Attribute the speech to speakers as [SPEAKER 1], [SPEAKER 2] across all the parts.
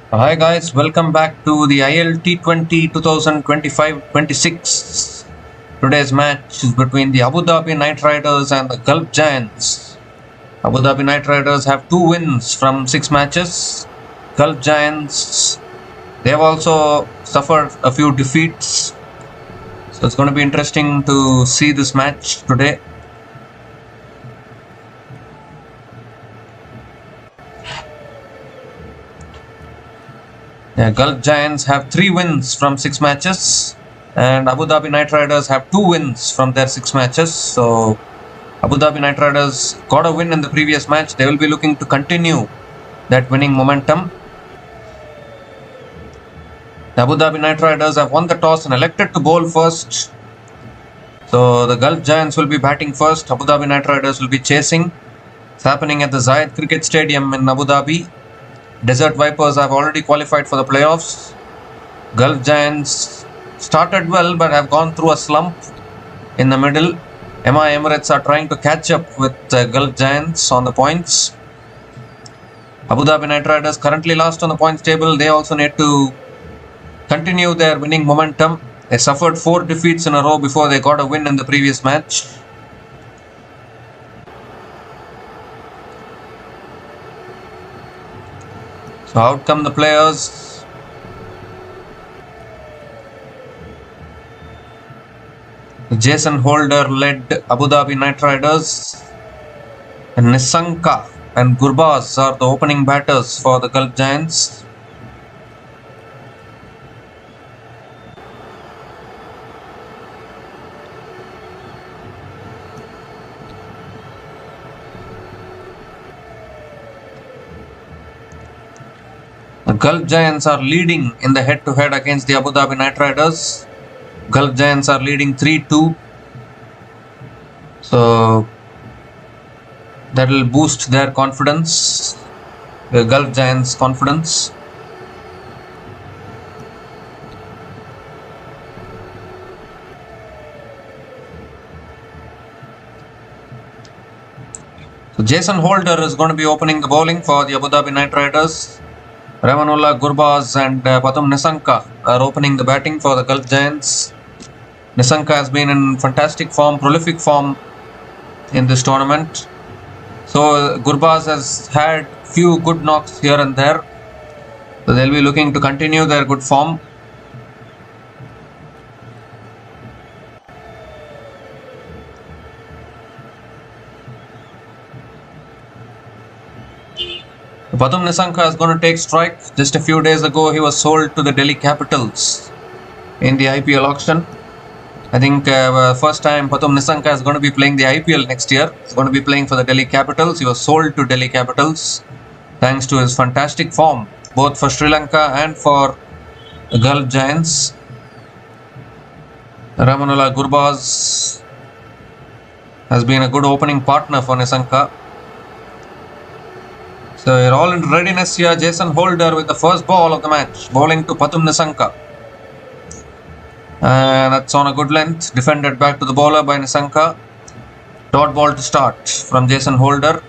[SPEAKER 1] Hi guys, welcome back to the ILT 2025-26. Today's match is between the Abu Dhabi Knightriders and the Gulf Giants. Abu Dhabi Knightriders have 2 wins from 6 matches. Gulf Giants, they have also suffered a few defeats. So it's going to be interesting to see this match today. Gulf Giants have 3 wins from 6 matches, and Abu Dhabi Knightriders have 2 wins from their 6 matches. So Abu Dhabi Knightriders got a win in the previous match. They will be looking to continue that winning momentum. The Abu Dhabi Knightriders have won the toss and elected to bowl first. So the Gulf Giants will be batting first. Abu Dhabi Knightriders will be chasing. It's happening at the Zayed Cricket Stadium in Abu Dhabi. Desert Vipers have already qualified for the playoffs. Gulf Giants started well but have gone through a slump in the middle. MI Emirates are trying to catch up with Gulf Giants on the points. Abu Dhabi Knightriders currently last on the points table. They also need to continue their winning momentum. They suffered 4 defeats in a row before they got a win in the previous match. So out come the players. Jason Holder led Abu Dhabi Knightriders. And Nisanka and Gurbaz are the opening batters for the Gulf Giants. The Gulf Giants are leading in the head-to-head against the Abu Dhabi Knightriders. Gulf Giants are leading 3-2. So that will boost their confidence, the Gulf Giants' confidence. So Jason Holder is going to be opening the bowling for the Abu Dhabi Knightriders. Ramanullah Gurbaz and Pathum Nisanka are opening the batting for the Gulf Giants. Nisanka has been in fantastic form, prolific form in this tournament. So Gurbaz has had few good knocks here and there. So they'll be looking to continue their good form. Pathum Nisanka is going to take strike. Just a few days ago, he was sold to the Delhi Capitals in the IPL auction. I think first time Pathum Nisanka is going to be playing the IPL next year. He's going to be playing for the Delhi Capitals. He was sold to Delhi Capitals thanks to his fantastic form, both for Sri Lanka and for the Gulf Giants. Ramanullah Gurbaz has been a good opening partner for Nisanka. So we're all in readiness here. Jason Holder with the first ball of the match, bowling to Pathum Nisanka. And that's on a good length, defended back to the bowler by Nisanka. Dot ball to start from Jason Holder.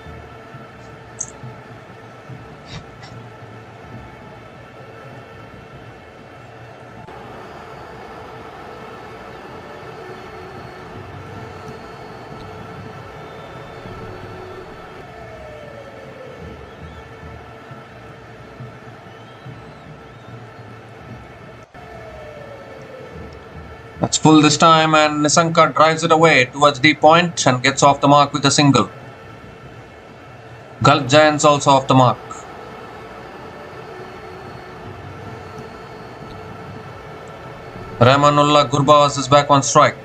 [SPEAKER 1] That's full this time, and Nisanka drives it away towards the point and gets off the mark with a single. Gulf Giants also off the mark. Ramanullah Gurbaz is back on strike.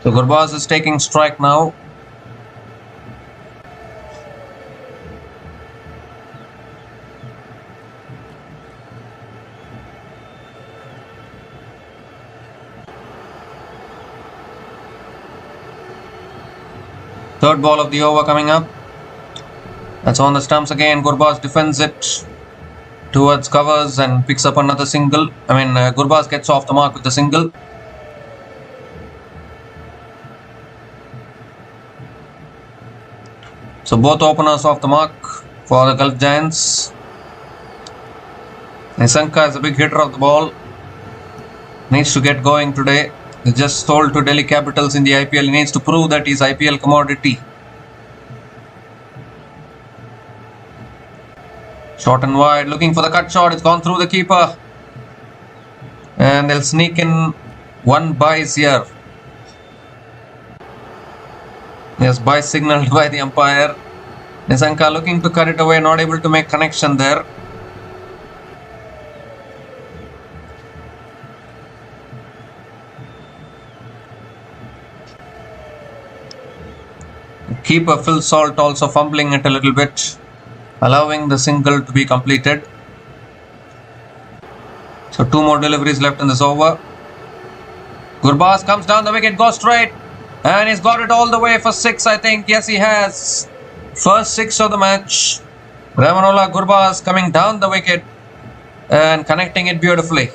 [SPEAKER 1] So Gurbaz is taking strike now. Third ball of the over coming up. That's on the stumps again. Gurbaz defends it towards covers and picks up another single. Gurbaz gets off the mark with the single. So both openers off the mark for the Gulf Giants. Nissanka is a big hitter of the ball. Needs to get going today. He just sold to Delhi Capitals in the IPL. He needs to prove that he's IPL commodity. Short and wide, looking for the cut shot. It's gone through the keeper. And they'll sneak in one byes here. Yes, bye signaled by the umpire. Nissanka looking to cut it away, not able to make connection there. Keeper Phil Salt also fumbling it a little bit, allowing the single to be completed. So 2 more deliveries left in this over. Gurbaz comes down the wicket, goes straight, and he's got it all the way for 6, I think. Yes, he has. First 6 of the match. Ramanullah Gurbaz coming down the wicket and connecting it beautifully.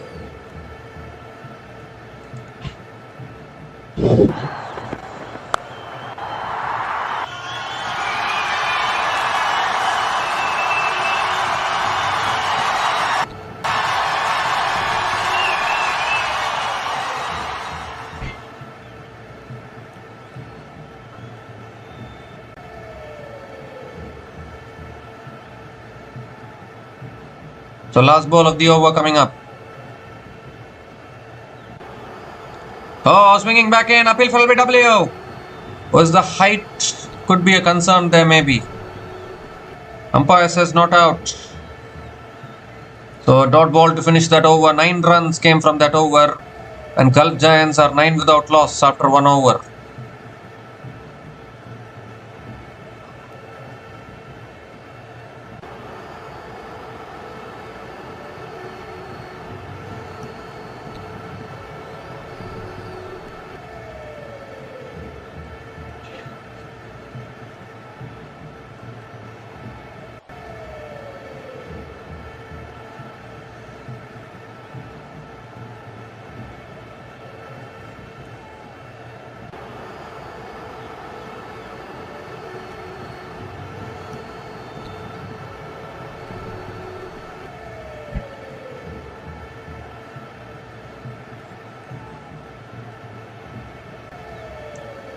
[SPEAKER 1] So last ball of the over coming up. Oh, swinging back in, appeal for LBW. Was the height could be a concern there maybe. Umpire says not out. So a dot ball to finish that over. 9 runs came from that over. And Gulf Giants are 9 without loss after 1 over.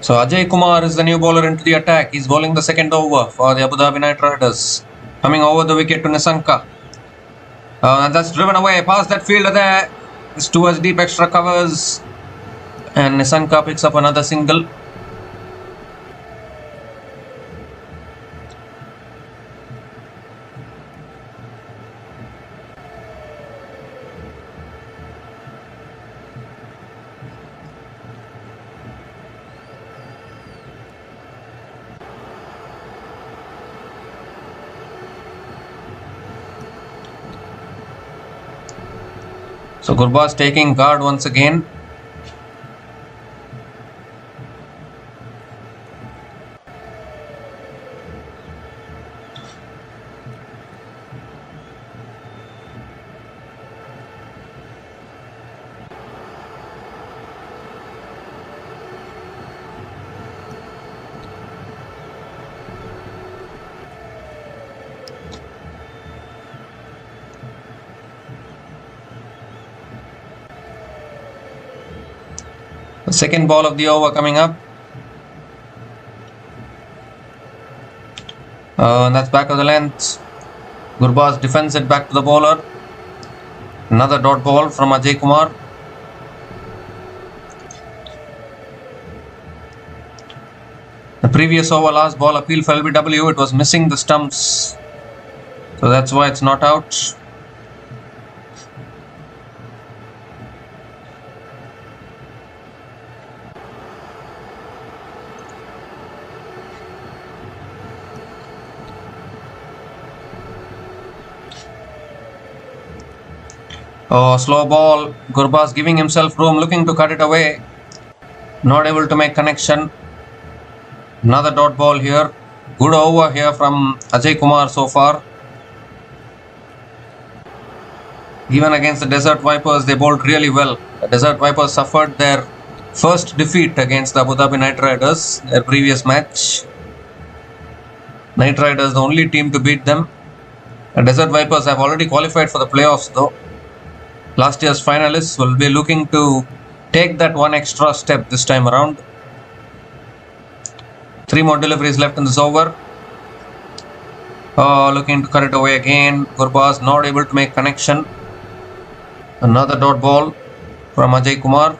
[SPEAKER 1] So Ajay Kumar is the new bowler into the attack. He's bowling the second over for the Abu Dhabi Knightriders. Coming over the wicket to Nissanka. And that's driven away past that fielder there. It's towards deep extra covers. And Nissanka picks up another single. So Gurbaz taking guard once again. The second ball of the over coming up. And that's back of the length. Gurbaz defends it back to the bowler. Another dot ball from Ajay Kumar. The previous over, last ball appeal for LBW. It was missing the stumps. So that's why it's not out. Oh, slow ball. Gurbaz giving himself room, looking to cut it away. Not able to make connection. Another dot ball here. Good over here from Ajay Kumar so far. Even against the Desert Vipers, they bowled really well. The Desert Vipers suffered their first defeat against the Abu Dhabi Knightriders, their previous match. Knight Riders, the only team to beat them. The Desert Vipers have already qualified for the playoffs though. Last year's finalists will be looking to take that one extra step this time around. 3 more deliveries left in this over. Looking to cut it away again. Gurbaz not able to make connection. Another dot ball from Ajay Kumar.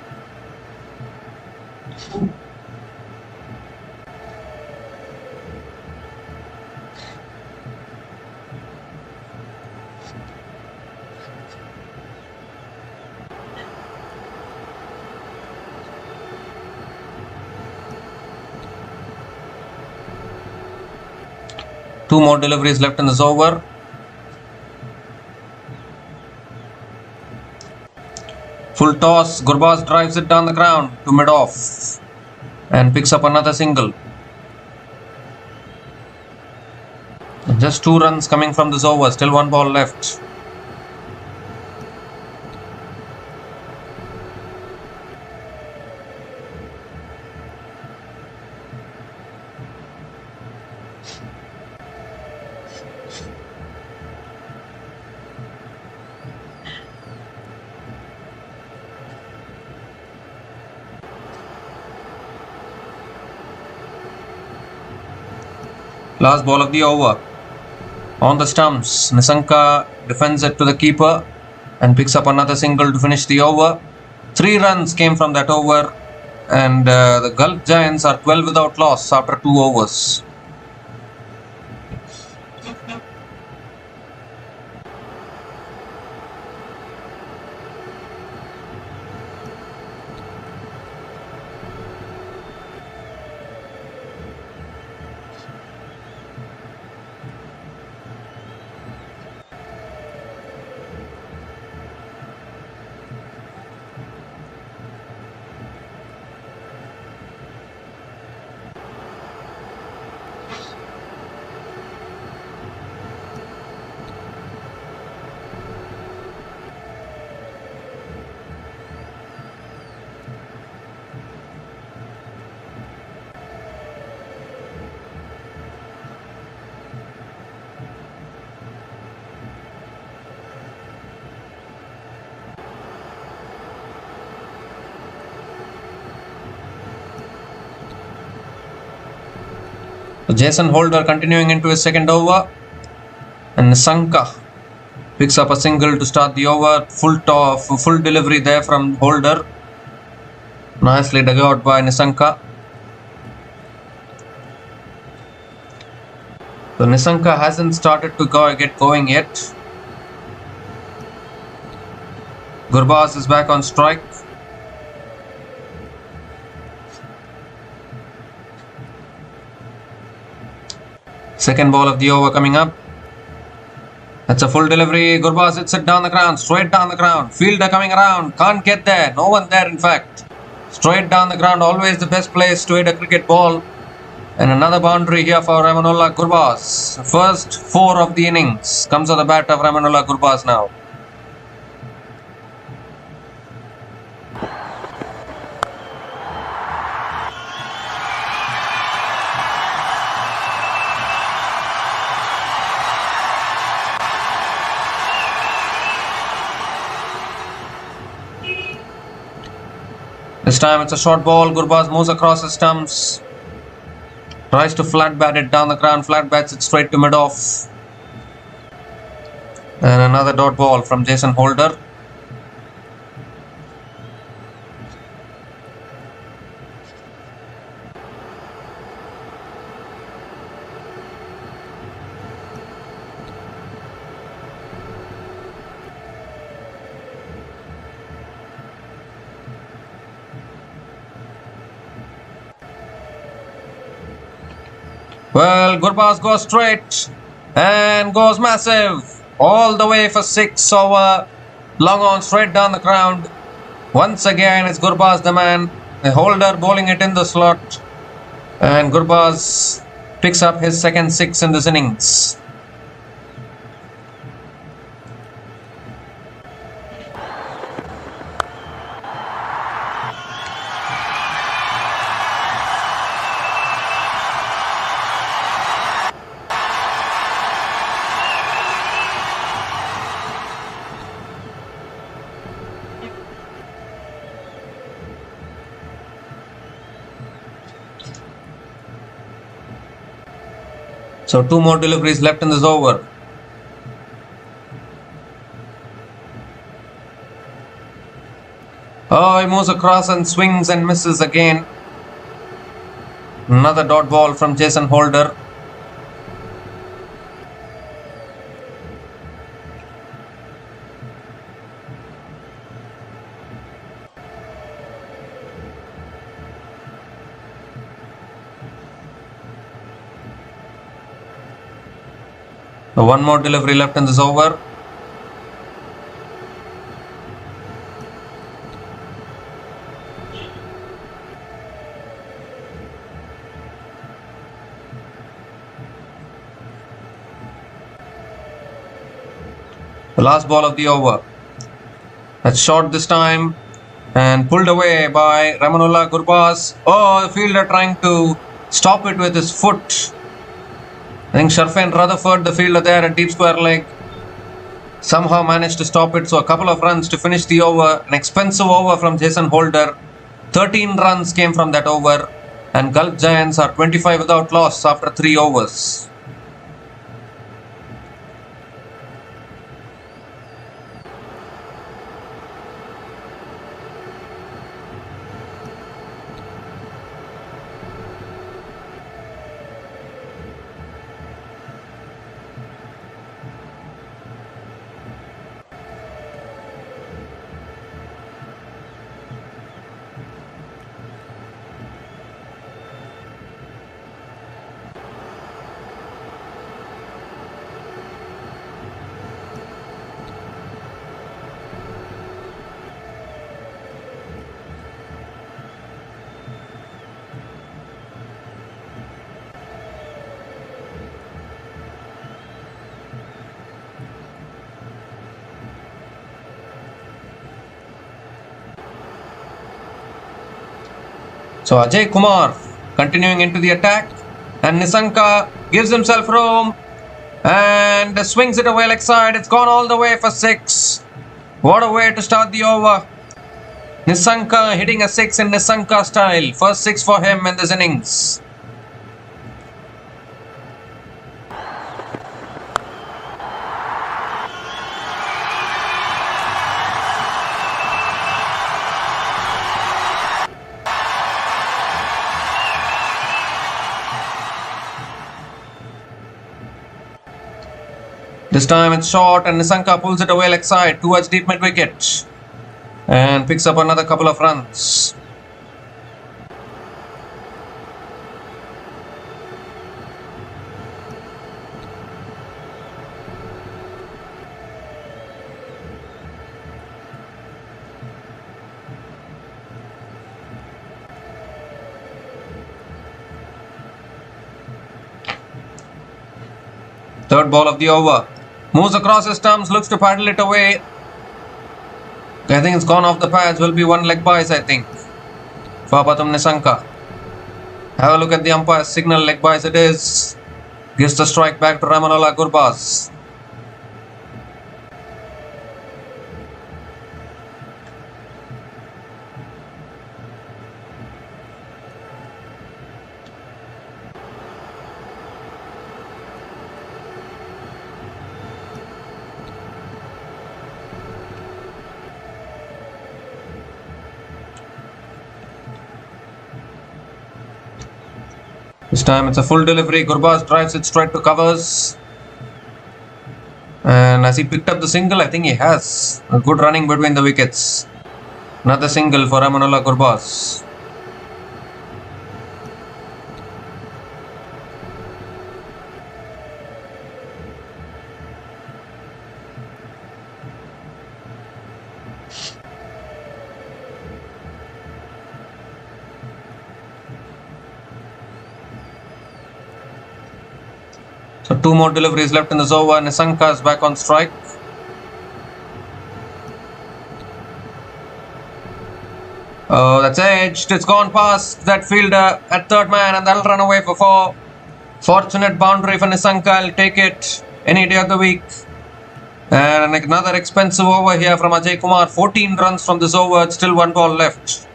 [SPEAKER 1] Two more deliveries left in this over. Full toss. Gurbaz drives it down the ground to mid-off and picks up another single. Just 2 runs coming from this over. Still 1 ball left. Last ball of the over. On the stumps, Nissanka defends it to the keeper and picks up another single to finish the over. 3 runs came from that over, and the Gulf Giants are 12 without loss after 2 overs. So Jason Holder continuing into his second over, and Nissanka picks up a single to start the over. Full delivery there from Holder. Nicely dug out by Nissanka. So Nissanka hasn't started to get going yet. Gurbaz is back on strike. Second ball of the over coming up. That's a full delivery. Gurbaz hits it down the ground, straight down the ground. Fielder coming around, can't get there. No one there in fact. Straight down the ground, always the best place to hit a cricket ball. And another boundary here for Ramanullah Gurbaz. First 4 of the innings comes on the bat of Ramanullah Gurbaz now. This time it's a short ball. Gurbaz moves across the stumps. Tries to flat bat it down the ground. Flat bats it straight to mid-off. And another dot ball from Jason Holder. Well, Gurbaz goes straight and goes massive all the way for 6 over. Long on straight down the ground. Once again, it's Gurbaz the man. The Holder bowling it in the slot. And Gurbaz picks up his second six in this innings. So 2 more deliveries left in this over. Oh, he moves across and swings and misses again. Another dot ball from Jason Holder. So 1 more delivery left in this over. The last ball of the over. That's short this time and pulled away by Ramanullah Gurbaz. Oh, the fielder trying to stop it with his foot. I think Sharfain Rutherford, the fielder there at deep square leg, somehow managed to stop it. So a couple of runs to finish the over. An expensive over from Jason Holder. 13 runs came from that over. And Gulf Giants are 25 without loss after 3 overs. So Ajay Kumar continuing into the attack, and Nissanka gives himself room and swings it away leg side. It's gone all the way for 6. What a way to start the over. Nissanka hitting a 6 in Nissanka style. First 6 for him in this innings. This time it's short and Nissanka pulls it away leg side towards deep mid wicket and picks up another couple of runs. Third ball of the over. Moves across his stumps, looks to paddle it away. I think it's gone off the pads. Will be 1 leg byes, I think, for Pathum Nissanka. Have a look at the umpire's signal. Leg byes it is. Gives the strike back to Ramanullah Gurbaz. This time it's a full delivery. Gurbaz drives it straight to covers. And as he picked up the single, I think he has a good running between the wickets. Another single for Ramanullah Gurbaz. So 2 more deliveries left in this over. Nissanka is back on strike. Oh, that's edged. It's gone past that fielder at third man, and that'll run away for 4. Fortunate boundary for Nissanka. I'll take it any day of the week. And another expensive over here from Ajay Kumar. 14 runs from this over. It's still 1 ball left.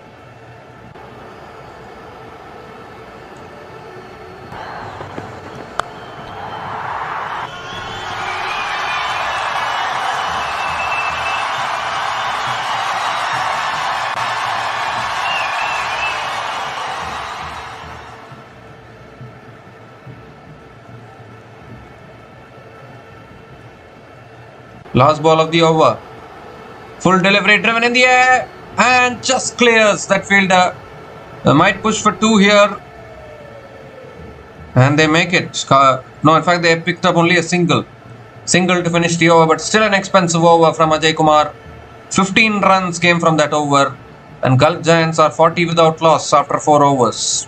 [SPEAKER 1] Last ball of the over. Full delivery driven in the air and just clears that fielder. They might push for 2 here. And they make it. No, in fact, they picked up only a single. Single to finish the over, but still an expensive over from Ajay Kumar. 15 runs came from that over. And Gulf Giants are 40 without loss after 4 overs.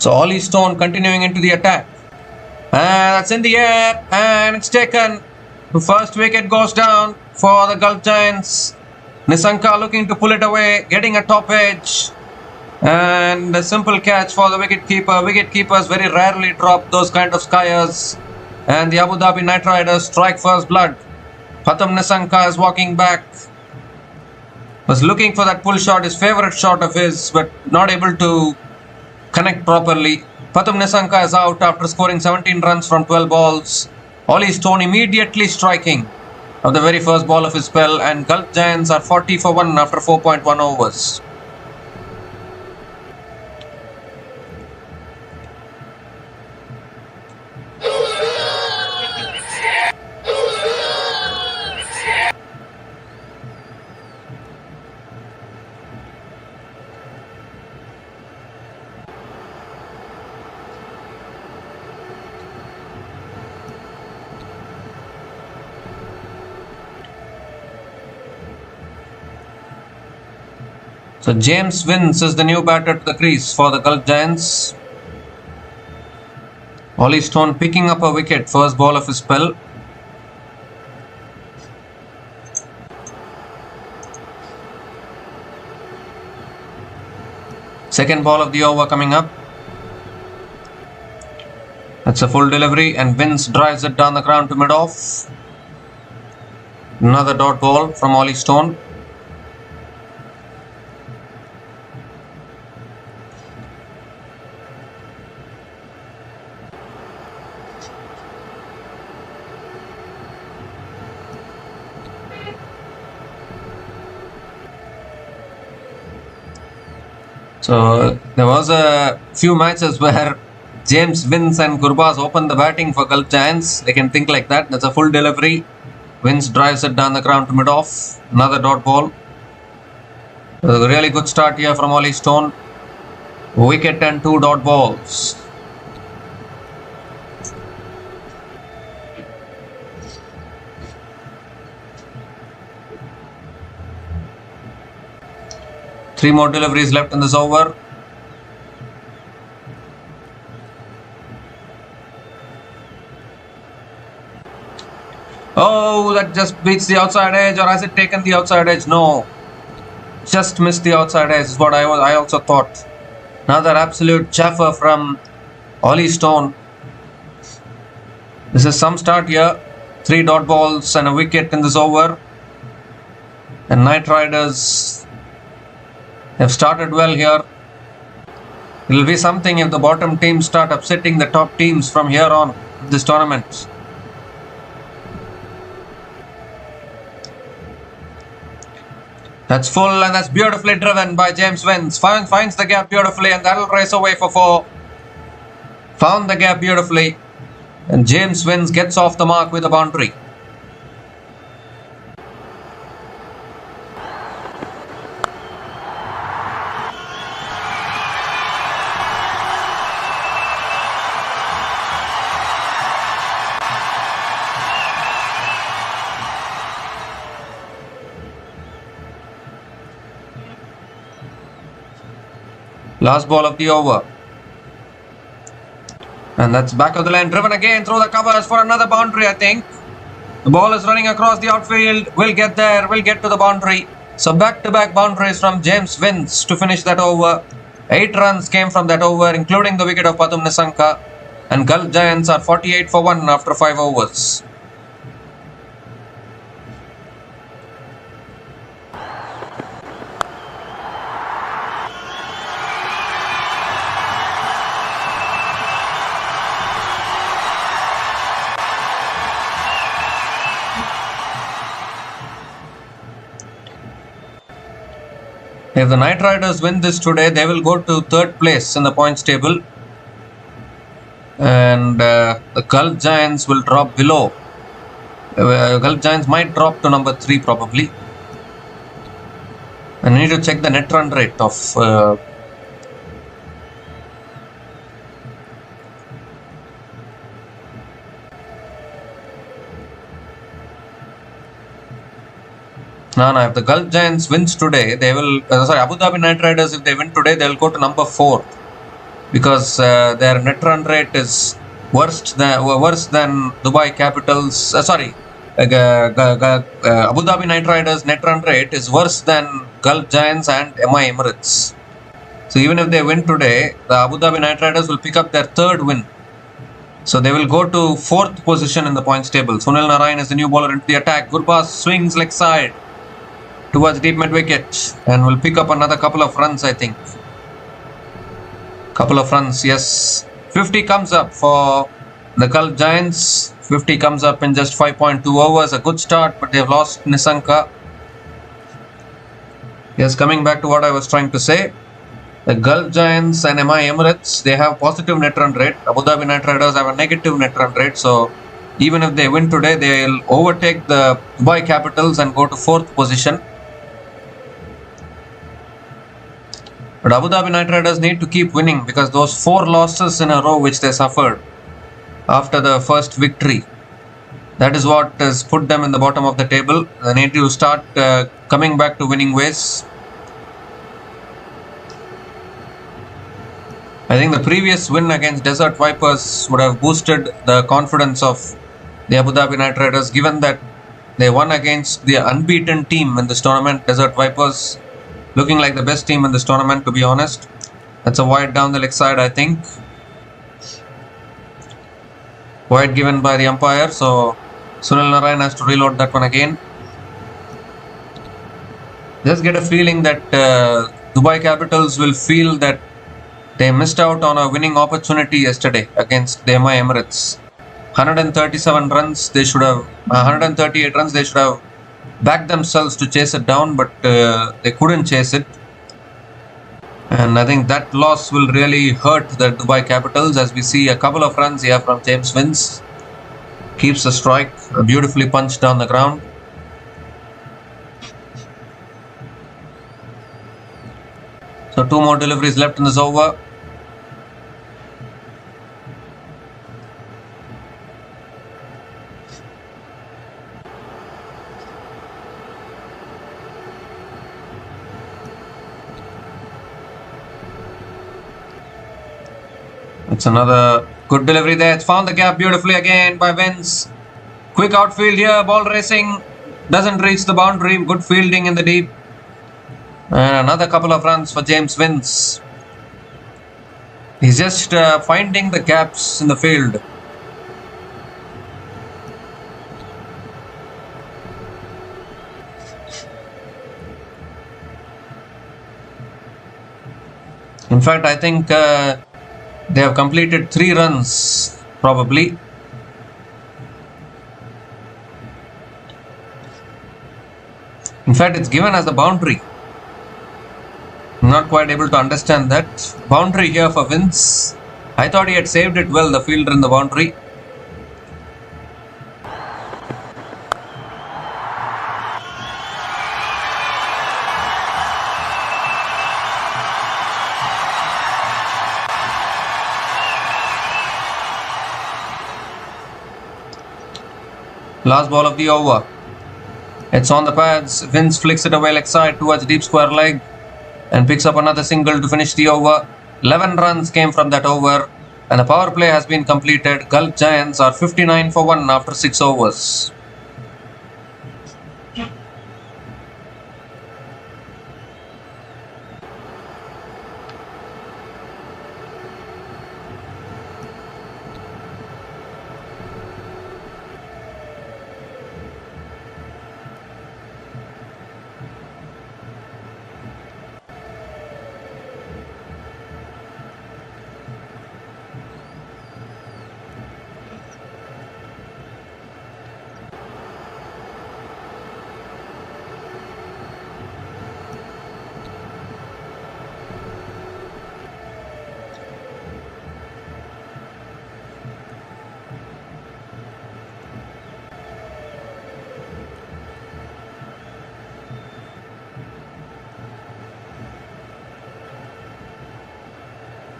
[SPEAKER 1] So Ollie Stone continuing into the attack. And that's in the air and it's taken. The first wicket goes down for the Gulf Giants. Nissanka looking to pull it away, getting a top edge. And a simple catch for the wicketkeeper. Wicketkeepers very rarely drop those kind of skiers. And the Abu Dhabi Knightriders strike first blood. Pratham Nissanka is walking back. Was looking for that pull shot, his favourite shot of his, but not able to connect properly. Pratham Nissanka is out after scoring 17 runs from 12 balls. Ollie Stone immediately striking of the very first ball of his spell, and Gulf Giants are 40 for 1 after 4.1 overs. So James Vince is the new batter to the crease for the Gulf Giants. Ollie Stone picking up a wicket, first ball of his spell. Second ball of the over coming up. That's a full delivery and Vince drives it down the ground to mid-off. Another dot ball from Ollie Stone. So there was a few matches where James Vince and Gurbaz opened the batting for Gulf Giants. They can think like that. That's a full delivery. Vince drives it down the ground to mid-off. Another dot ball. A really good start here from Ollie Stone. Wicket and 2 dot balls. Three more deliveries left in this over. Oh, that just beats the outside edge, or has it taken the outside edge? No, just missed the outside edge is what I also thought. Another absolute chaffer from Ollie Stone. This is some start here. 3 dot balls and a wicket in this over. And Knight Riders have started well here. It will be something if the bottom teams start upsetting the top teams from here on in this tournament. That's full and that's beautifully driven by James Vince. Finds the gap beautifully and that'll race away for 4. Found the gap beautifully and James Vince gets off the mark with a boundary. Last ball of the over. And that's back of the line, driven again through the covers for another boundary, I think. The ball is running across the outfield. We'll get there. We'll get to the boundary. So back-to-back boundaries from James Vince to finish that over. 8 runs came from that over, including the wicket of Padum Nisanka. And Gulf Giants are 48 for 1 after 5 overs. If the Knight Riders win this today, they will go to 3rd place in the points table. And the Gulf Giants will drop below. Gulf Giants might drop to number 3 probably. And I need to check the net run rate of No, if the Gulf Giants wins today, they will. Abu Dhabi Knight Riders, if they win today, they will go to number 4 because their net run rate is worse than Dubai Capitals. Abu Dhabi Knight Riders net run rate is worse than Gulf Giants and MI Emirates. So even if they win today, the Abu Dhabi Knight Riders will pick up their 3rd win. So they will go to 4th position in the points table. Sunil Narayan is the new bowler into the attack. Gurbaz swings leg side towards deep mid wicket and will pick up another couple of runs, I think. Couple of runs, yes. 50 comes up for the Gulf Giants. 50 comes up in just 5.2 overs. A good start, but they have lost Nisanka. Yes, coming back to what I was trying to say. The Gulf Giants and MI Emirates, they have positive net run rate. Abu Dhabi Knight Riders have a negative net run rate. So even if they win today, they will overtake the Dubai Capitals and go to 4th position. But Abu Dhabi Knight Riders need to keep winning because those 4 losses in a row which they suffered after the first victory, that is what has put them in the bottom of the table. They need to start coming back to winning ways. I think the previous win against Desert Vipers would have boosted the confidence of the Abu Dhabi Knight Riders, given that they won against the unbeaten team in this tournament, Desert Vipers. Looking like the best team in this tournament, to be honest. That's a wide down the leg side, I think. Wide given by the umpire, so Sunil Narayan has to reload that one again. Just get a feeling that Dubai Capitals will feel that they missed out on a winning opportunity yesterday against the MI Emirates. 137 runs, they should have 138 runs, they should have backed themselves to chase it down, but they couldn't chase it. And I think that loss will really hurt the Dubai Capitals, as we see a couple of runs here from James Vince. Keeps the strike, beautifully punched down the ground. So 2 more deliveries left in this over. It's another good delivery there. It's found the gap beautifully again by Vince. Quick outfield here, ball racing. Doesn't reach the boundary. Good fielding in the deep. And another couple of runs for James Vince. He's just finding the gaps in the field. In fact, I think they have completed 3 runs, probably. In fact, it's given as a boundary. I'm not quite able to understand that. Boundary here for Vince. I thought he had saved it well, the fielder in the boundary. Last ball of the over. It's on the pads. Vince flicks it away leg side towards deep square leg and picks up another single to finish the over. 11 runs came from that over and the power play has been completed. Gulf Giants are 59 for 1 after 6 overs.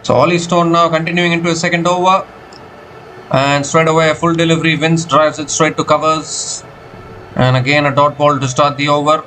[SPEAKER 1] So Ollie Stone now continuing into his second over. And straight away a full delivery. Vince drives it straight to covers. And again a dot ball to start the over.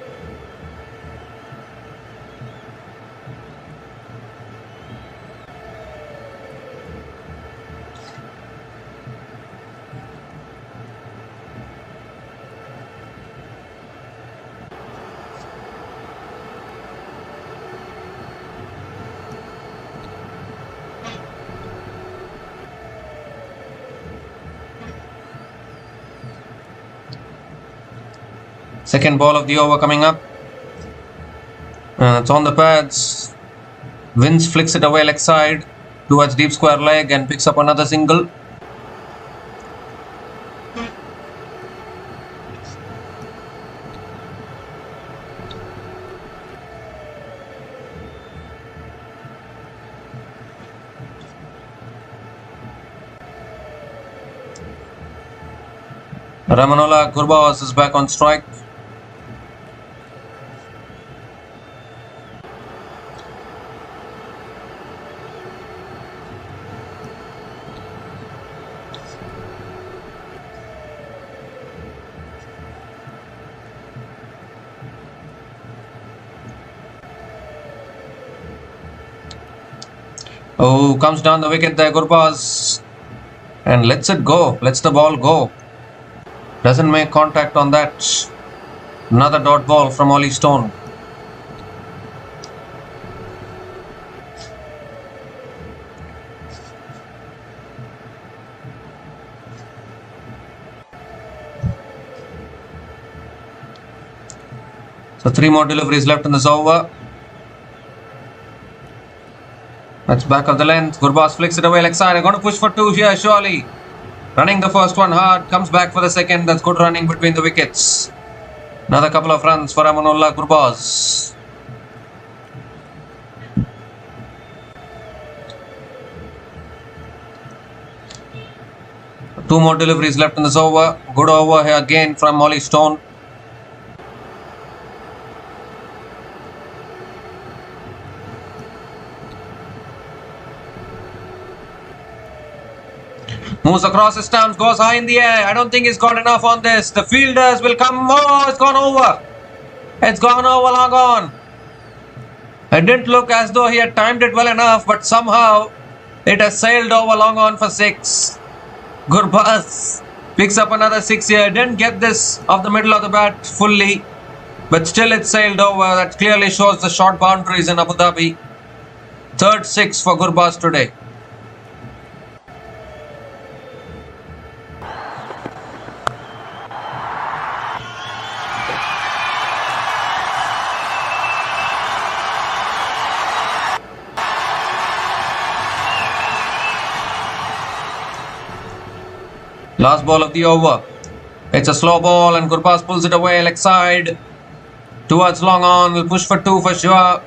[SPEAKER 1] Second ball of the over coming up. It's on the pads. Vince flicks it away leg side towards deep square leg and picks up another single. Ramanola Gurbaz is back on strike. Oh, comes down the wicket there, Gurbaz. And lets it go. Lets the ball go. Doesn't make contact on that. Another dot ball from Ollie Stone. So 3 more deliveries left in this over. That's back of the length. Gurbaz flicks it away leg side. I'm going to push for 2 here, surely. Running the first one hard. Comes back for the second. That's good running between the wickets. Another couple of runs for Amanullah Gurbaz. Two more deliveries left in this over. Good over here again from Ollie Stone. Moves across his stumps, goes high in the air. I don't think he's got enough on this. The fielders will come. Oh, it's gone over. It's gone over, long on. It didn't look as though he had timed it well enough, but somehow it has sailed over long on for 6. Gurbaz picks up another 6 here. Didn't get this off the middle of the bat fully, but still it sailed over. That clearly shows the short boundaries in Abu Dhabi. Third 6 for Gurbaz today. Last ball of the over. It's a slow ball and Gurbaz pulls it away leg side. Towards long on. Will push for 2 for sure.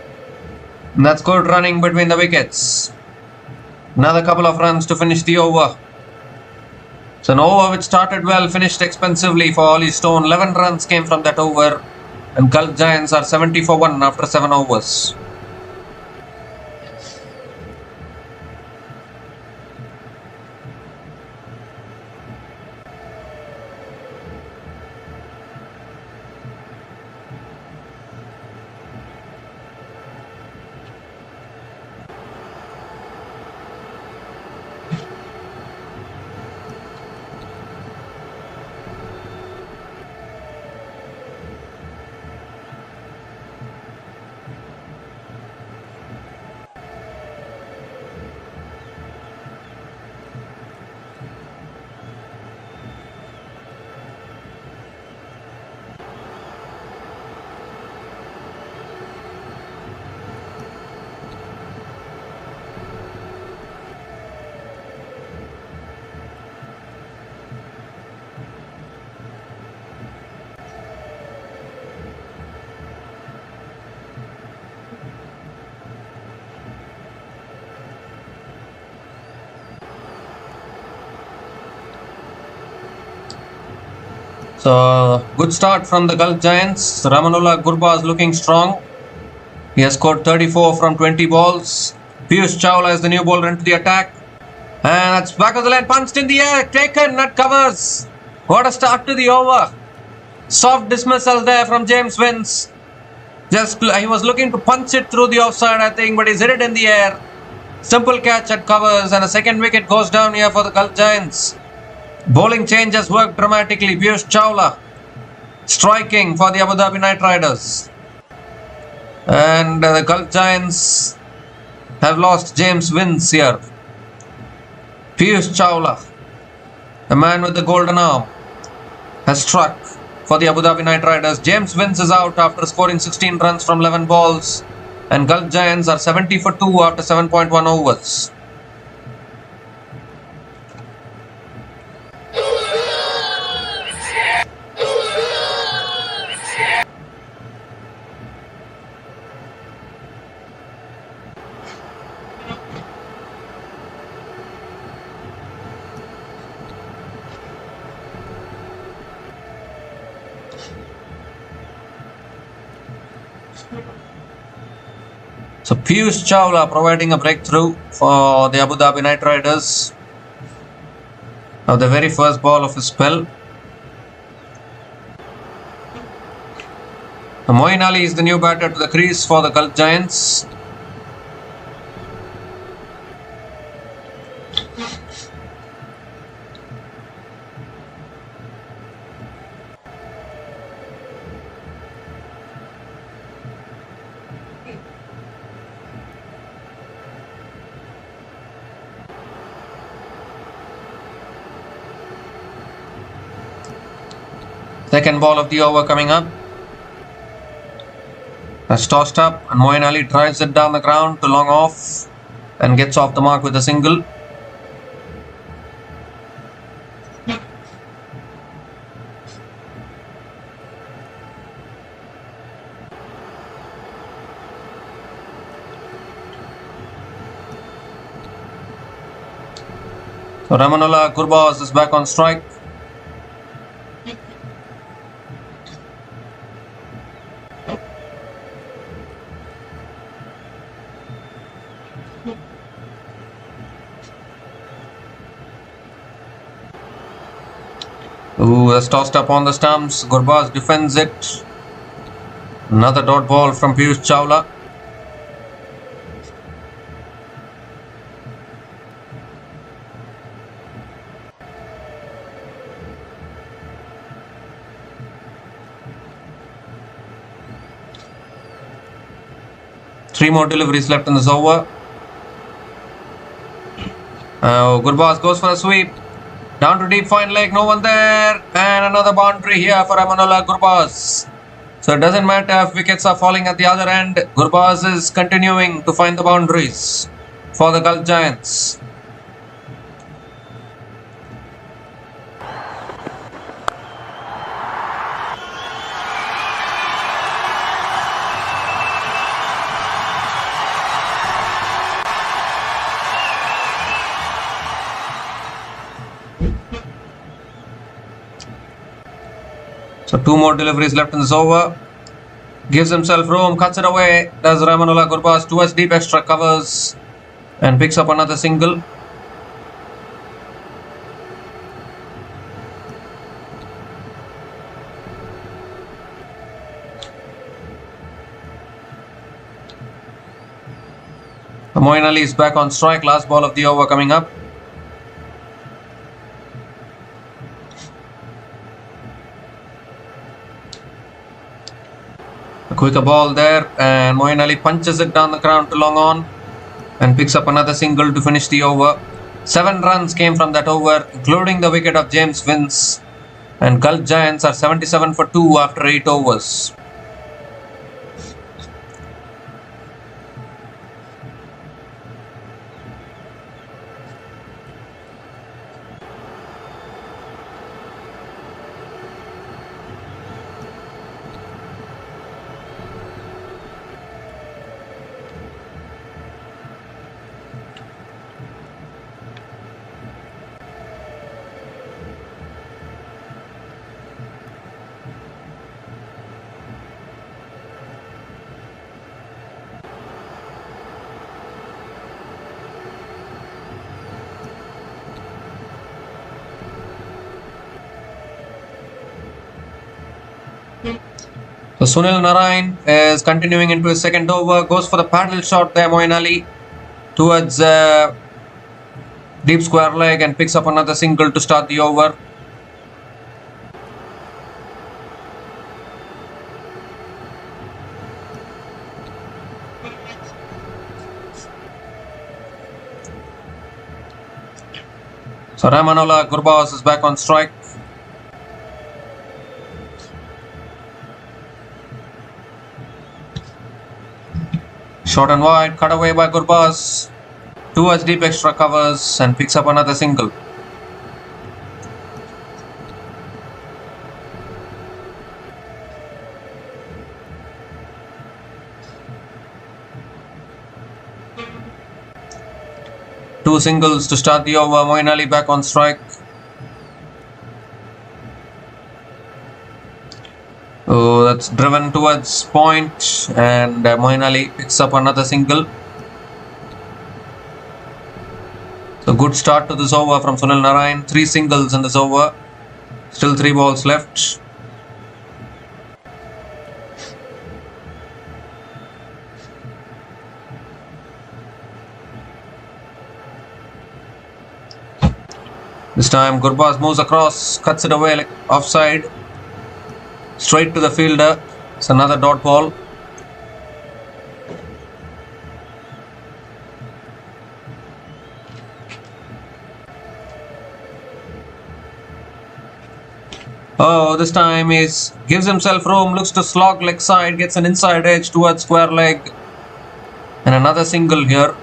[SPEAKER 1] And that's good running between the wickets. Another couple of runs to finish the over. So an over which started well, finished expensively for Ollie Stone. 11 runs came from that over. And Gulf Giants are 70 for 1 after 7 overs. So, good start from the Gulf Giants. Ramanullah Gurbaz looking strong. He has scored 34 from 20 balls. Piyush Chawla is the new bowler into the attack. And that's back of the line, punched in the air, taken, that covers. What a start to the over. Soft dismissal there from James Vince. He was looking to punch it through the offside, I think, but he's hit it in the air. Simple catch at covers, and a second wicket goes down here for the Gulf Giants. Bowling change has worked dramatically. Piyush Chawla striking for the Abu Dhabi Knightriders. And the Gulf Giants have lost James Vince here. Piyush Chawla, the man with the golden arm, has struck for the Abu Dhabi Knightriders. James Vince is out after scoring 16 runs from 11 balls. And Gulf Giants are 70 for 2 after 7.1 overs. So Piyush Chawla providing a breakthrough for the Abu Dhabi Knightriders. Now the very first ball of his spell. Moeen Ali is the new batter to the crease for the Gulf Giants. Second ball of the over coming up. That's tossed up and Moeen Ali drives it down the ground to long off and gets off the mark with a single. So Ramanullah Gurbaz is back on strike. Ooh, that's tossed up on the stumps. Gurbaz defends it. Another dot ball from Piyush Chawla. Three more deliveries left in this over. Gurbaz goes for a sweep. Down to deep fine leg, no one there. And another boundary here for Ramanullah Gurbaz. So it doesn't matter if wickets are falling at the other end. Gurbaz is continuing to find the boundaries for the Gulf Giants. So 2 more deliveries left in this over. Gives himself room, cuts it away. Does Rahmanullah Gurbaz towards deep extra covers and picks up another single. Moeen Ali is back on strike. Last ball of the over coming up. A quicker ball there, and Moeen Ali punches it down the ground to long on and picks up another single to finish the over. 7 runs came from that over, including the wicket of James Vince, and Gulf Giants are 77 for 2 after 8 overs. So Sunil Narayan is continuing into his second over, goes for the paddle shot there, Moeen Ali, towards deep square leg and picks up another single to start the over. So Rahmanullah Gurbaz is back on strike. Short and wide, cut away by Gurbaz towards deep extra covers and picks up another single. Two singles to start the over. Moeen Ali back on strike. Oh, that's driven towards point, and Moeen Ali picks up another single. So good start to this over from Sunil Narayan. 3 singles in this over. Still 3 balls left. This time Gurbaz moves across, cuts it away like offside. Straight to the fielder. It's another dot ball. Oh, this time he gives himself room, looks to slog leg side, gets an inside edge towards square leg. And another single here.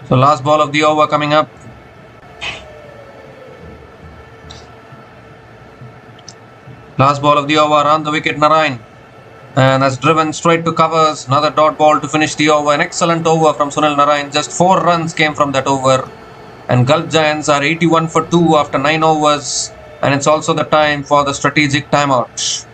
[SPEAKER 1] So last ball of the over coming up. Last ball of the over on the wicket, Narayan. And that's driven straight to covers. Another dot ball to finish the over. An excellent over from Sunil Narayan. Just 4 runs came from that over. And Gulf Giants are 81 for 2 after 9 overs. And it's also the time for the strategic timeout.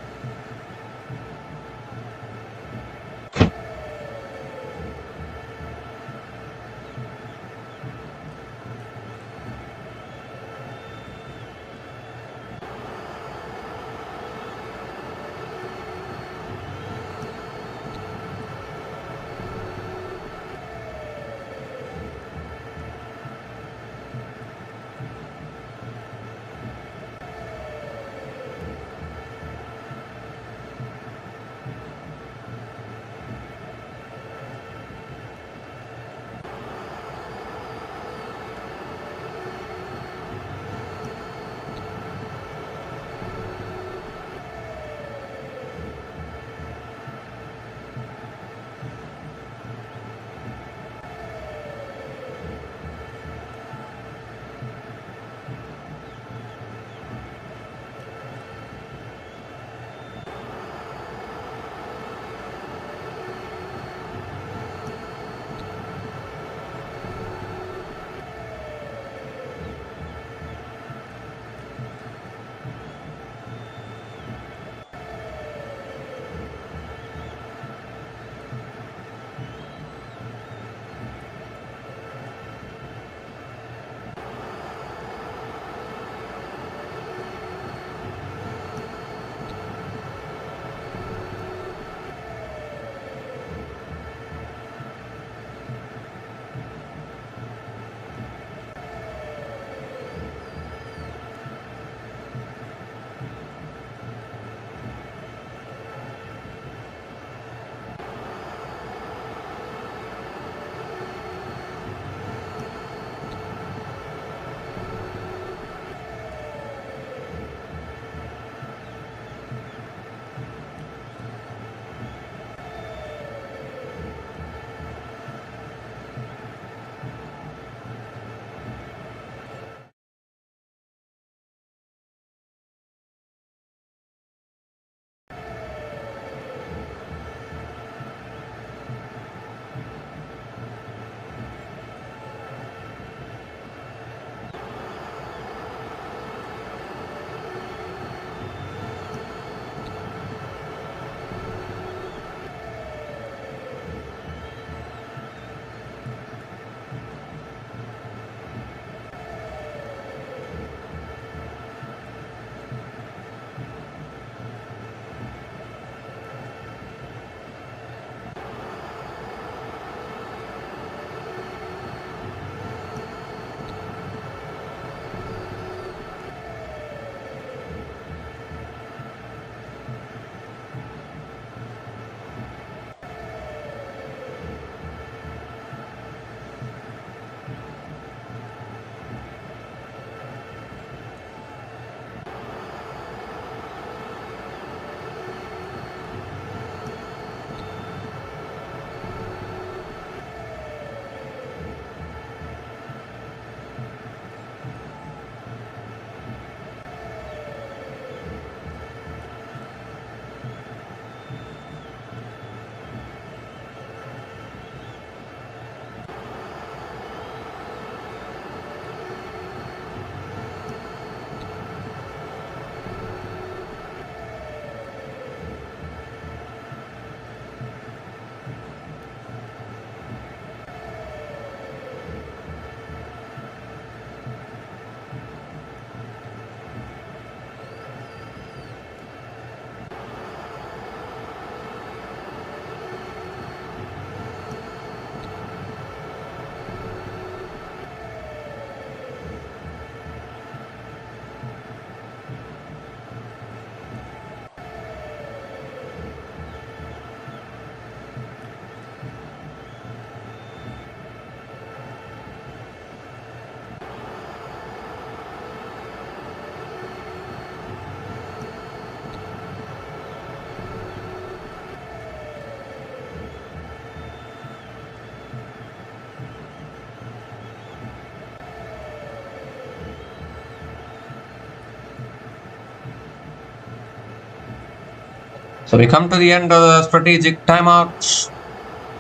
[SPEAKER 1] So we come to the end of the strategic timeout.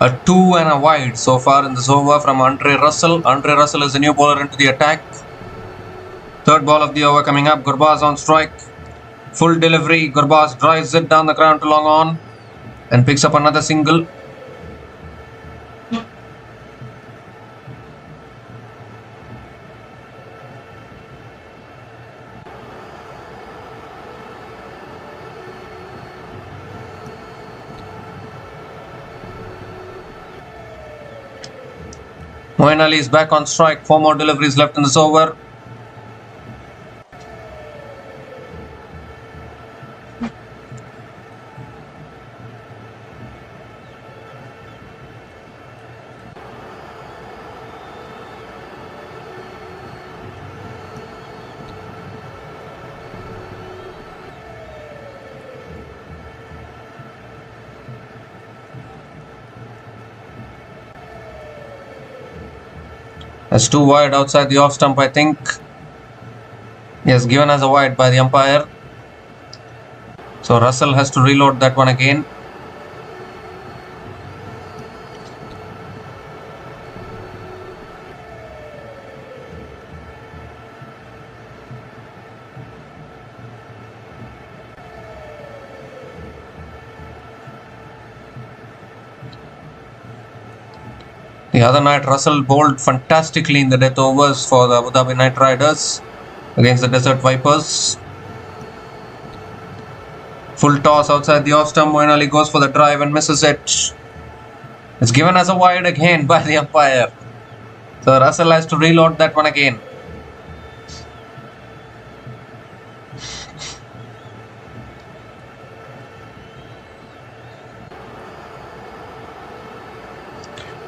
[SPEAKER 1] A 2 and a wide so far in this over from Andre Russell. Andre Russell is the new bowler into the attack. Third ball of the over coming up. Gurbaz on strike. Full delivery. Gurbaz drives it down the ground to long on and picks up another single. Moeen Ali is back on strike. 4 more deliveries left in this over. That's 2 wide outside the off stump, I think. Yes, given as a wide by the umpire. So Russell has to reload that one again. The other night, Russell bowled fantastically in the death overs for the Abu Dhabi Knightriders against the Desert Vipers. Full toss outside the off stump. Moeen Ali goes for the drive and misses it. It's given as a wide again by the umpire. So Russell has to reload that one again.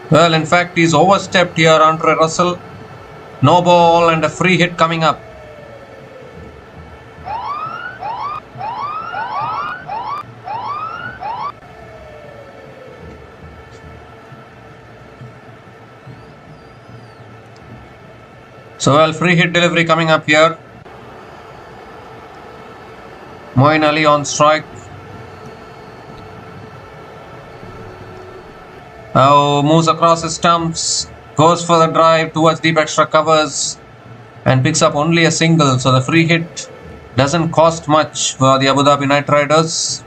[SPEAKER 1] Well, in fact, he's overstepped here, Andre Russell. No ball and a free hit coming up. So, well, free hit delivery coming up here. Moeen Ali on strike. Now moves across his stumps, goes for the drive towards deep extra covers and picks up only a single. So the free hit doesn't cost much for the Abu Dhabi Knightriders.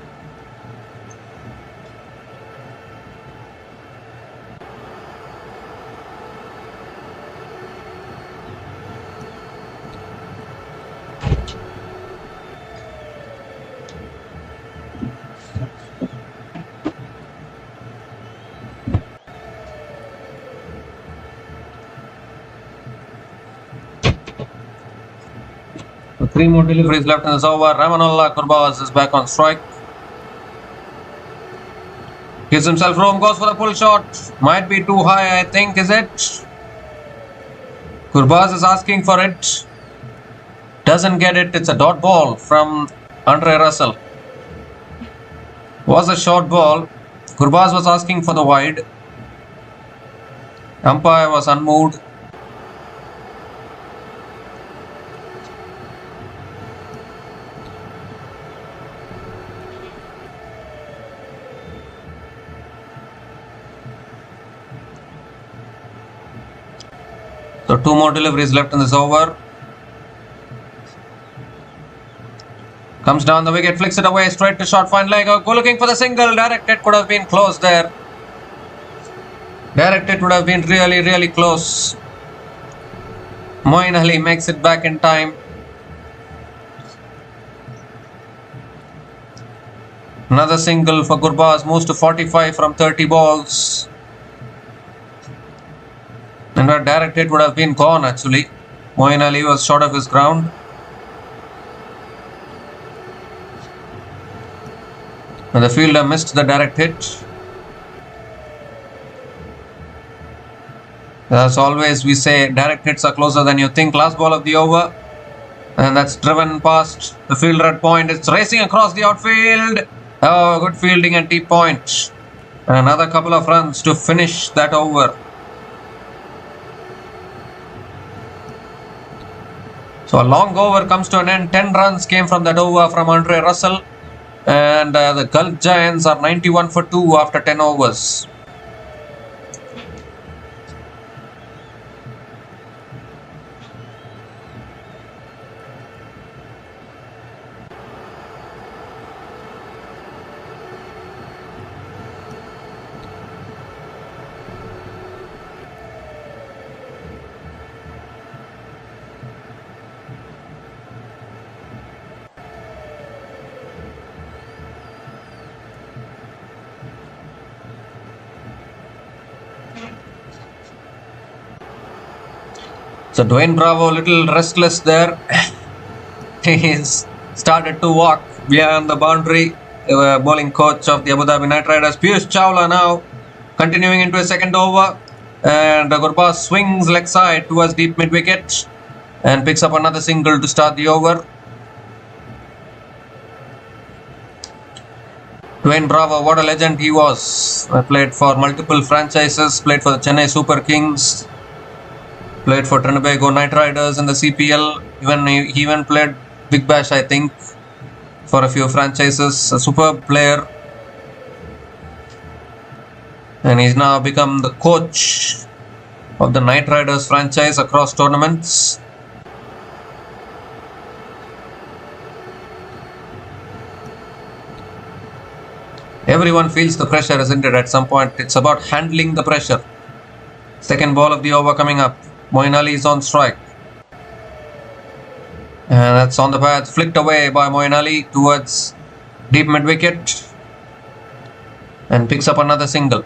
[SPEAKER 1] So 3 more deliveries left in this over. Ramanullah Gurbaz is back on strike. Gives himself room, goes for the pull shot. Might be too high, I think, is it? Gurbaz is asking for it. Doesn't get it. It's a dot ball from Andre Russell. Was a short ball. Gurbaz was asking for the wide. Umpire was unmoved. So 2 more deliveries left in this over. Comes down the wicket, flicks it away, straight to short, fine leg. Go looking for the single. Directed, could have been close there. Directed would have been really, really close. Moeen Ali makes it back in time. Another single for Gurbaz, moves to 45 from 30 balls. And a direct hit would have been gone actually. Moeen Ali was short of his ground. And the fielder missed the direct hit. As always, we say direct hits are closer than you think. Last ball of the over. And that's driven past the fielder at point. It's racing across the outfield. Oh, good fielding and deep point. And another couple of runs to finish that over. So a long over comes to an end. 10 runs came from that over from Andre Russell. And the Gulf Giants are 91 for 2 after 10 overs. So Dwayne Bravo, a little restless there. He's started to walk beyond the boundary. The bowling coach of the Abu Dhabi Night Riders, Piyush Chawla, now continuing into a second over. And Gurbaz swings leg side towards deep mid wicket and picks up another single to start the over. Dwayne Bravo, what a legend he was. Played for multiple franchises, played for the Chennai Super Kings, played for Trinbago Night Riders in the CPL. He even played Big Bash, I think, for a few franchises. A superb player. And he's now become the coach of the Night Riders franchise across tournaments. Everyone feels the pressure, isn't it? At some point, it's about handling the pressure. Second ball of the over coming up. Moeen Ali is on strike. And that's on the path, flicked away by Moeen Ali towards deep mid wicket. And picks up another single.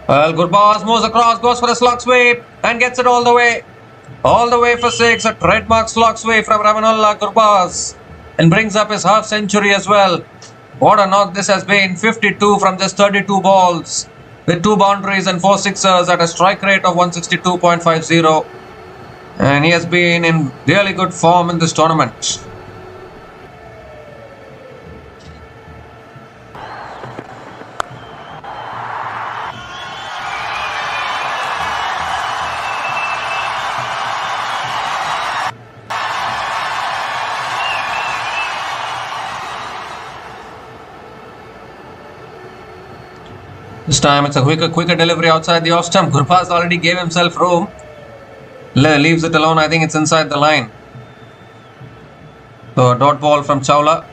[SPEAKER 1] Well, Gurbaz moves across, goes for a slog sweep and gets it all the way. All the way for 6, a trademark slog sweep from Ramanullah Gurbaz, and brings up his half century as well. What a knock this has been, 52 from just 32 balls, with 2 boundaries and 4 sixers at a strike rate of 162.50. And he has been in really good form in this tournament. This time it's a quicker delivery outside the off stump. Gurbaz already gave himself room. Leaves it alone. I think it's inside the line. So a dot ball from Chawla.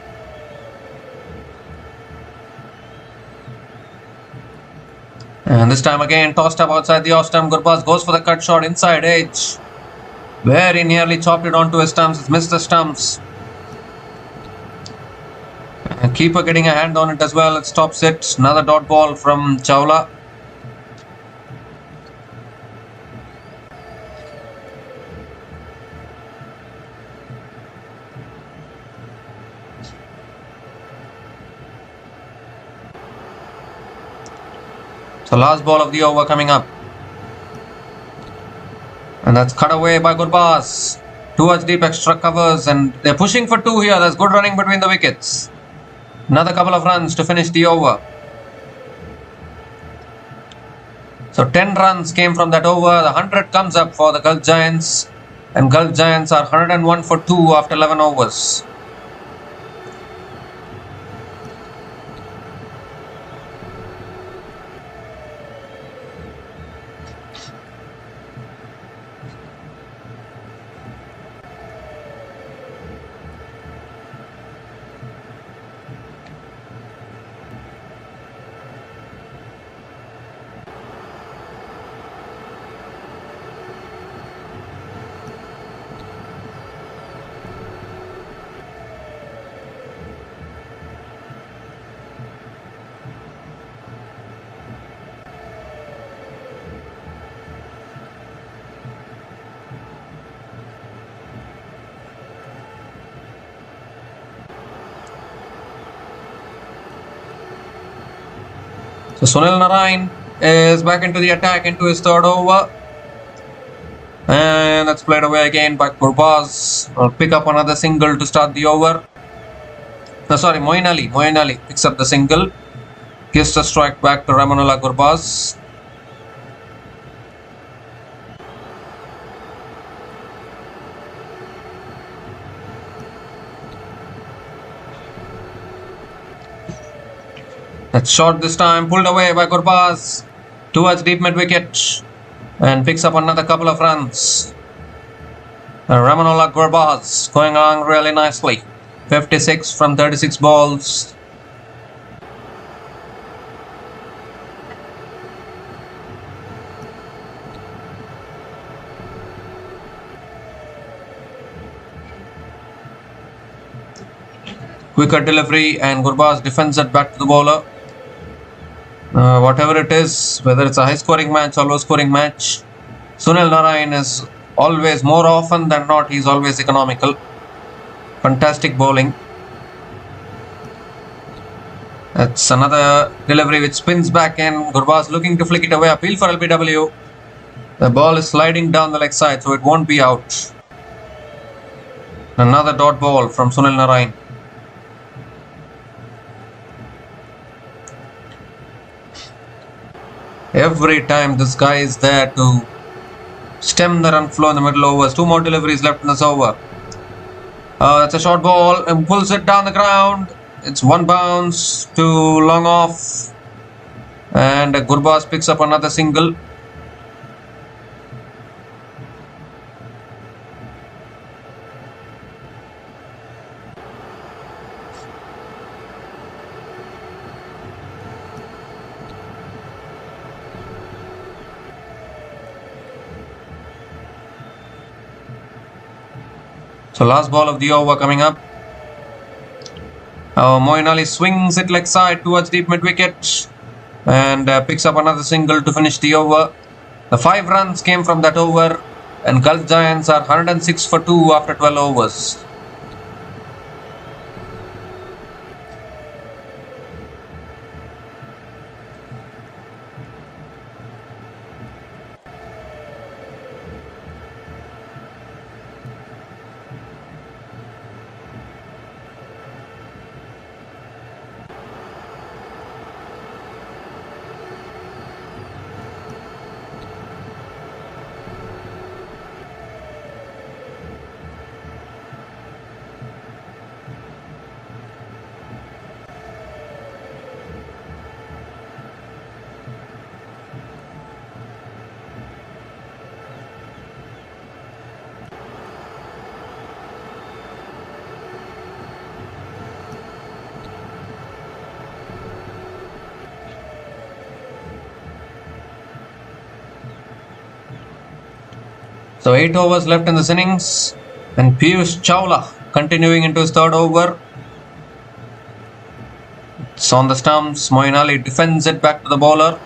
[SPEAKER 1] And this time again tossed up outside the off stump. Gurbaz goes for the cut shot inside edge. Very nearly chopped it onto his stumps. It's missed the stumps. And keeper getting a hand on it as well. It stops it. Another dot ball from Chawla. So last ball of the over coming up. And that's cut away by Gurbaz towards deep extra covers, and they're pushing for 2 here. There's good running between the wickets. Another couple of runs to finish the over. So 10 runs came from that over. The 100 comes up for the Gulf Giants. And Gulf Giants are 101 for 2 after 11 overs. So Sunil Narayan is back into the attack into his third over. And that's played away again by Gurbaz. Will pick up another single to start the over. No, sorry, Moeen Ali picks up the single. Gives the strike back to Ramanullah Gurbaz. That's short this time, pulled away by Gurbaz towards deep mid wicket and picks up another couple of runs. Ramanullah Gurbaz going along really nicely. 56 from 36 balls. Quicker delivery and Gurbaz defends it back to the bowler. Whatever it is, whether it's a high scoring match or low scoring match, Sunil Narayan is always, more often than not, he's always economical. Fantastic bowling. That's another delivery which spins back in. Gurbaz looking to flick it away. Appeal for LBW. The ball is sliding down the leg side, so it won't be out. Another dot ball from Sunil Narayan. Every time this guy is there to stem the run flow in the middle overs. Two more deliveries left in this over. That's a short ball and pulls it down the ground. It's one bounce to long off. And Gurbaz picks up another single. So last ball of the over coming up. Moeen Ali swings it leg side towards deep mid wicket and picks up another single to finish the over. The 5 runs came from that over and Gulf Giants are 106 for 2 after 12 overs. So 8 overs left in this innings and Piyush Chawla continuing into his third over. It's on the stumps. Moeen Ali defends it back to the bowler.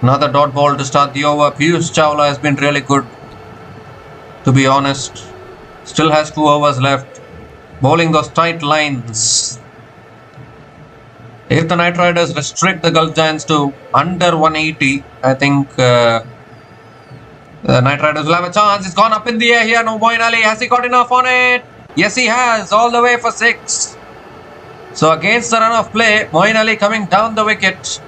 [SPEAKER 1] Another dot ball to start the over. Piyush Chawla has been really good, to be honest. Still has 2 overs left. Bowling those tight lines. If the Knight Riders restrict the Gulf Giants to under 180, I think the Knight Riders will have a chance. It's gone up in the air here. No, Moeen Ali. Has he got enough on it? Yes, he has. All the way for 6. So against the run of play, Moeen Ali coming down the wicket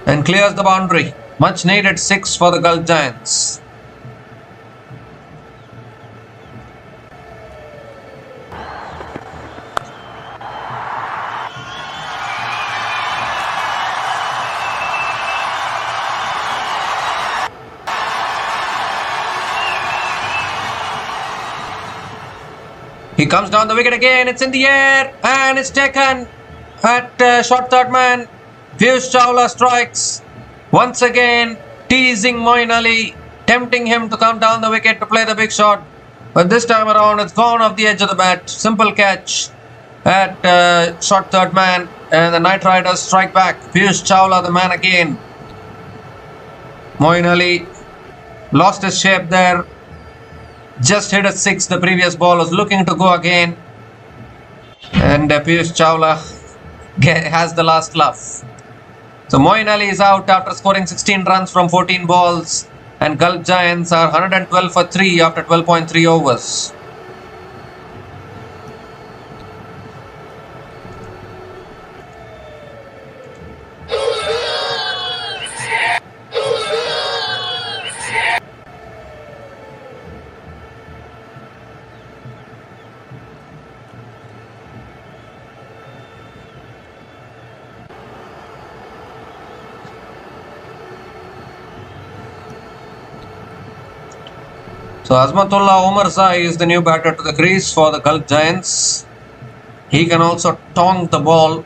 [SPEAKER 1] and clears the boundary. Much needed 6 for the Gulf Giants. He comes down the wicket again. It's in the air and it's taken at short third man. Piyush Chawla strikes once again, teasing Moeen Ali, tempting him to come down the wicket to play the big shot. But this time around, it's gone off the edge of the bat. Simple catch at short third man, and the Knight Riders strike back. Piyush Chawla, the man again. Moeen Ali lost his shape there. Just hit a 6. The previous ball was looking to go again. And Piyush Chawla has the last laugh. So Moeen Ali is out after scoring 16 runs from 14 balls, and Gulf Giants are 112 for 3 after 12.3 overs. So Azmatullah Omarzai is the new batter to the crease for the Gulf Giants. He can also tong the ball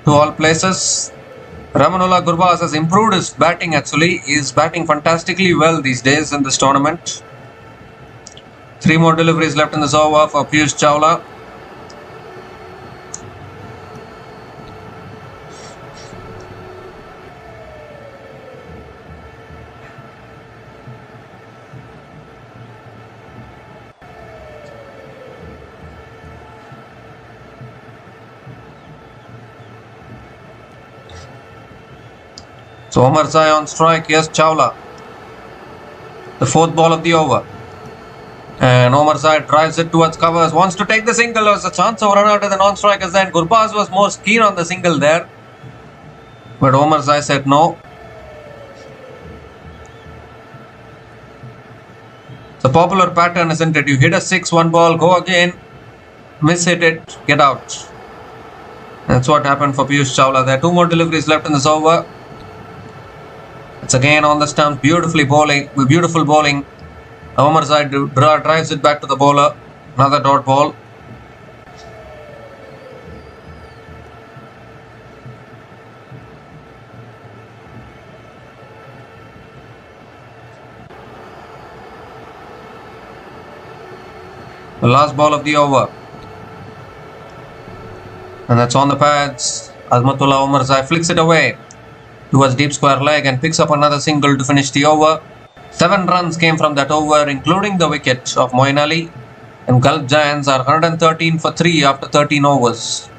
[SPEAKER 1] to all places. Ramanullah Gurbaz has improved his batting actually. He is batting fantastically well these days in this tournament. 3 more deliveries left in this over for Piyush Chawla. So Omarzai on strike, yes, Chawla. The 4th ball of the over. And Omarzai drives it towards covers, wants to take the single. There's a chance of run out of the non-strikers then. Gurbaz was more keen on the single there. But Omarzai said no. It's a popular pattern, isn't it? You hit a 6, 1 ball, go again, miss hit it, get out. That's what happened for Piyush Chawla. There are 2 more deliveries left in this over. It's again on the stumps, beautiful bowling. Omarzai drives it back to the bowler. Another dot ball. The last ball of the over. And that's on the pads. Azmatullah Omarzai flicks it away towards deep square leg and picks up another single to finish the over. 7 runs came from that over, including the wicket of Moeen Ali. And Gulf Giants are 113 for 3 after 13 overs.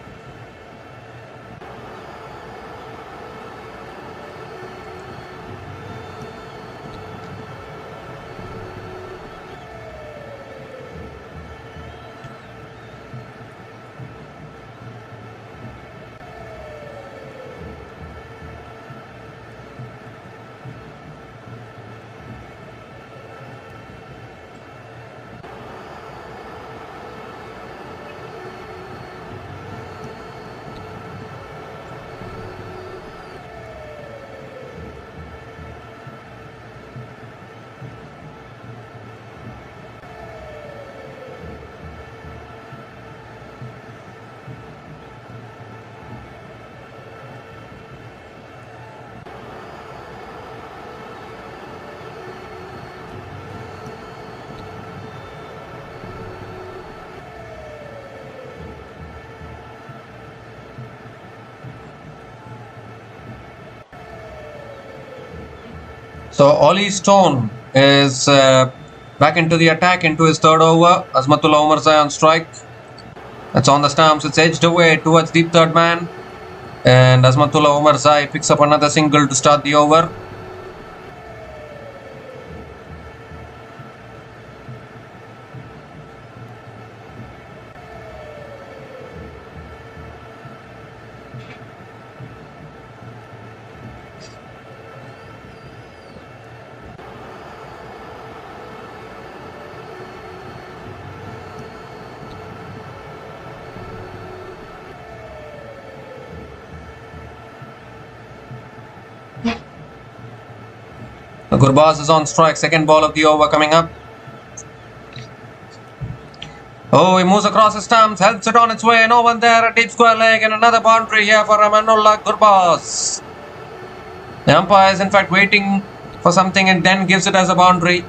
[SPEAKER 1] So Ollie Stone is back into the attack into his 3rd over. Azmatullah Omarzai on strike. It's on the stumps. It's edged away towards deep 3rd man. And Azmatullah Omarzai picks up another single to start the over. Gurbaz is on strike. 2nd ball of the over coming up. Oh, he moves across the stumps, helps it on its way. No one there at deep square leg, and another boundary here for Ramanullah Gurbaz. The umpire is in fact waiting for something and then gives it as a boundary.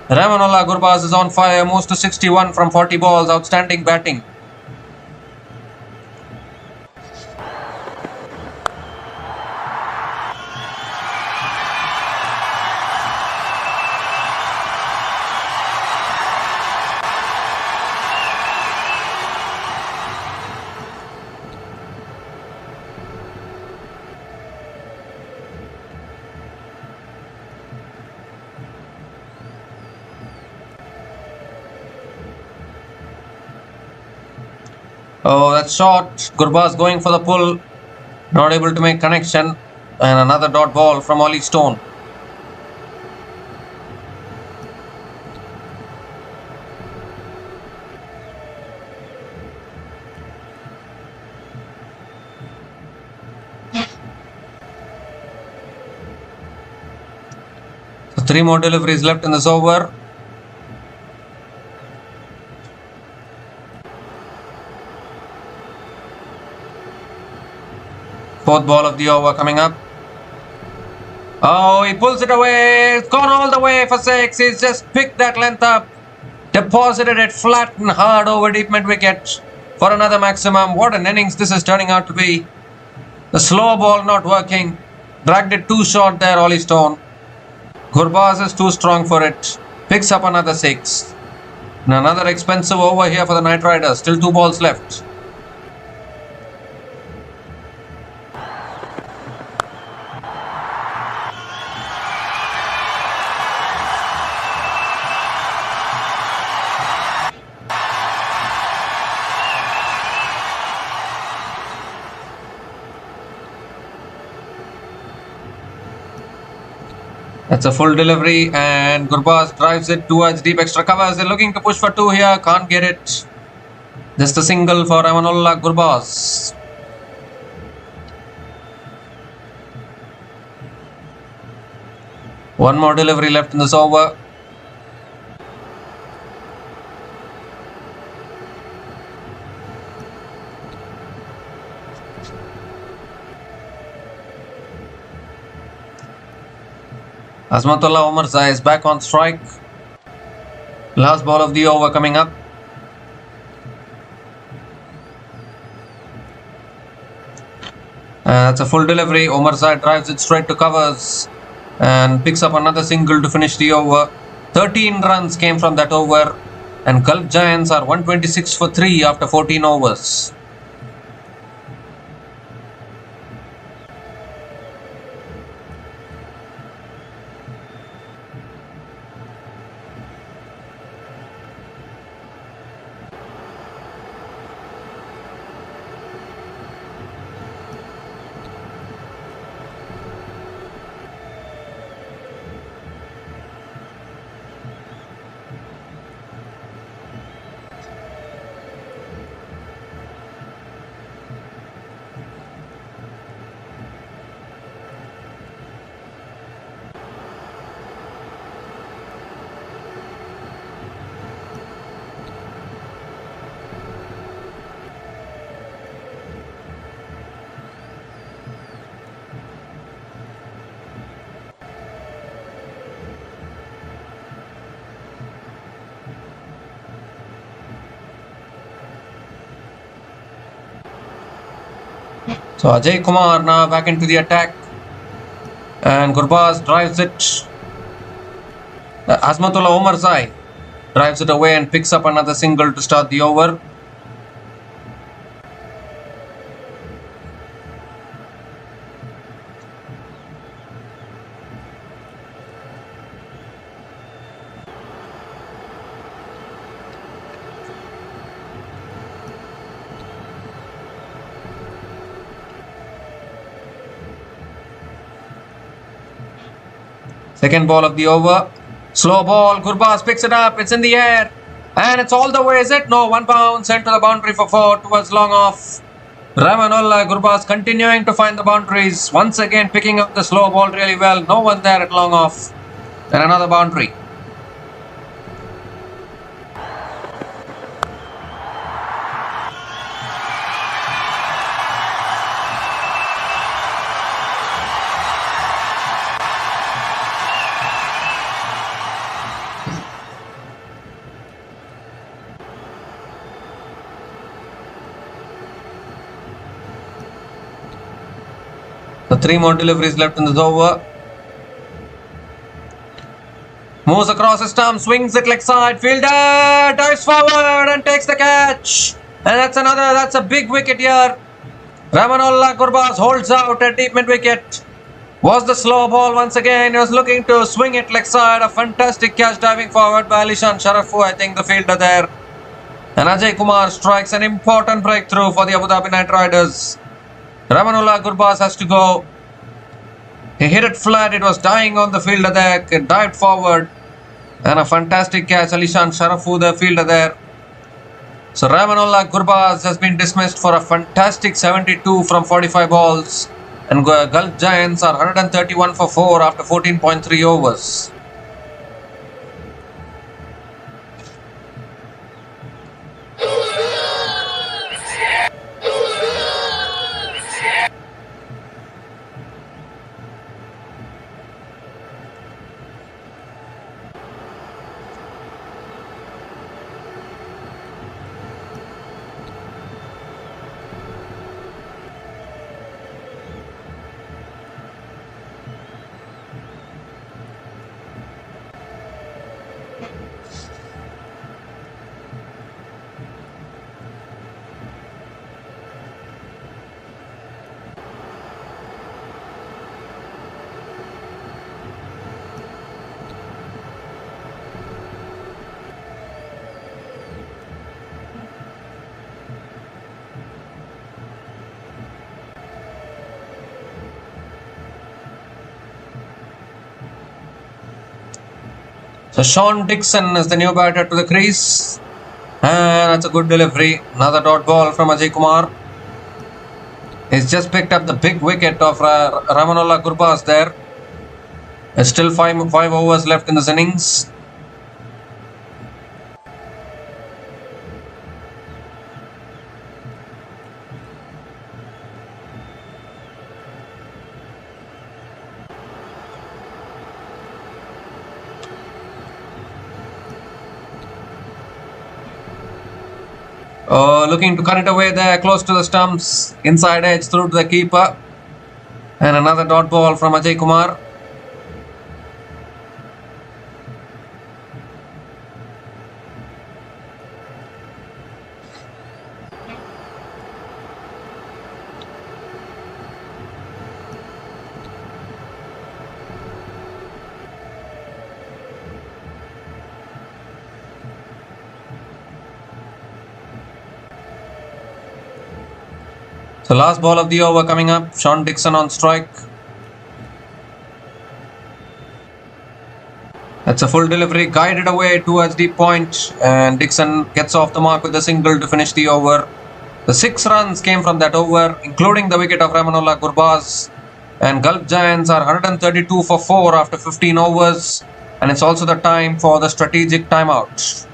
[SPEAKER 1] Ramanullah Gurbaz is on fire, moves to 61 from 40 balls. Outstanding batting. Oh, that's short. Gurbaz going for the pull. Not able to make connection. And another dot ball from Ollie Stone. So 3 more deliveries left in this over. Fourth ball of the over coming up. Oh, he pulls it away. It's gone all the way for 6. He's just picked that length up. Deposited it flat and hard over deep mid wicket for another maximum. What an innings this is turning out to be. The slow ball not working. Dragged it too short there, Ollie Stone. Gurbaz is too strong for it. Picks up another 6. And another expensive over here for the Knight Riders. Still 2 balls left. That's a full delivery and Gurbaz drives it towards deep extra covers. They're looking to push for 2 here. Can't get it. Just a single for Amanullah Gurbaz. One more delivery left in this over. Azmatullah Omarzai is back on strike. Last ball of the over coming up. That's a full delivery. Omarzai drives it straight to covers and picks up another single to finish the over. 13 runs came from that over and Gulf Giants are 126 for 3 after 14 overs. So Ajay Kumar now back into the attack and Gurbaz drives it. Azmatullah Omarzai drives it away and picks up another single to start the over. Second ball of the over. Slow ball. Gurbaz picks it up. It's in the air. And it's all the way, is it? No, 1 bounce sent to the boundary for 4 towards long off. Ramanullah Gurbaz continuing to find the boundaries. Once again picking up the slow ball really well. No one there at long off. And another boundary. So 3 more deliveries left in this over. Moves across his stump, swings it leg side, fielder dives forward and takes the catch. And that's a big wicket here. Ramanullah Gurbaz holds out at deep mid wicket. Was the slow ball once again. He was looking to swing it leg side. A fantastic catch diving forward by Alishan Sharafu, I think the fielder there. And Ajay Kumar strikes an important breakthrough for the Abu Dhabi Knightriders. Ramanullah Gurbaz has to go. He hit it flat. It was dying on the fielder there. It dived forward. And a fantastic catch. Alishan Sharafu, the fielder there. So Ramanullah Gurbaz has been dismissed for a fantastic 72 from 45 balls. And Gulf Giants are 131 for 4 after 14.3 overs. So Sean Dixon is the new batter to the crease. And that's a good delivery. Another dot ball from Ajay Kumar. He's just picked up the big wicket of Ramanullah Gurbaz there. There's still five overs left in this innings. Looking to cut it away there, close to the stumps, inside edge through to the keeper. And another dot ball from Ajay Kumar. So last ball of the over coming up. Sean Dixon on strike. That's a full delivery, guided away towards deep point, and Dixon gets off the mark with a single to finish the over. The 6 runs came from that over, including the wicket of Ramanullah Gurbaz. And Gulf Giants are 132 for 4 after 15 overs. And it's also the time for the strategic timeout.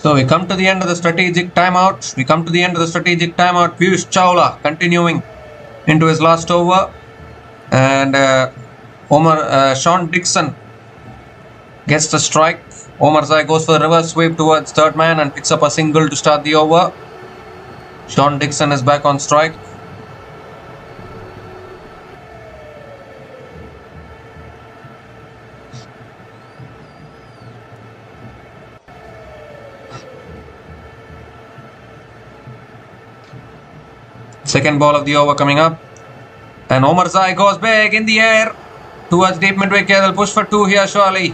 [SPEAKER 1] So we come to the end of the strategic timeout. Piyush Chawla continuing into his last over. And Sean Dixon gets the strike. Omar Zai goes for the reverse sweep towards third man and picks up a single to start the over. Sean Dixon is back on strike. Second ball of the over coming up. And Omar Zai goes big in the air towards deep mid wicket. They'll push for 2 here surely.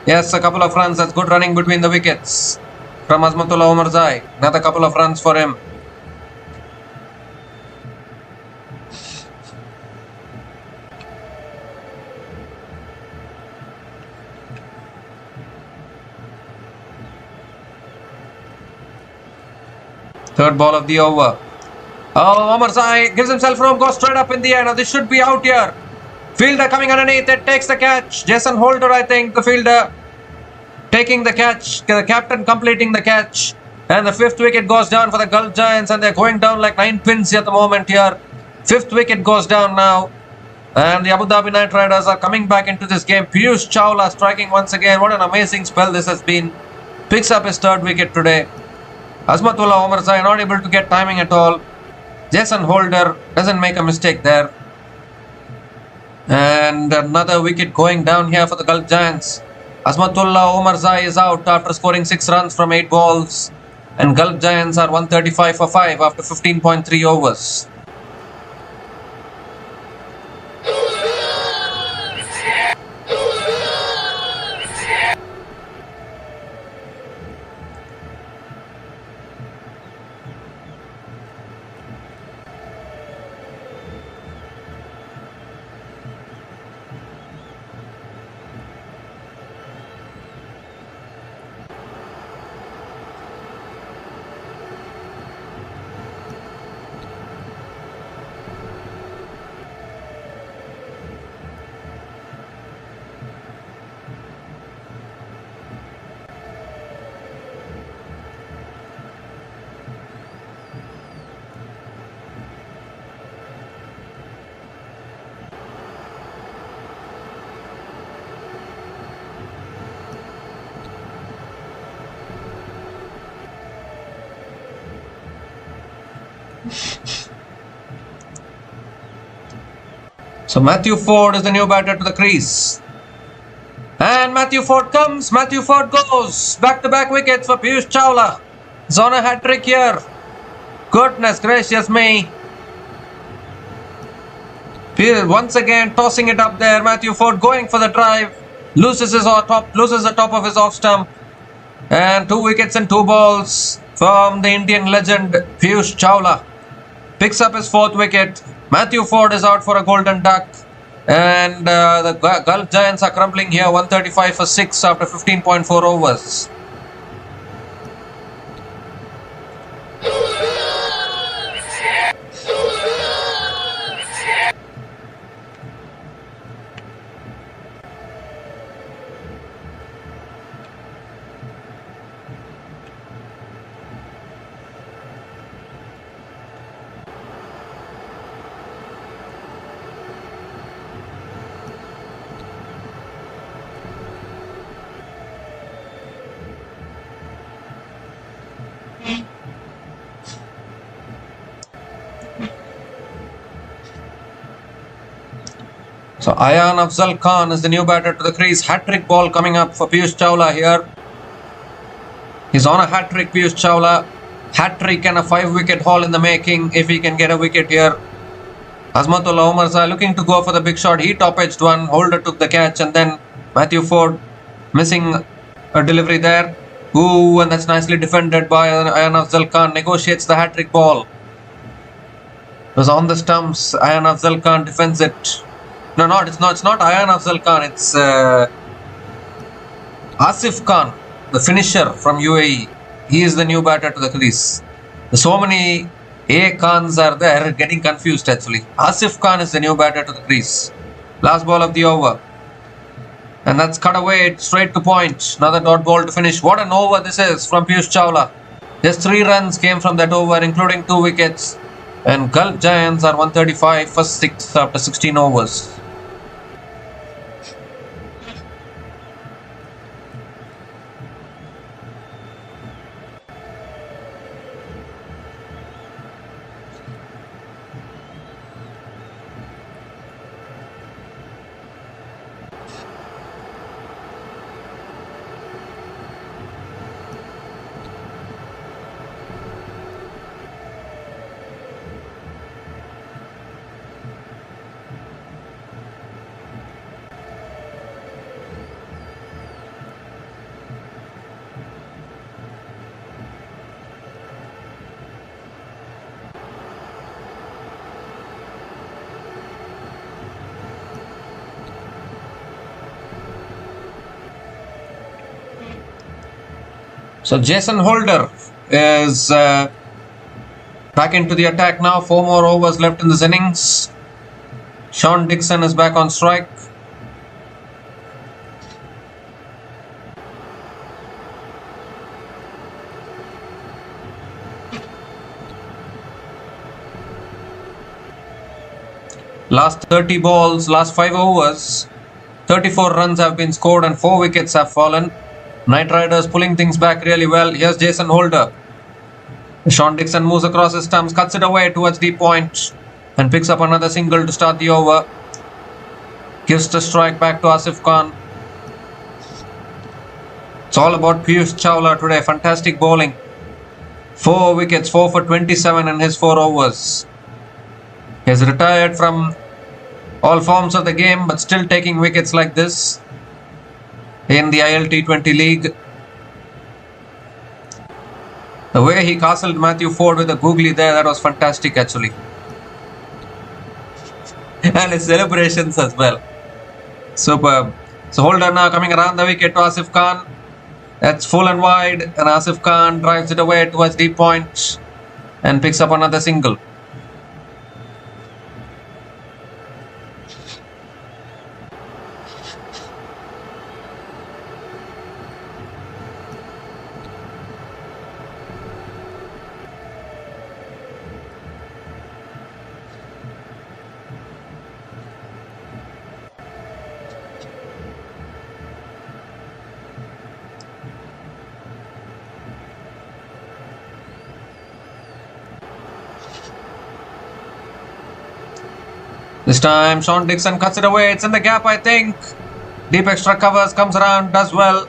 [SPEAKER 1] Yes, a couple of runs. That's good running between the wickets from Azmatullah Omar Zai. Another couple of runs for him. Third ball of the over. Oh, Omar Zai gives himself room, goes straight up in the air. Now this should be out here. Fielder coming underneath it, takes the catch. Jason Holder, I think, the fielder, taking the catch. The captain completing the catch. And the 5th wicket goes down for the Gulf Giants, and they're going down like 9 pins at the moment here. 5th wicket goes down now. And the Abu Dhabi Knightriders are coming back into this game. Piyush Chawla striking once again. What an amazing spell this has been. Picks up his 3rd wicket today. Azmatullah Omar Zai not able to get timing at all. Jason Holder doesn't make a mistake there. And another wicket going down here for the Gulf Giants. Azmatullah Omar Zai is out after scoring 6 runs from 8 balls. And Gulf Giants are 135 for 5 after 15.3 overs. So Matthew Ford is the new batter to the crease. And Matthew Ford comes, Matthew Ford goes. Back-to-back wickets for Piyush Chawla. He's on a hat-trick here. Goodness gracious me. Once again tossing it up there. Matthew Ford going for the drive. Loses the top of his off stump. And 2 wickets and 2 balls from the Indian legend Piyush Chawla. Picks up his 4th wicket. Matthew Ford is out for a golden duck. And the Gulf Giants are crumbling here, 135 for 6 after 15.4 overs. So Ayan Afzal Khan is the new batter to the crease. Hat-trick ball coming up for Piyush Chawla here. He's on a hat-trick, Piyush Chawla. Hat-trick and a 5-wicket haul in the making if he can get a wicket here. Azmatullah Omar Zai looking to go for the big shot. He top-edged one. Holder took the catch, and then Matthew Ford missing a delivery there. Ooh, and that's nicely defended by Ayan Afzal Khan. Negotiates the hat-trick ball. It was on the stumps. Ayan Afzal Khan defends it. No, it's not Ayan Afzal Khan. It's Asif Khan, the finisher from UAE. He is the new batter to the crease. So many A Khans are there, getting confused actually. Asif Khan is the new batter to the crease. Last ball of the over. And that's cut away straight to point. Another dot ball to finish. What an over this is from Piyush Chawla. Just 3 runs came from that over, including 2 wickets. And Gulf Giants are 135 for 6 after 16 overs. So Jason Holder is back into the attack now. 4 more overs left in this innings. Sean Dixon is back on strike. Last 30 balls, last 5 overs, 34 runs have been scored and 4 wickets have fallen. Knight Riders pulling things back really well. Here's Jason Holder. Sean Dixon moves across his stumps, cuts it away towards the point and picks up another single to start the over. Gives the strike back to Asif Khan. It's all about Piyush Chawla today. Fantastic bowling. 4 wickets, 4 for 27 in his 4 overs. He has retired from all forms of the game but still taking wickets like this in the ILT20 League. The way he castled Matthew Ford with a googly there, that was fantastic actually. And his celebrations as well. Superb. So Holder now coming around the wicket to Asif Khan. That's full and wide and Asif Khan drives it away towards deep point and picks up another single. This time Sean Dixon cuts it away. It's in the gap, I think. Deep extra covers, comes around, does well.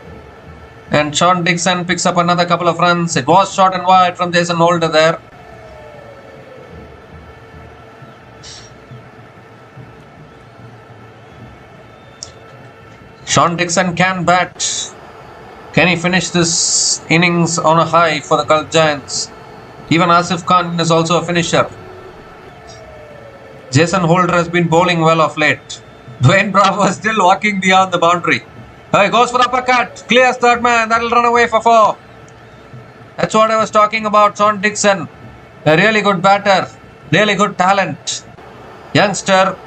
[SPEAKER 1] And Sean Dixon picks up another couple of runs. It was short and wide from Jason Holder there. Sean Dixon can bat. Can he finish this innings on a high for the Gulf Giants? Even Asif Khan is also a finisher. Jason Holder has been bowling well of late. Dwayne Bravo is still walking beyond the boundary. He goes for the uppercut. Clears third man. That'll run away for 4. That's what I was talking about. Sean Dixon. A really good batter. Really good talent. Youngster.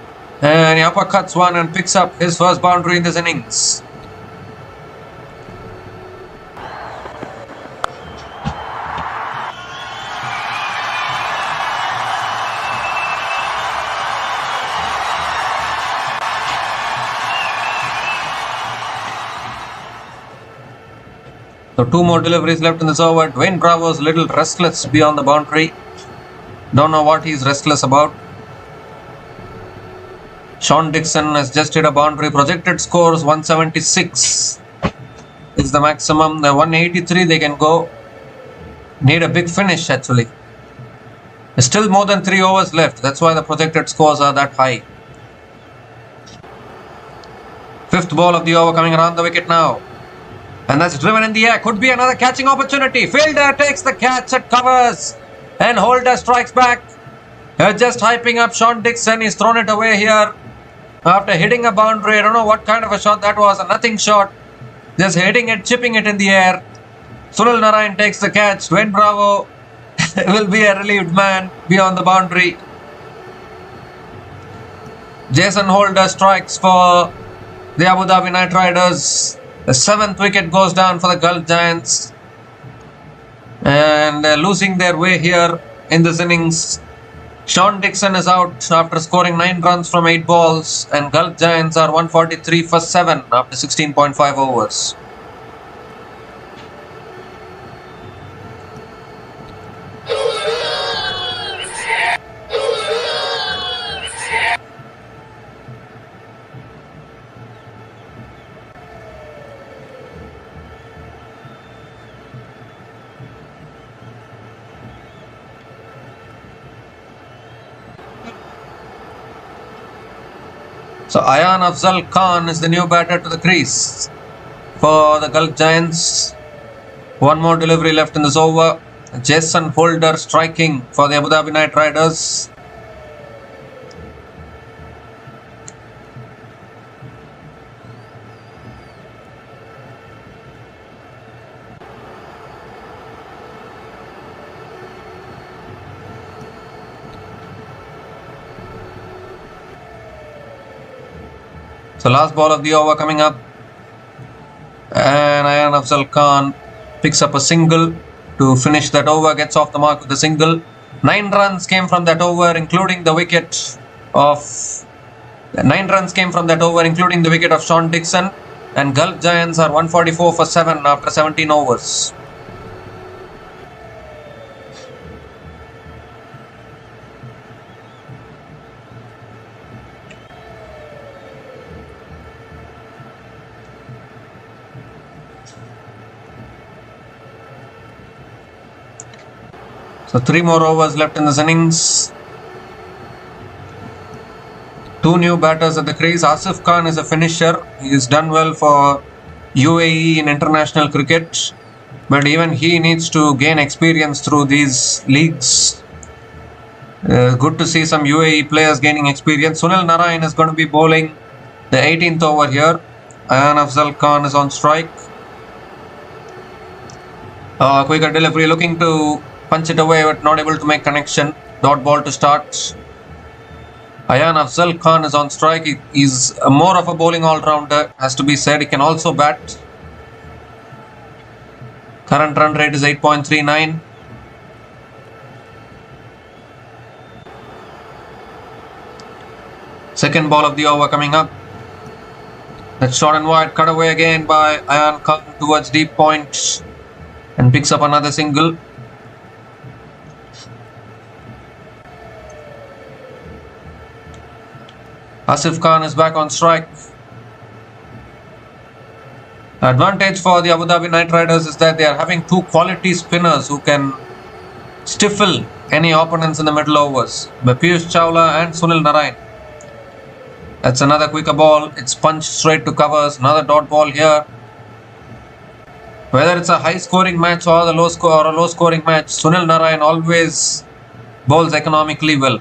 [SPEAKER 1] And he uppercuts one and picks up his first boundary in this innings. So 2 more deliveries left in this over. Dwayne Bravo's a little restless beyond the boundary. Don't know what he's restless about. Sean Dixon has just hit a boundary. Projected scores 176 is the maximum. The 183 they can go. Need a big finish actually. There's still more than 3 overs left. That's why the projected scores are that high. 5th ball of the over coming around the wicket now. And that's driven in the air. Could be another catching opportunity. Fielder takes the catch at covers. And Holder strikes back. Just hyping up Sean Dixon. He's thrown it away here. After hitting a boundary. I don't know what kind of a shot that was. A nothing shot. Just hitting it, chipping it in the air. Sunil Narayan takes the catch. Dwayne Bravo will be a relieved man beyond the boundary. Jason Holder strikes for the Abu Dhabi Night Riders. The 7th wicket goes down for the Gulf Giants. And losing their way here in this innings. Sean Dixon is out after scoring 9 runs from 8 balls. And Gulf Giants are 143 for 7 after 16.5 overs. So Ayan Afzal Khan is the new batter to the crease for the Gulf Giants. One more delivery left in this over. Jason Holder striking for the Abu Dhabi Night Riders. So last ball of the over coming up, and Ayan Afzal Khan picks up a single to finish that over, gets off the mark with a single. 9 runs came from that over, including the wicket of Sean Dixon, and Gulf Giants are 144 for 7 after 17 overs. So 3 more overs left in this innings. 2 new batters at the crease. Asif Khan is a finisher. He has done well for UAE in international cricket, but even he needs to gain experience through these leagues. Good to see some UAE players gaining experience. Sunil Narayan is going to be bowling the 18th over here. Ayan Afzal Khan is on strike. Quicker delivery, looking to punch it away but not able to make connection. Dot ball to start. Ayan Afzal Khan is on strike. He's more of a bowling all-rounder, has to be said. He can also bat. Current run rate is 8.39. Second ball of the over coming up. That's short and wide, cut away again by Ayan Khan towards deep point and picks up another single. Asif Khan is back on strike. The advantage for the Abu Dhabi Night Riders is that they are having 2 quality spinners who can stifle any opponents in the middle overs, by Piyush Chawla and Sunil Narayan. That's another quicker ball. It's punched straight to covers. Another dot ball here. Whether it's a high scoring match or a low scoring match, Sunil Narayan always bowls economically well.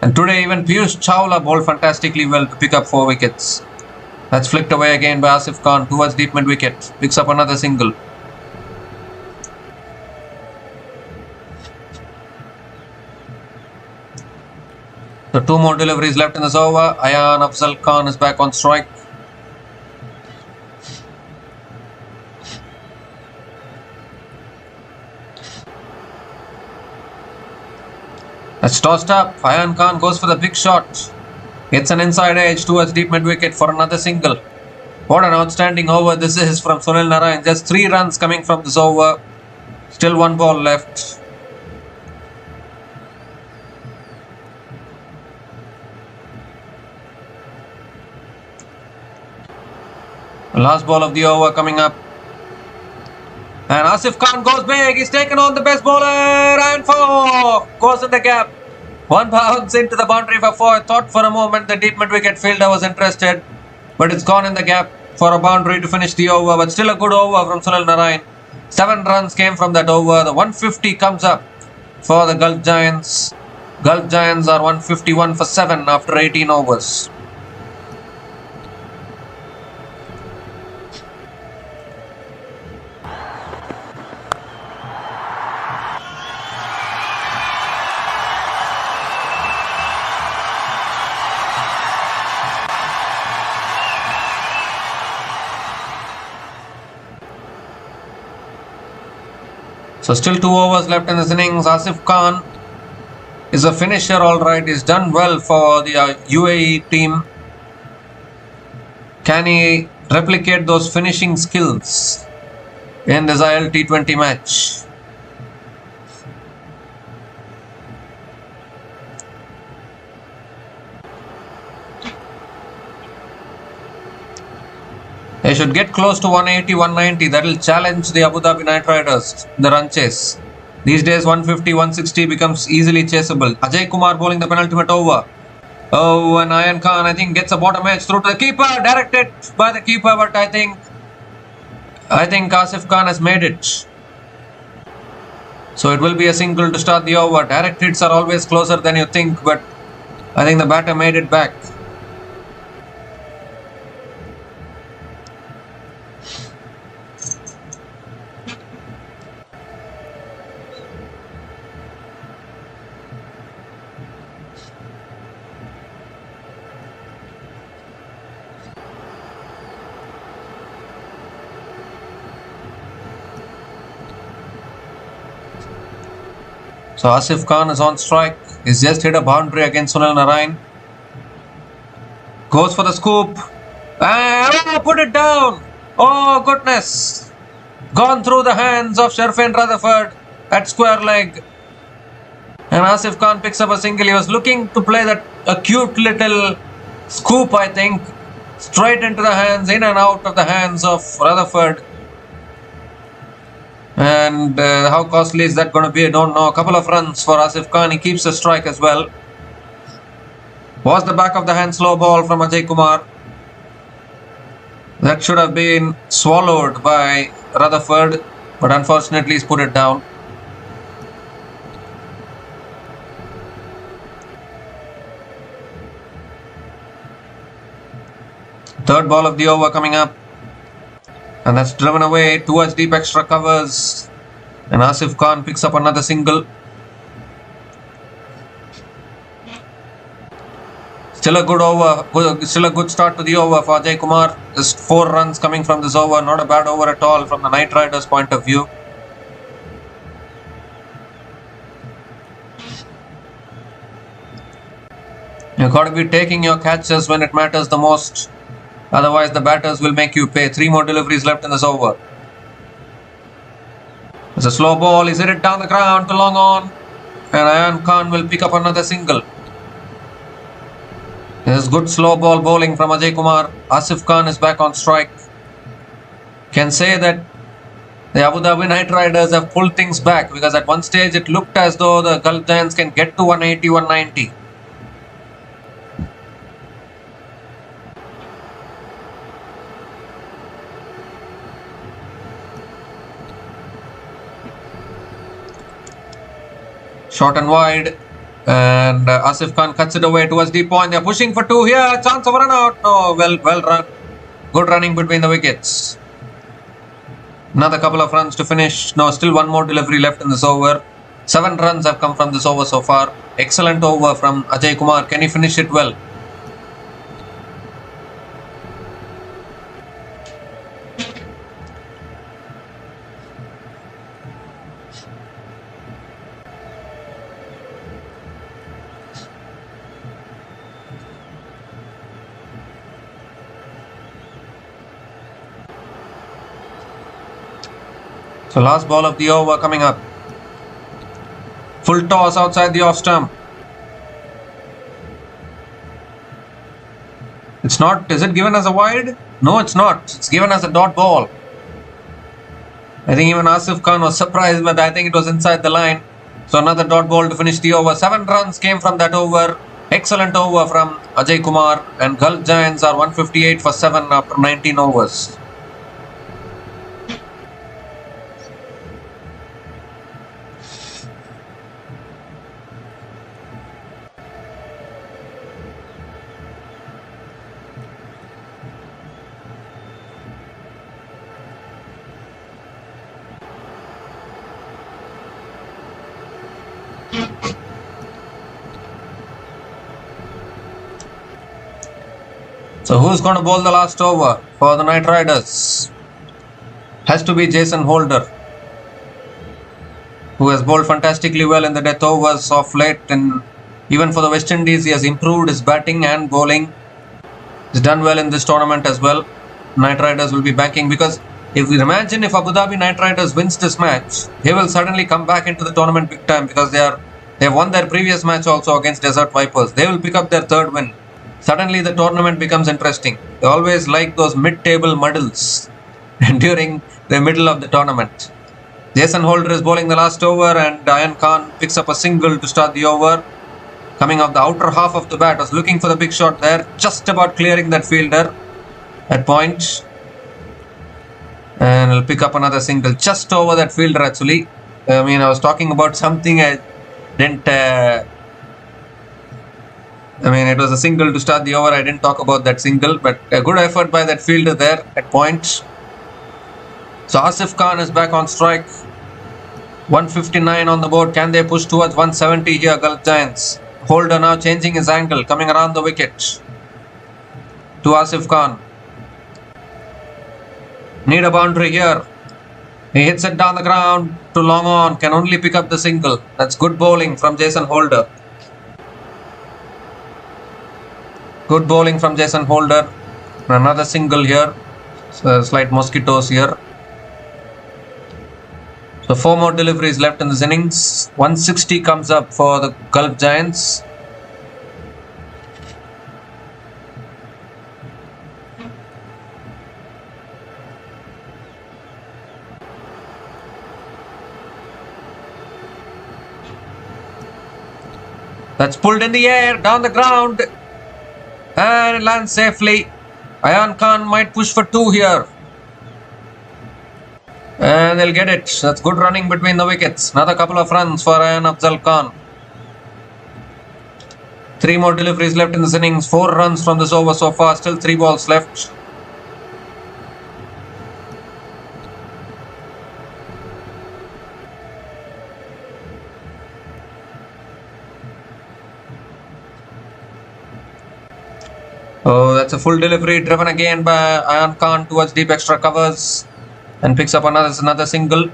[SPEAKER 1] And today even Piyush Chawla bowled fantastically well to pick up 4 wickets. That's flicked away again by Asif Khan towards deep mid wicket. Picks up another single. So 2 more deliveries left in this over. Ayan Afzal Khan is back on strike. That's tossed up. Ayan Khan goes for the big shot. Gets an inside edge towards deep mid wicket for another single. What an outstanding over this is from Sunil Narayan. Just 3 runs coming from this over. Still 1 ball left. The last ball of the over coming up. And Asif Khan goes big. He's taken on the best bowler. And 4. Goes in the gap. 1 bounce into the boundary for 4. I thought for a moment the deep mid wicket fielder was interested. But it's gone in the gap for a boundary to finish the over. But still a good over from Sunil Narayan. 7 runs came from that over. The 150 comes up for the Gulf Giants. Gulf Giants are 151 for 7 after 18 overs. So still 2 overs left in this innings. Asif Khan is a finisher, alright. He's done well for the UAE team. Can he replicate those finishing skills in this IL T20 match? They should get close to 180, 190. That will challenge the Abu Dhabi Knightriders, the run chase. These days 150, 160 becomes easily chaseable. Ajay Kumar bowling the penultimate over. Oh, and Ayan Khan, I think, gets a bottom edge through to the keeper. Directed by the keeper, but I think Asif Khan has made it. So it will be a single to start the over. Direct hits are always closer than you think, but I think the batter made it back. So Asif Khan is on strike. He's just hit a boundary against Sunil Narayan. Goes for the scoop. And put it down. Oh goodness. Gone through the hands of Sherfin Rutherford at square leg. And Asif Khan picks up a single. He was looking to play that a cute little scoop, I think. Straight into the hands, in and out of the hands of Rutherford. And how costly is that going to be? I don't know. A couple of runs for Asif Khan. He keeps the strike as well. Was the back of the hand slow ball from Ajay Kumar. That should have been swallowed by Rutherford, but unfortunately he's put it down. Third ball of the over coming up. And that's driven away towards deep extra covers. And Asif Khan picks up another single. Still a good over. Still a good start to the over for Ajay Kumar. Just 4 runs coming from this over. Not a bad over at all from the Knight Riders' point of view. You've got to be taking your catches when it matters the most. Otherwise, the batters will make you pay. 3 more deliveries left in this over. It's a slow ball. He's hit it down the ground to long on. And Ayan Khan will pick up another single. This is good slow ball bowling from Ajay Kumar. Asif Khan is back on strike. Can say that the Abu Dhabi Knight Riders have pulled things back, because at one stage it looked as though the Gulf Giants can get to 180, 190. Short and wide, and Asif Khan cuts it away towards deep point. They're pushing for 2 here. Chance of a run out. No, well run. Good running between the wickets. Another couple of runs to finish. No, still 1 more delivery left in this over. 7 runs have come from this over so far. Excellent over from Ajay Kumar. Can he finish it well? So last ball of the over coming up. Full toss outside the off stump. It's not. Is it given as a wide? No, it's not. It's given as a dot ball. I think even Asif Khan was surprised, but I think it was inside the line. So another dot ball to finish the over. 7 runs came from that over. Excellent over from Ajay Kumar. And Gulf Giants are 158 for 7 after 19 overs. So who's going to bowl the last over for the Knight Riders? Has to be Jason Holder. who has bowled fantastically well in the death overs of late. And even for the West Indies, he has improved his batting and bowling. He's done well in this tournament as well. Knight Riders will be banking, because if we imagine if Abu Dhabi Knight Riders wins this match, he will suddenly come back into the tournament big time, because they have won their previous match also against Desert Vipers. They will pick up their third win. Suddenly the tournament becomes interesting. They always like those mid-table muddles during the middle of the tournament. Jason Holder is bowling the last over, and Ayan Khan picks up a single to start the over. Coming off the outer half of the bat, was looking for the big shot there, just about clearing that fielder at point. And he'll pick up another single just over that fielder actually. I mean, I was talking about something I didn't... it was a single to start the over. I didn't talk about that single, but a good effort by that fielder there at point. So Asif Khan is back on strike. 159 on the board. Can they push towards 170 here, Gulf Giants? Holder now changing his angle, coming around the wicket to Asif Khan. Need a boundary here. He hits it down the ground to long on. Can only pick up the single. That's good bowling from Jason Holder. Good bowling from Jason Holder. Another single here. So slight mosquitoes here. So 4 more deliveries left in this innings. 160 comes up for the Gulf Giants. That's pulled in the air, down the ground, and it lands safely. Ayan Khan might push for 2 here. And they'll get it. That's good running between the wickets. Another couple of runs for Ayan Afzal Khan. 3 more deliveries left in this innings. 4 runs from this over so far. Still 3 balls left. Oh, that's a full delivery, driven again by Ayan Khan towards deep extra covers, and picks up another single.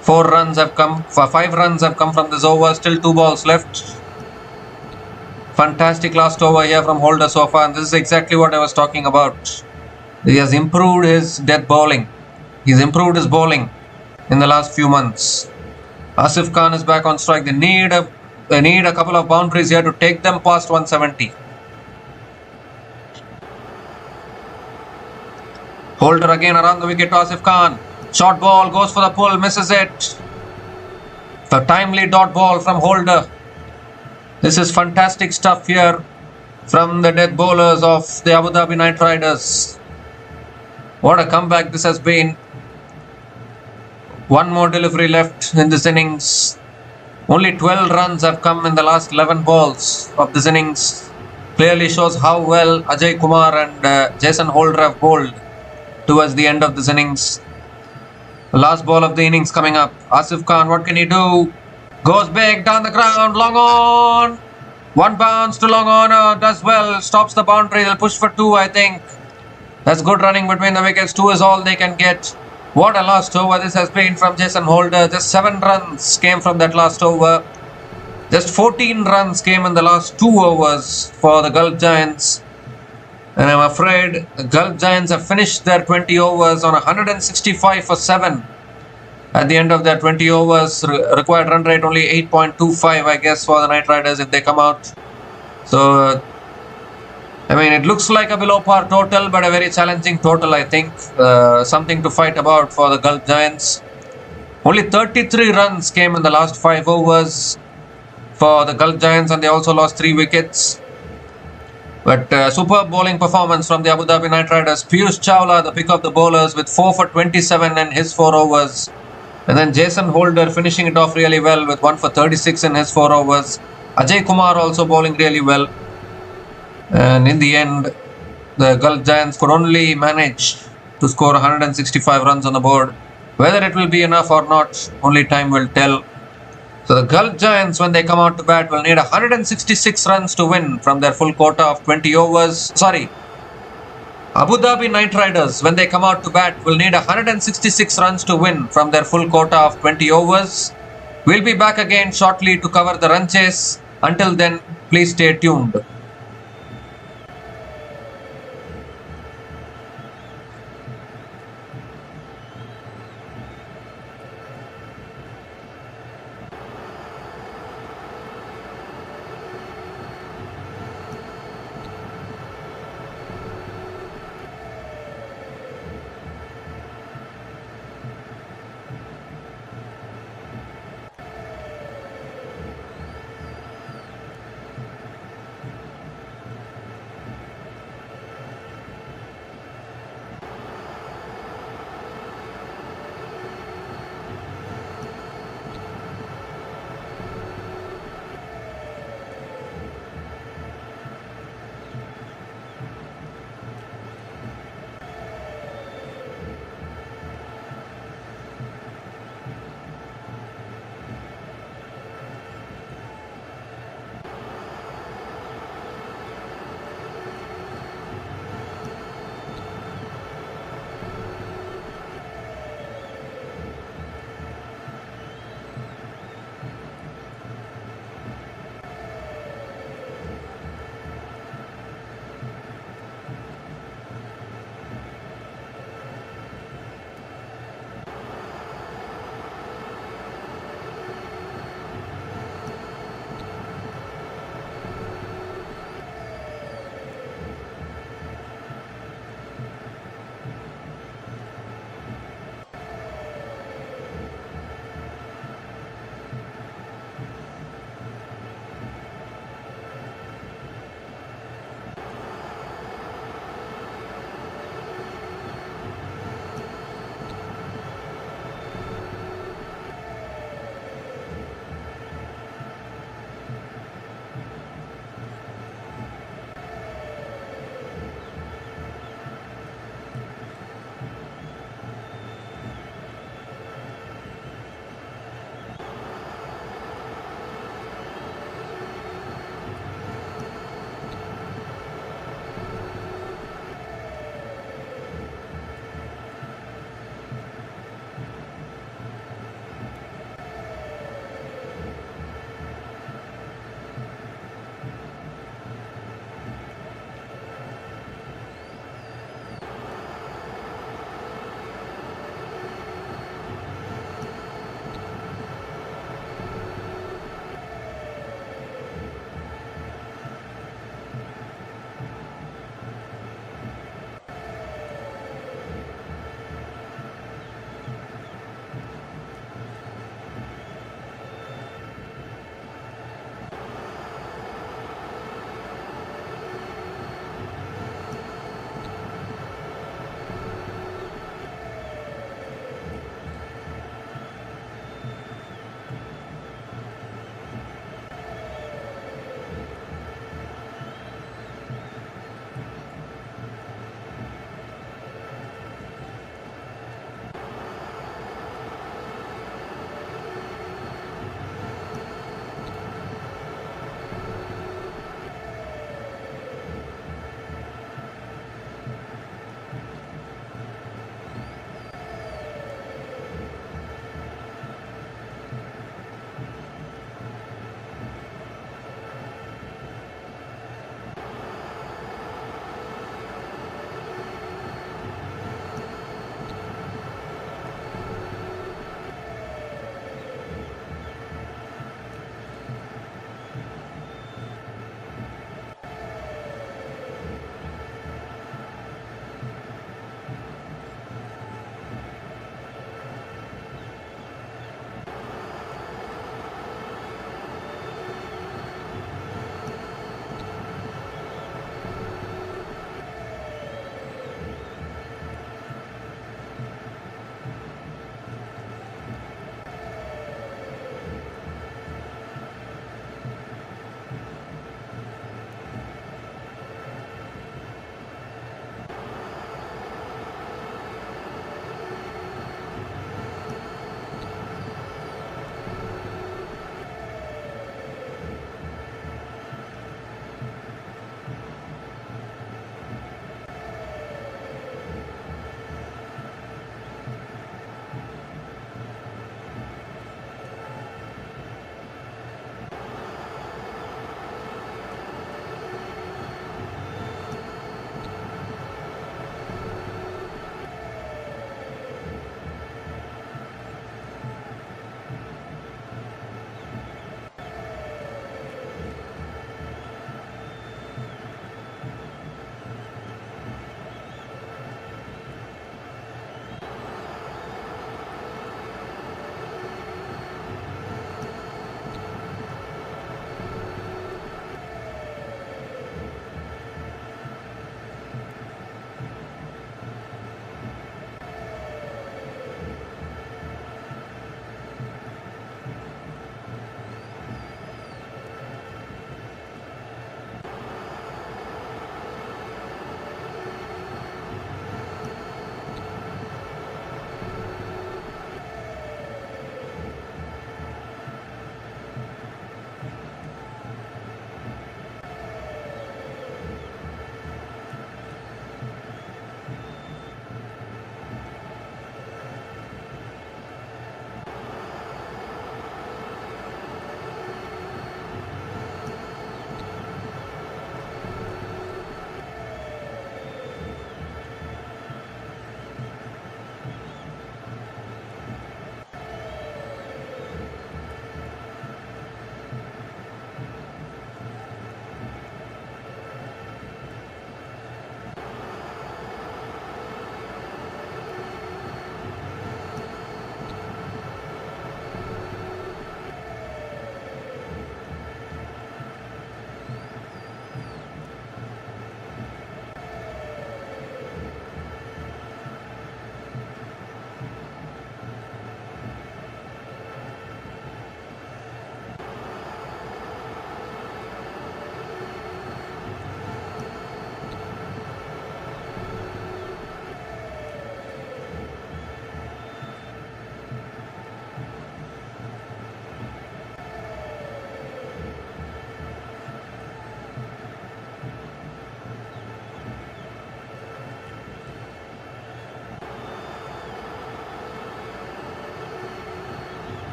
[SPEAKER 1] 4 runs have come, 5 runs have come from this over. Still 2 balls left. Fantastic last over here from Holder so far, and this is exactly what I was talking about. He has improved his death bowling. He's improved his bowling in the last few months. Asif Khan is back on strike. They need a couple of boundaries here to take them past 170. Holder again around the wicket to Asif Khan. Short ball, goes for the pull, misses it. A timely dot ball from Holder. This is fantastic stuff here from the death bowlers of the Abu Dhabi Knight Riders. What a comeback this has been. 1 more delivery left in this innings. Only 12 runs have come in the last 11 balls of this innings. Clearly shows how well Ajay Kumar and Jason Holder have bowled towards the end of this innings. The last ball of the innings coming up. Asif Khan, what can he do? Goes big, down the ground, long on. 1 bounce to long on, does well, stops the boundary. They'll push for 2, I think. That's good running between the wickets. 2 is all they can get. What a last over this has been from Jason Holder. Just 7 runs came from that last over. Just 14 runs came in the last 2 overs for the Gulf Giants. And I'm afraid the Gulf Giants have finished their 20 overs on 165 for 7. At the end of their 20 overs, required run rate only 8.25, I guess, for the Knight Riders if they come out. So, it looks like a below par total, but a very challenging total, I think. Something to fight about for the Gulf Giants. Only 33 runs came in the last 5 overs for the Gulf Giants, and they also lost 3 wickets. But superb bowling performance from the Abu Dhabi Knight Riders. Piyush Chawla, the pick of the bowlers, with 4 for 27 in his 4 overs. And then Jason Holder finishing it off really well with 1 for 36 in his 4 overs. Ajay Kumar also bowling really well. And in the end, the Gulf Giants could only manage to score 165 runs on the board. Whether it will be enough or not, only time will tell. So the Gulf Giants, when they come out to bat, will need 166 runs to win from their full quota of 20 overs. Sorry, Abu Dhabi Knightriders, when they come out to bat, will need 166 runs to win from their full quota of 20 overs. We'll be back again shortly to cover the run chase. Until then, please stay tuned.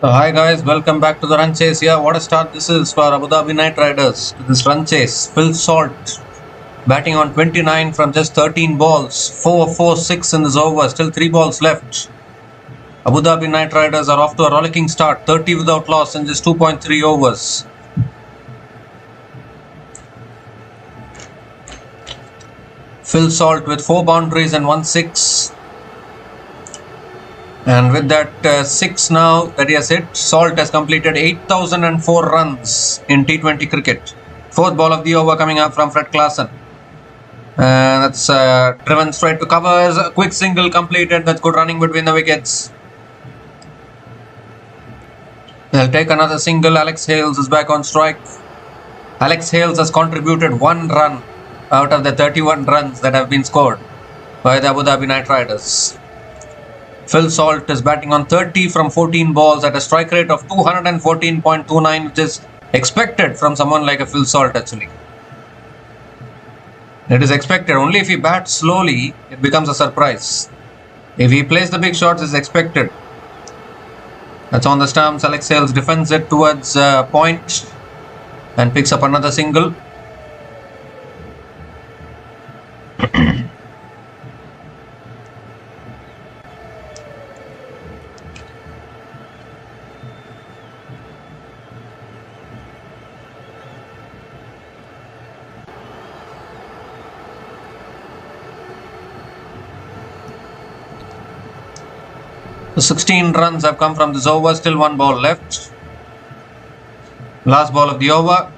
[SPEAKER 1] Hi guys, welcome back to the run chase here. What a start this is for Abu Dhabi Night Riders to this run chase. Phil Salt batting on 29 from just 13 balls. 4-4-6 in this over, still 3 balls left. Abu Dhabi Night Riders are off to a rollicking start, 30 without loss in just 2.3 overs. Phil Salt with 4 boundaries and 1 6. And with that 6 now that he has hit, Salt has completed 8,004 runs in T20 cricket. 4th ball of the over coming up from Fred Klaasen. That's driven straight to covers. A quick single completed. That's good running between the wickets. They'll take another single. Alex Hales is back on strike. Alex Hales has contributed 1 run out of the 31 runs that have been scored by the Abu Dhabi Night Riders. Phil Salt is batting on 30 from 14 balls at a strike rate of 214.29, which is expected from someone like a Phil Salt actually. It is expected. Only if he bats slowly, it becomes a surprise. If he plays the big shots, it's expected. That's on the stumps. Alex Hales defends it towards point and picks up another single. So 16 runs have come from this over, still 1 ball left. Last ball of the over.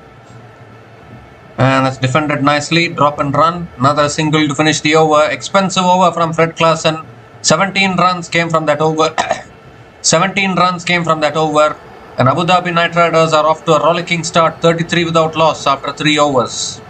[SPEAKER 1] And that's defended nicely, drop and run. Another single to finish the over. Expensive over from Fred Klaasen. 17 runs came from that over. 17 runs came from that over. And Abu Dhabi Night Riders are off to a rollicking start, 33 without loss after 3 overs.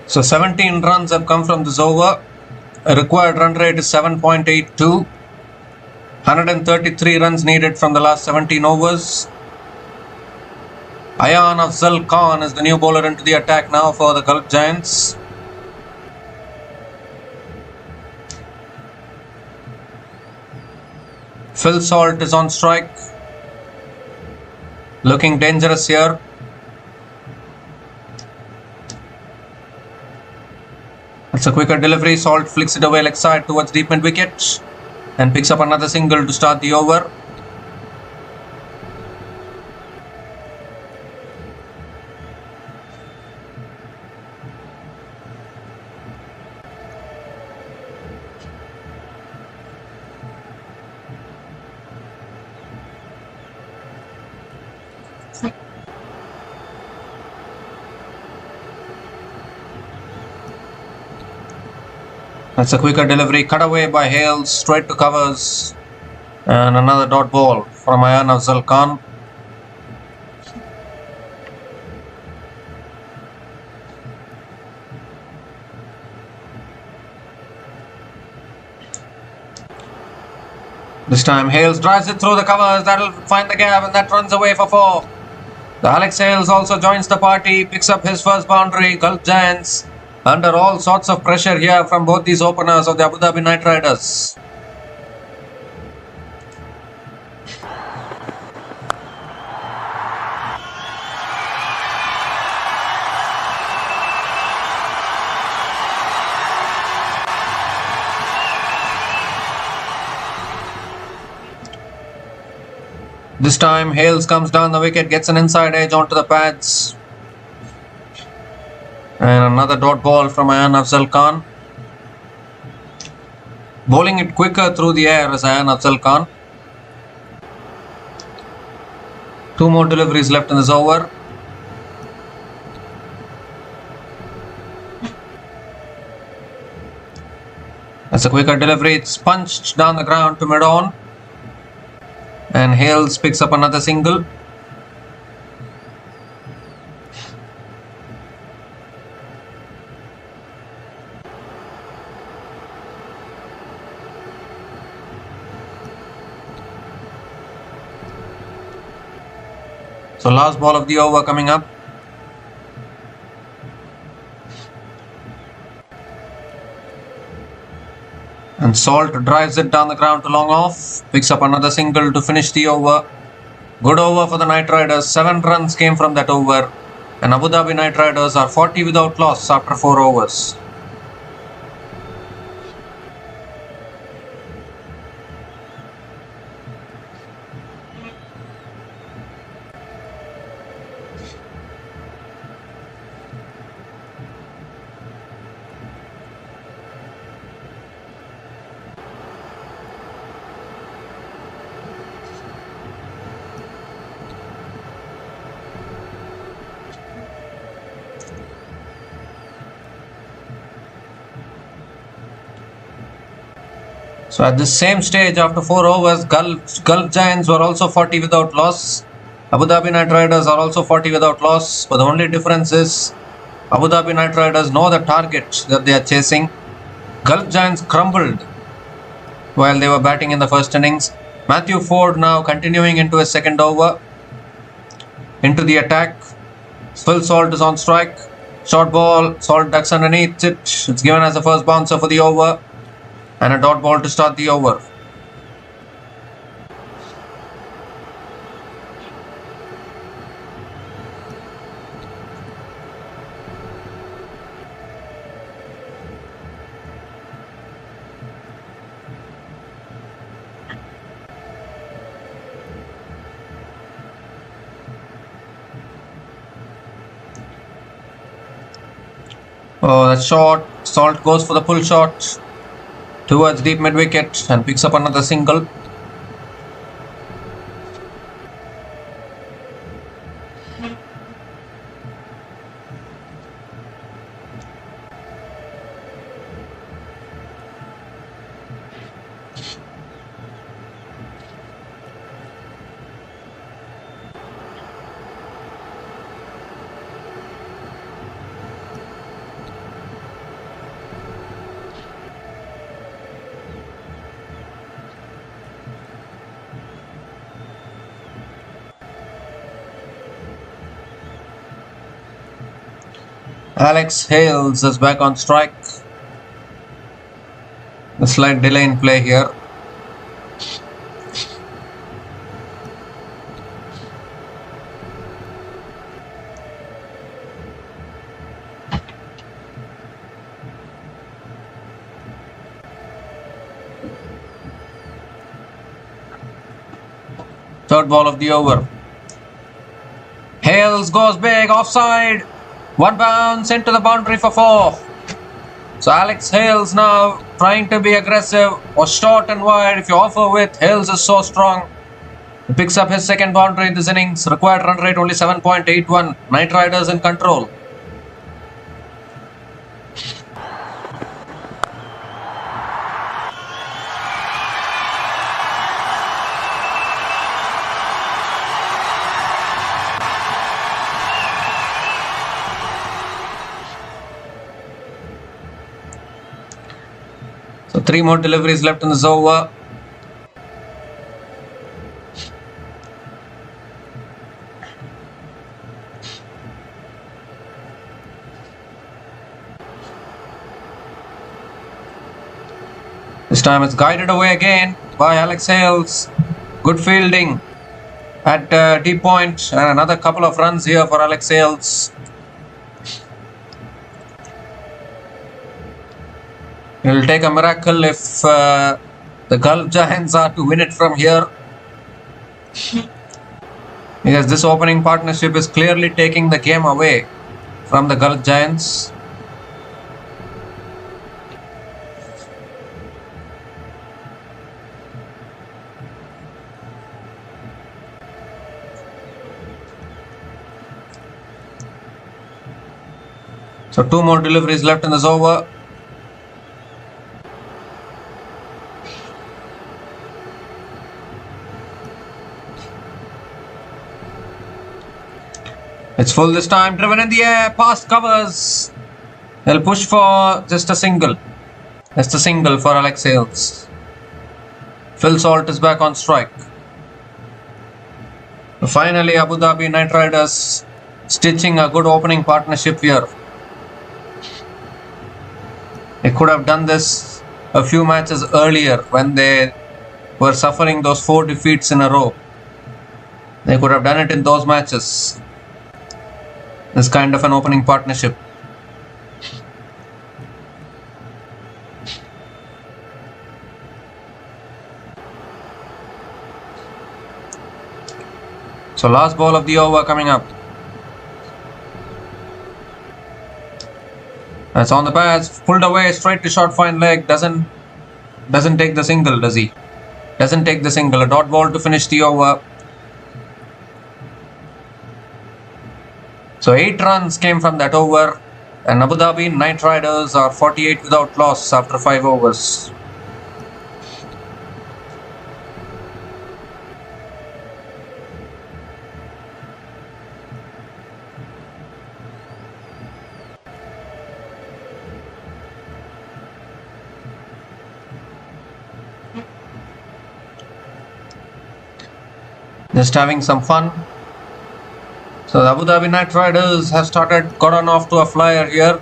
[SPEAKER 1] So 17 runs have come from this over. A required run rate is 7.82. 133 runs needed from the last 17 overs. Ayan Afzal Khan is the new bowler into the attack now for the Gulf Giants. Phil Salt is on strike. Looking dangerous here. It's a quicker delivery. Salt flicks it away leg side towards deep mid wicket and picks up another single to start the over. That's a quicker delivery, cut away by Hales, straight to covers. And another dot ball from Ayan Afzal Khan. This time Hales drives it through the covers, that'll find the gap and that runs away for 4. The Alex Hales also joins the party, picks up his first boundary. Gulf Giants under all sorts of pressure here from both these openers of the Abu Dhabi Night Riders. This time Hales comes down the wicket, gets an inside edge onto the pads. And another dot ball from Ayan Afzal Khan. Bowling it quicker through the air is Ayan Afzal Khan. 2 more deliveries left in this over. That's a quicker delivery. It's punched down the ground to mid-on. And Hales picks up another single. So last ball of the over coming up. And Salt drives it down the ground to long off. Picks up another single to finish the over. Good over for the Knight Riders. 7 runs came from that over. And Abu Dhabi Knight Riders are 40 without loss after 4 overs. So at the same stage, after 4 overs, Gulf Giants were also 40 without loss. Abu Dhabi Knight Riders are also 40 without loss. But the only difference is Abu Dhabi Knight Riders know the target that they are chasing. Gulf Giants crumbled while they were batting in the first innings. Matthew Ford now continuing into his second over. Into the attack. Phil Salt is on strike. Short ball. Salt ducks underneath it. It's given as the first bouncer for the over. And a dot ball to start the over. Oh, that's short. Salt goes for the pull shot towards deep mid wicket and picks up another single. Alex Hales is back on strike. A slight delay in play here. Third ball of the over. Hales goes big, offside. One bounce into the boundary for 4. So Alex Hales now trying to be aggressive. Was short and wide. If you offer width, Hales is so strong. He picks up his second boundary in this innings. Required run rate only 7.81. Knight Riders in control. So 3 more deliveries left in this over. This time it's guided away again by Alex Hales. Good fielding at deep point, and another couple of runs here for Alex Hales. It will take a miracle if the Gulf Giants are to win it from here. Because this opening partnership is clearly taking the game away from the Gulf Giants. So 2 more deliveries left in this over. It's full this time, driven in the air, past covers. They'll push for just a single. Just a single for Alex Hales. Phil Salt is back on strike. Finally, Abu Dhabi Night Riders stitching a good opening partnership here. They could have done this a few matches earlier when they were suffering those 4 defeats in a row. They could have done it in those matches. This kind of an opening partnership. So last ball of the over coming up. That's on the pads, pulled away straight to short fine leg. Doesn't take the single, does he? Doesn't take the single. A dot ball to finish the over. So 8 runs came from that over, and Abu Dhabi Night Riders are 48 without loss after 5 overs. Just having some fun. So the Abu Dhabi Night Riders have gotten off to a flyer here.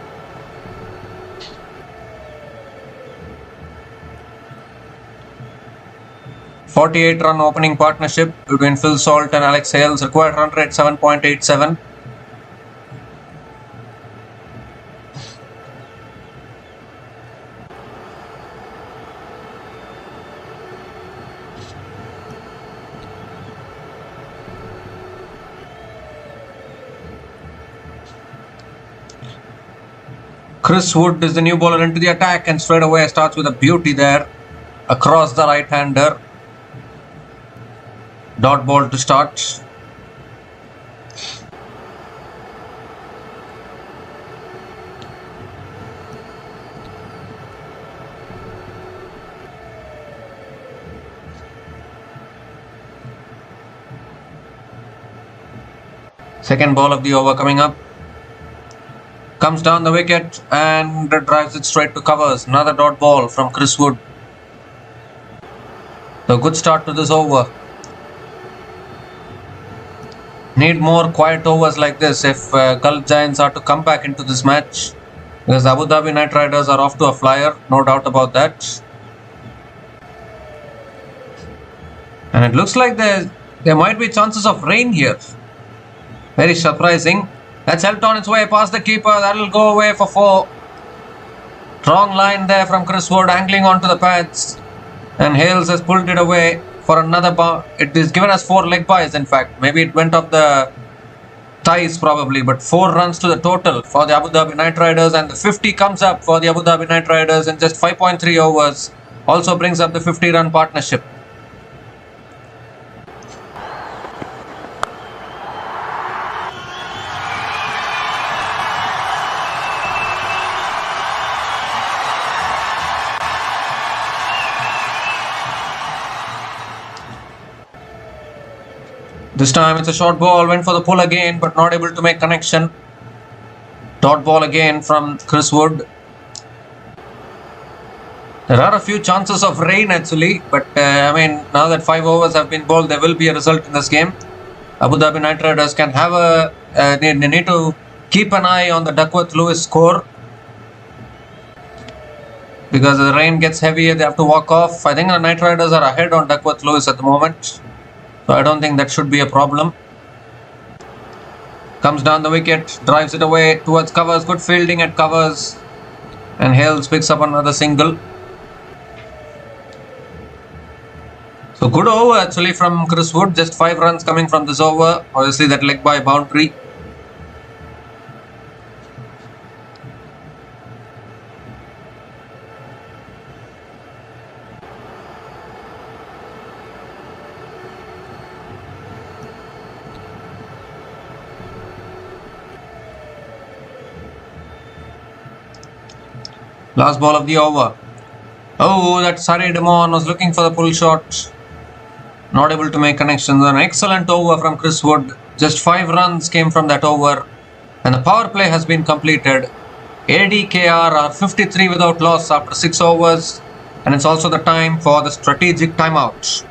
[SPEAKER 1] .48 run opening partnership between Phil Salt and Alex Hales. Required run rate 7.87. Chris Wood is the new bowler into the attack, and straight away starts with a beauty there across the right-hander. Dot ball to start. Second ball of the over coming up. Comes down the wicket and drives it straight to covers. Another dot ball from Chris Wood. So good start to this over. Need more quiet overs like this if Gulf Giants are to come back into this match. Because Abu Dhabi Night Riders are off to a flyer, no doubt about that. And it looks like there might be chances of rain here. Very surprising. That's helped on its way past the keeper. That'll go away for 4. Strong line there from Chris Wood, angling onto the pads. And Hales has pulled it away for another bar. It is given as 4 leg byes, in fact. Maybe it went off the ties probably. But 4 runs to the total for the Abu Dhabi Night Riders. And the 50 comes up for the Abu Dhabi Night Riders in just 5.3 overs. Also brings up the 50-run partnership. This time it's a short ball, went for the pull again, but not able to make connection. Dot ball again from Chris Wood. There are a few chances of rain actually, but I mean, now that 5 overs have been bowled, there will be a result in this game. Abu Dhabi Night Riders can have they need to keep an eye on the Duckworth-Lewis score. Because the rain gets heavier, they have to walk off. I think the Night Riders are ahead on Duckworth-Lewis at the moment. So I don't think that should be a problem. Comes down the wicket, drives it away towards covers. Good fielding at covers. And Hales picks up another single. So good over actually from Chris Wood. Just 5 runs coming from this over. Obviously that leg by boundary. Last ball of the over. Oh, that Sari Demon was looking for the pull shot. Not able to make connections. An excellent over from Chris Wood. Just 5 runs came from that over, and the power play has been completed. ADKR are 53 without loss after 6 overs, and it's also the time for the strategic timeout.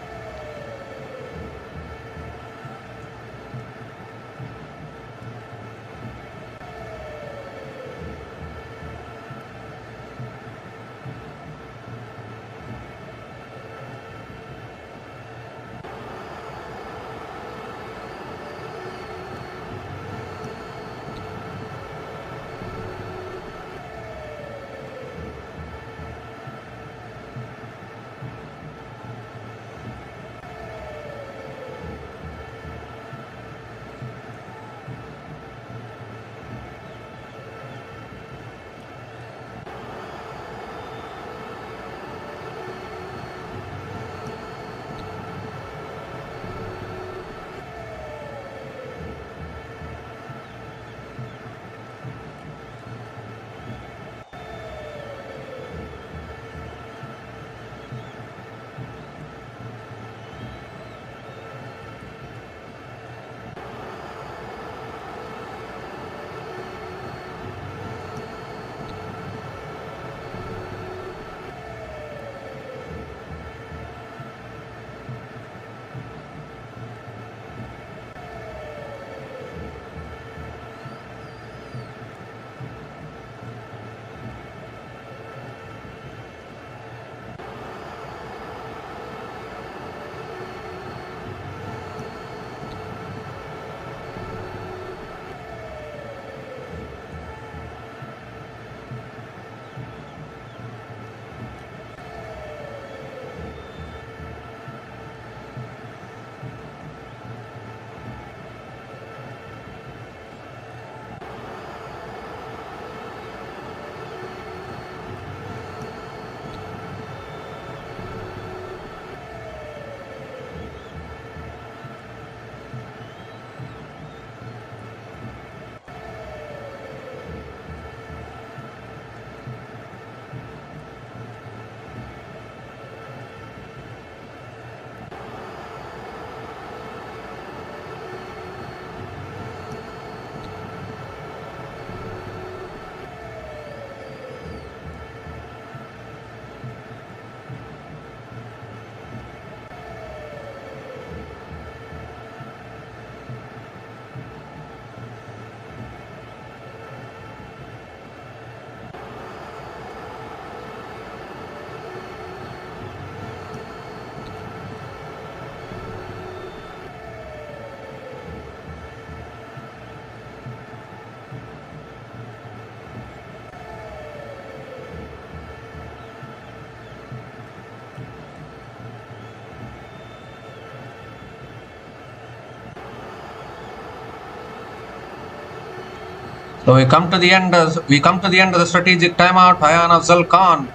[SPEAKER 1] So we come to the end of the strategic timeout. Ayan Afzal Khan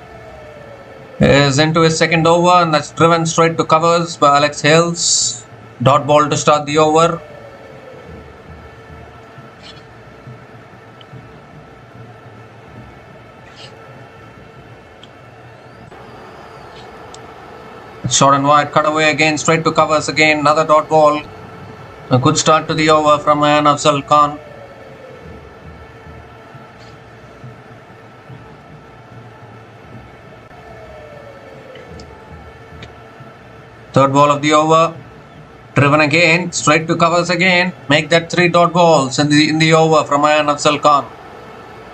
[SPEAKER 1] is into his second over, and that's driven straight to covers by Alex Hales. Dot ball to start the over. Short and wide, cut away again, straight to covers again. Another dot ball. A good start to the over from Ayan Afzal Khan. Third ball of the over, driven again, straight to covers again. Make that 3 dot balls in the over from Ayan Afzal Khan.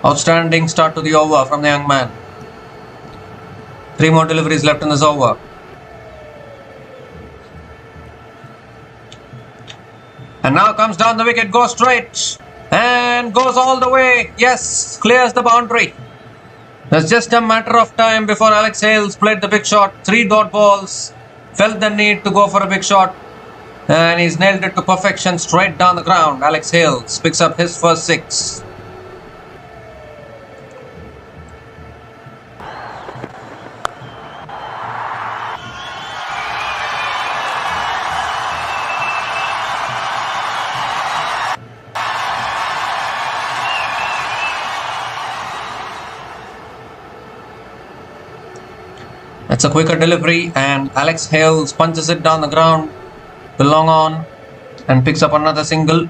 [SPEAKER 1] Outstanding start to the over from the young man. 3 more deliveries left in this over. And now comes down the wicket, goes straight and goes all the way. Yes, clears the boundary. There's just a matter of time before Alex Hales played the big shot. 3 dot balls. Felt the need to go for a big shot, and he's nailed it to perfection straight down the ground. Alex Hales picks up his first 6. It's a quicker delivery, and Alex Hales punches it down the ground to long on, and picks up another single.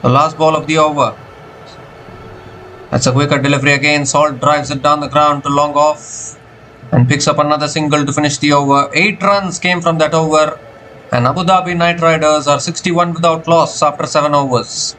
[SPEAKER 1] The last ball of the over. That's a wicket delivery again. Salt drives it down the ground to long off and picks up another single to finish the over. 8 runs came from that over, and Abu Dhabi Knightriders are 61 without loss after 7 overs.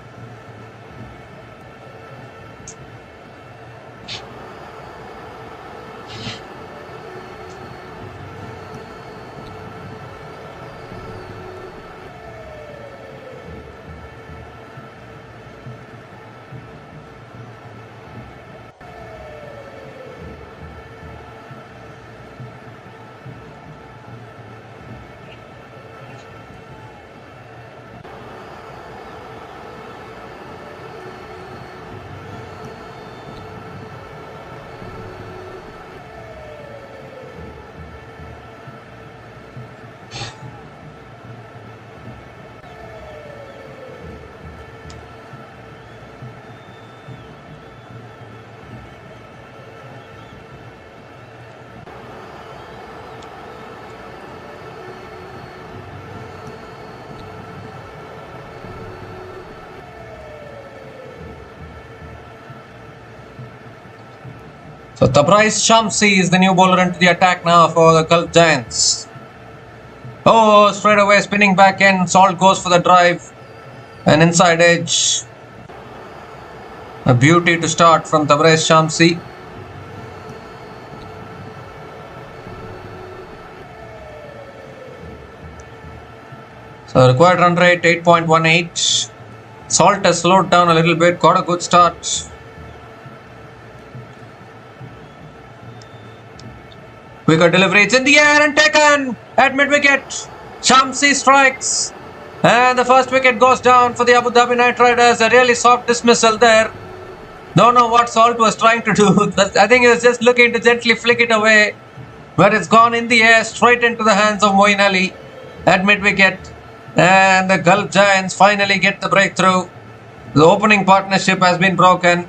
[SPEAKER 1] So Tabriz Shamsi is the new bowler into the attack now for the Gulf Giants. Oh, straight away spinning back in. Salt goes for the drive. An inside edge. A beauty to start from Tabriz Shamsi. So required run rate 8.18. Salt has slowed down a little bit. Got a good start. Wicket delivery, it's in the air and taken at mid-wicket. Shamsi strikes and the first wicket goes down for the Abu Dhabi Knightriders. A really soft dismissal there. Don't know what Salt was trying to do. I think he was just looking to gently flick it away, but it's gone in the air straight into the hands of Moeen Ali at mid-wicket. And the Gulf Giants finally get the breakthrough. The opening partnership has been broken.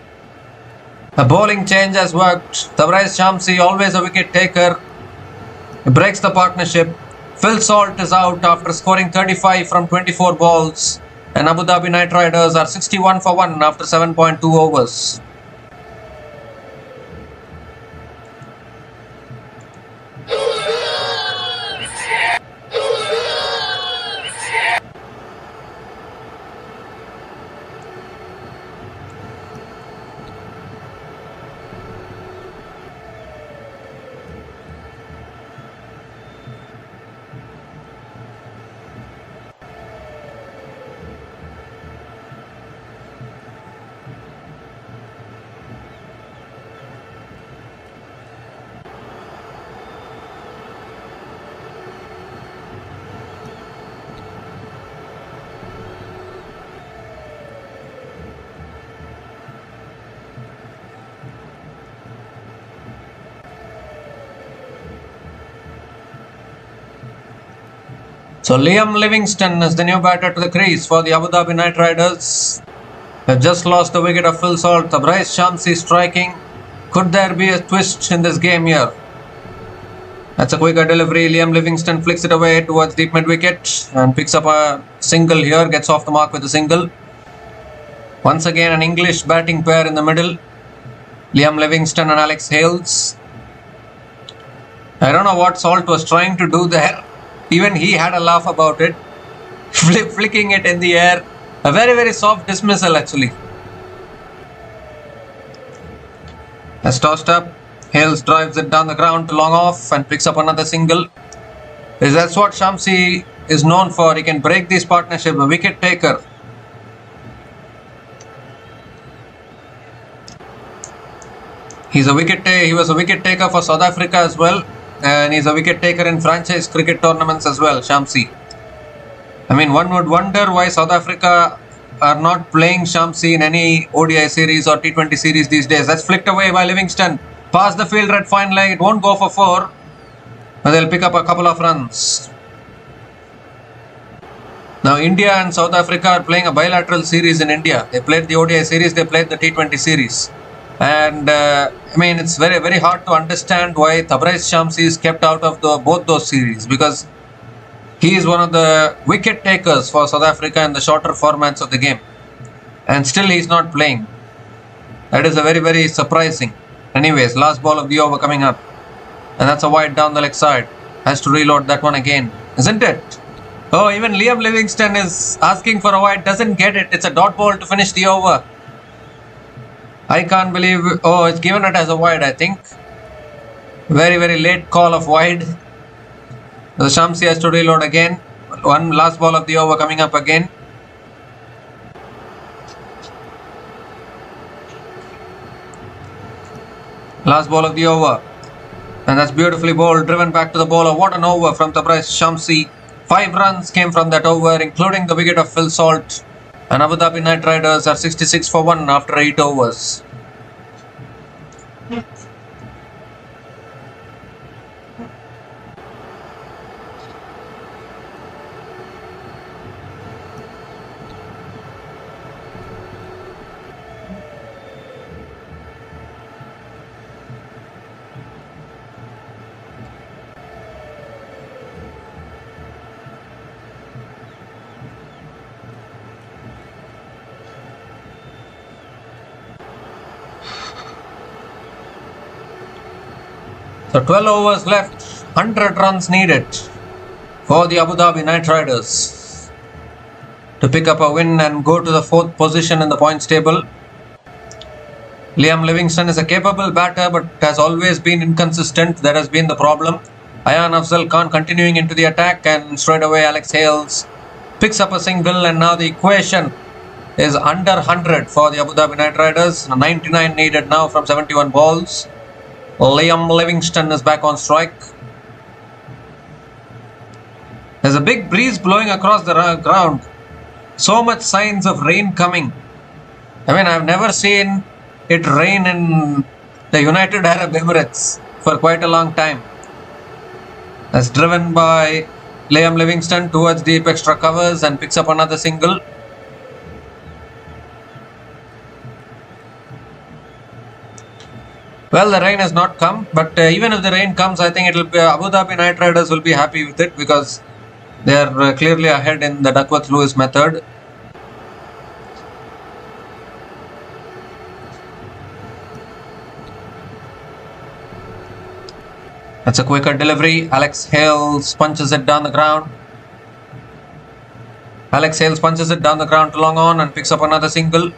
[SPEAKER 1] The bowling change has worked. Tabriz Shamsi, always a wicket taker, breaks the partnership. Phil Salt is out after scoring 35 from 24 balls, and Abu Dhabi Knightriders are 61 for 1 after 7.2 overs. So Liam Livingstone is the new batter to the crease for the Abu Dhabi Knightriders. They've just lost the wicket of Phil Salt. Tabriz Shamsi striking. Could there be a twist in this game here? That's a quicker delivery. Liam Livingstone flicks it away towards deep mid-wicket and picks up a single here. Gets off the mark with a single. Once again an English batting pair in the middle. Liam Livingstone and Alex Hales. I don't know what Salt was trying to do there. Even he had a laugh about it. Flicking it in the air. A very, very soft dismissal actually. As tossed up, Hales drives it down the ground to long off and picks up another single. That's what Shamsi is known for. He can break this partnership, a wicket taker. He was a wicket taker for South Africa as well. And he's a wicket taker in franchise cricket tournaments as well, Shamsi. I mean, one would wonder why South Africa are not playing Shamsi in any ODI series or T20 series these days. That's flicked away by Livingstone. Past the field red fine leg. It won't go for 4. But they'll pick up a couple of runs. Now India and South Africa are playing a bilateral series in India. They played the ODI series, they played the T20 series. And it's very, very hard to understand why Tabraiz Shamsi is kept out of both those series, because he is one of the wicket takers for South Africa in the shorter formats of the game. And still he is not playing. That is a very, very surprising. Anyways, last ball of the over coming up. And that's a wide down the leg side. Has to reload that one again, isn't it? Oh, even Liam Livingstone is asking for a wide, doesn't get it. It's a dot ball to finish the over. I can't believe... Oh, it's given it as a wide, I think. Very, very late call of wide. The Shamsi has to reload again. One last ball of the over coming up again. Last ball of the over. And that's beautifully bowled, driven back to the bowler. What an over from Tabraiz Shamsi. 5 runs came from that over, including the wicket of Phil Salt. And Abu Dhabi Knightriders are 66 for 1 after 8 overs. So 12 overs left, 100 runs needed for the Abu Dhabi Knightriders to pick up a win and go to the 4th position in the points table. Liam Livingstone is a capable batter but has always been inconsistent. That has been the problem. Ayan Afzal Khan continuing into the attack, and straight away Alex Hales picks up a single, and now the equation is under 100 for the Abu Dhabi Knightriders. 99 needed now from 71 balls. Liam Livingstone is back on strike. There's a big breeze blowing across the ground. So much signs of rain coming. I've never seen it rain in the United Arab Emirates for quite a long time. That's driven by Liam Livingstone towards deep extra covers and picks up another single. Well, the rain has not come, but even if the rain comes, I think Abu Dhabi Knightriders will be happy with it, because they are clearly ahead in the Duckworth-Lewis method. That's a quicker delivery. Alex Hales punches it down the ground. Alex Hales punches it down the ground to long on and picks up another single.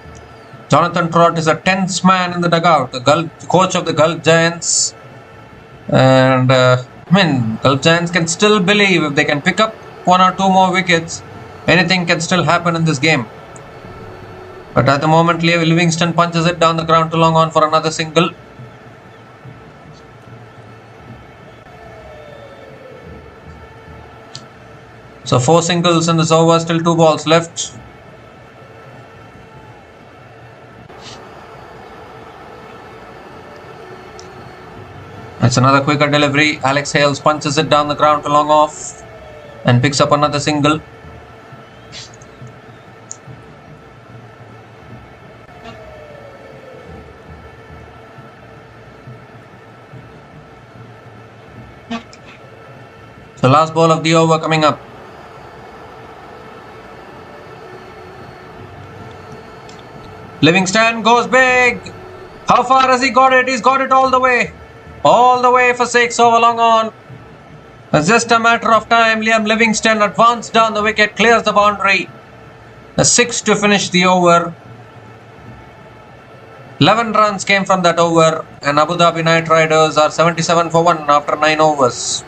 [SPEAKER 1] Jonathan Trott is a tense man in the dugout, the coach of the Gulf Giants. And Gulf Giants can still believe if they can pick up 1 or 2 more wickets, anything can still happen in this game. But at the moment, Livingstone punches it down the ground to long on for another single. So 4 singles in this over, still 2 balls left. It's another quicker delivery. Alex Hales punches it down the ground to long off and picks up another single. So last ball of the over coming up. Livingstone goes big. How far has he got it? He's got it all the way. All the way for 6 over long on. It's just a matter of time. Liam Livingstone advanced down the wicket, clears the boundary. The 6 to finish the over. 11 runs came from that over, and Abu Dhabi Knightriders are 77 for 1 after 9 overs.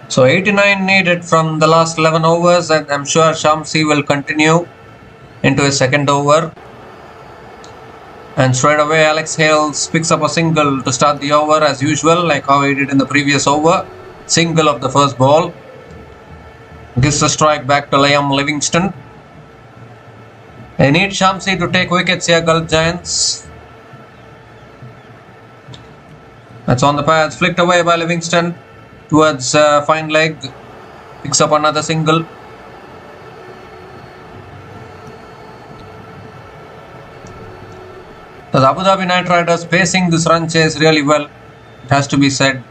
[SPEAKER 1] So 89 needed from the last 11 overs, and I'm sure Shamsi will continue into his second over. And straight away Alex Hales picks up a single to start the over as usual, like how he did in the previous over. Single of the first ball. Gives the strike back to Liam Livingstone. They need Shamsi to take wickets here, Gulf Giants. That's on the pads, flicked away by Livingstone towards fine leg. Picks up another single. The Abu Dhabi Knightriders pacing this run chase really well, it has to be said.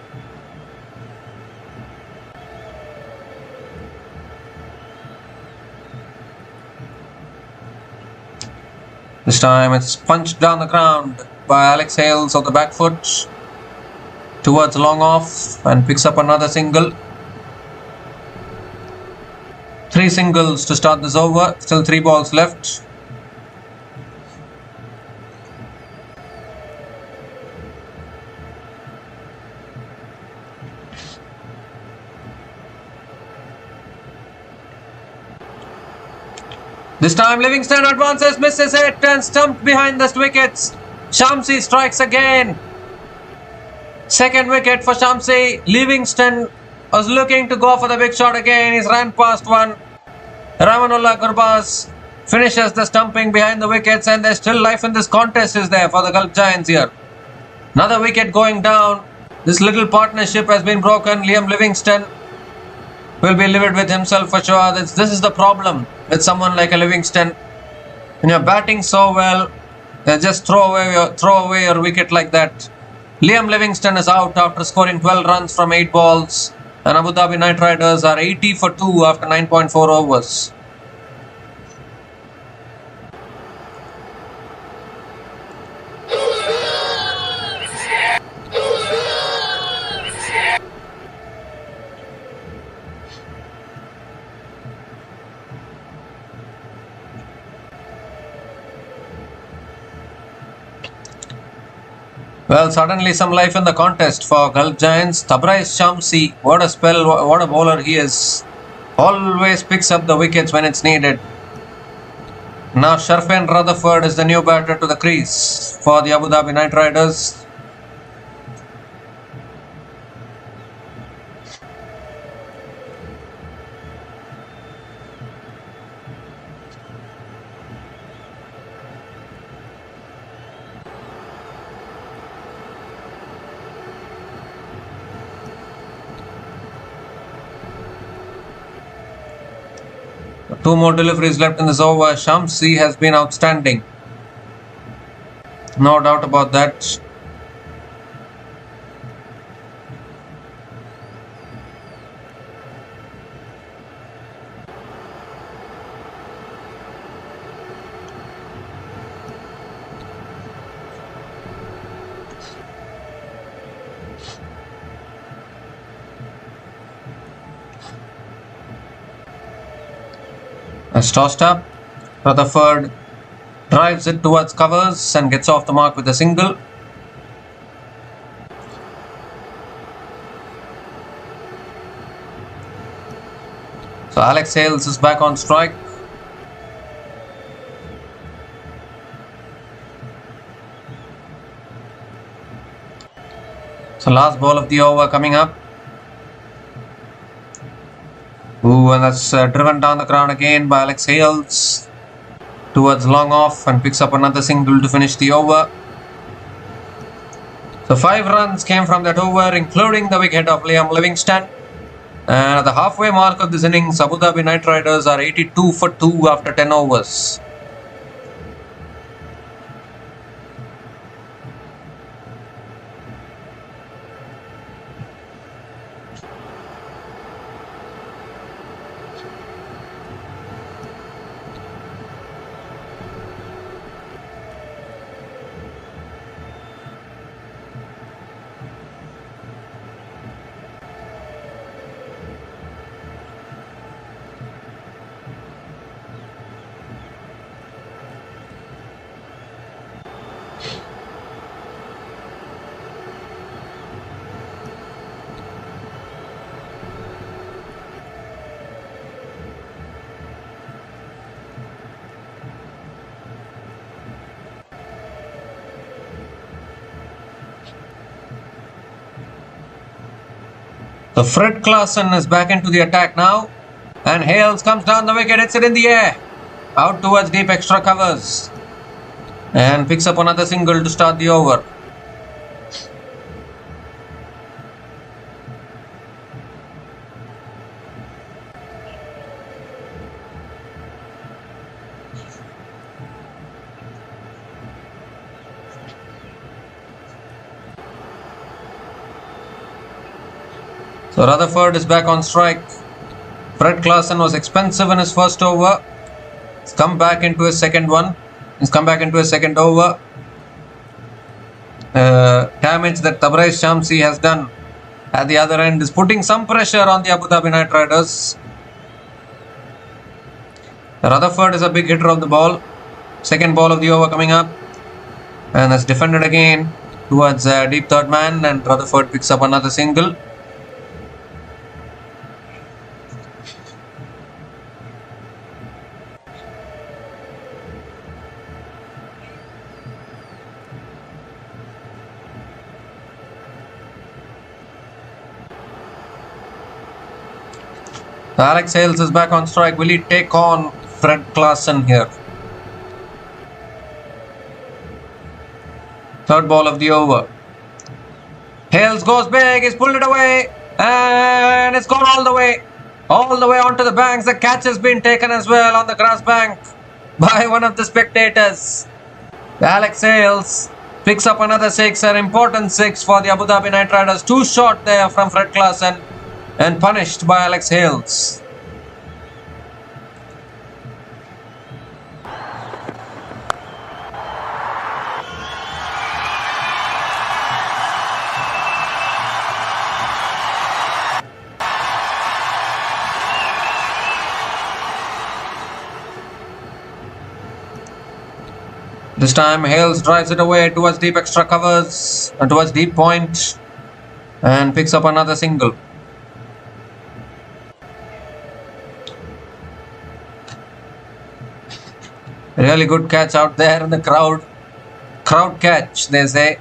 [SPEAKER 1] This time it's punched down the ground by Alex Hales of the back foot towards long off and picks up another single. 3 singles to start this over, still 3 balls left. This time Livingstone advances, misses it and stumped behind the wickets. Shamsi strikes again. Second wicket for Shamsi. Livingstone was looking to go for the big shot again. He's ran past one. Ramanullah Gurbaz finishes the stumping behind the wickets, and there's still life in this contest is there for the Gulf Giants here. Another wicket going down. This little partnership has been broken. Liam Livingstone will be livid with himself for sure. This is the problem with someone like a Livingstone. When you're batting so well, just throw away your wicket like that. Liam Livingstone is out after scoring 12 runs from 8 balls, and Abu Dhabi Knightriders are 80 for 2 after 9.4 overs. Well, suddenly some life in the contest for Gulf Giants. Tabraiz Shamsi, what a spell, what a bowler he is. Always picks up the wickets when it's needed. Now Sharfin Rutherford is the new batter to the crease for the Abu Dhabi Knightriders. Two more deliveries left in this over. Shamsi has been outstanding. No doubt about that. As tossed up, Rutherford drives it towards covers and gets off the mark with a single. So Alex Hales is back on strike. So last ball of the over coming up. Ooh, and that's driven down the ground again by Alex Hales towards long off and picks up another single to finish the over. So 5 runs came from that over, including the wicket of Liam Livingstone. And at the halfway mark of this innings, Abu Dhabi Knightriders are 82 for 2 after 10 overs. So Fred Klaasen is back into the attack now. And Hales comes down the wicket, hits it in the air. Out towards deep extra covers. And picks up another single to start the over. So Rutherford is back on strike. Fred Klaasen was expensive in his first over. He's come back into his second one. He's come back into his second over. Damage that Tabraiz Shamsi has done at the other end is putting some pressure on the Abu Dhabi Knightriders. Rutherford is a big hitter of the ball. Second ball of the over coming up. And that's defended again towards deep third man, and Rutherford picks up another single. Alex Hales is back on strike. Will he take on Fred Klaasen here? Third ball of the over. Hales goes big. He's pulled it away. And it's gone all the way. All the way onto the banks. The catch has been taken as well on the grass bank by one of the spectators. Alex Hales picks up another six. An important six for the Abu Dhabi Knightriders. Too short there from Fred Klaasen. And punished by Alex Hales. This time Hales drives it away towards deep extra covers, towards deep point, and picks up another single. Really good catch out there in the crowd. Crowd catch, they say.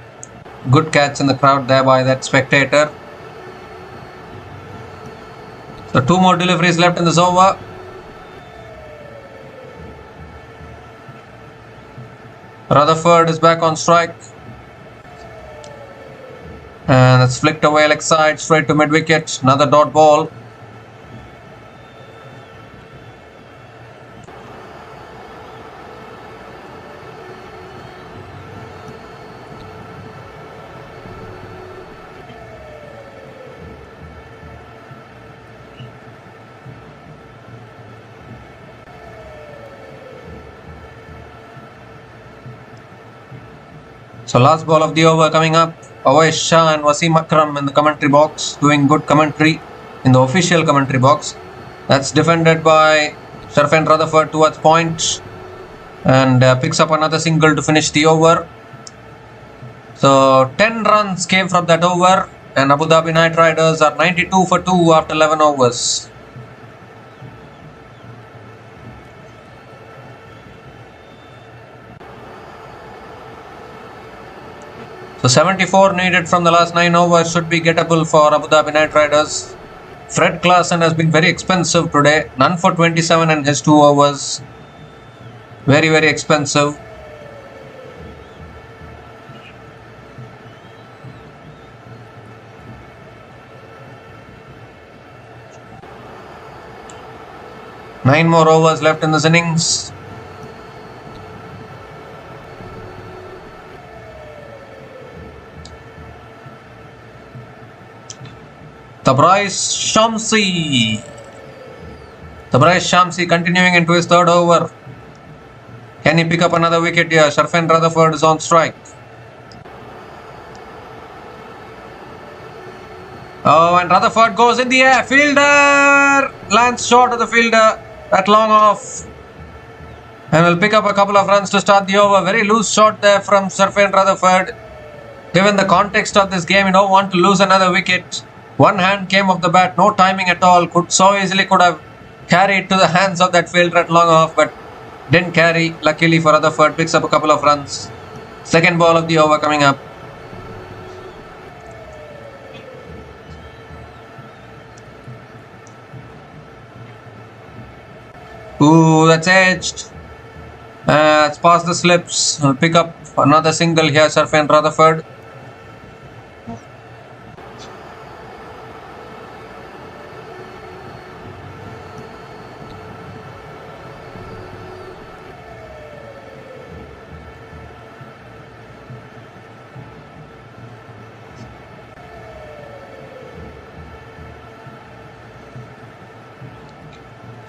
[SPEAKER 1] Good catch in the crowd there by that spectator. So 2 more deliveries left in this over. Rutherford is back on strike. And it's flicked away leg side straight to mid wicket. Another dot ball. So last ball of the over coming up. Awais Shah and Wasim Akram in the commentary box, doing good commentary in the official commentary box. That's defended by Sharfain Rutherford towards point, and picks up another single to finish the over. So 10 runs came from that over, and Abu Dhabi Knightriders are 92 for 2 after 11 overs. So 74 needed from the last 9 overs should be gettable for Abu Dhabi Knightriders. Fred Klaasen has been very expensive today. None for 27 in his 2 overs. Very, very expensive. Nine more overs left in this innings. Tabraiz Shamsi. Tabraiz Shamsi continuing into his third over. Can he pick up another wicket here? Sharfain Rutherford is on strike. Oh, and Rutherford goes in the air. Fielder lands short of the fielder. That long off. And will pick up a couple of runs to start the over. Very loose shot there from Sharfain Rutherford. Given the context of this game, you don't want to lose another wicket. One hand came off the bat, no timing at all. Could have carried to the hands of that fielder at long off, but didn't carry. Luckily for Rutherford, picks up a couple of runs. Second ball of the over coming up. Ooh, that's edged. It's past the slips. We'll pick up another single here, Surfan Rutherford.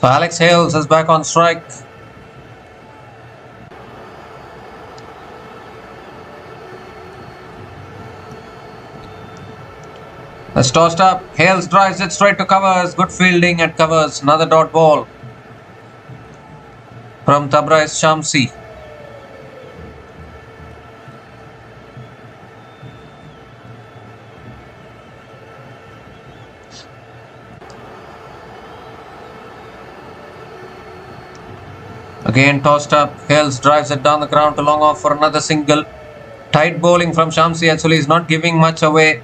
[SPEAKER 1] So Alex Hales is back on strike. It's tossed up. Hales drives it straight to covers. Good fielding at covers. Another dot ball from Tabriz Shamsi. Again tossed up. Hales drives it down the ground to long off for another single. Tight bowling from Shamsi. Actually, he's not giving much away.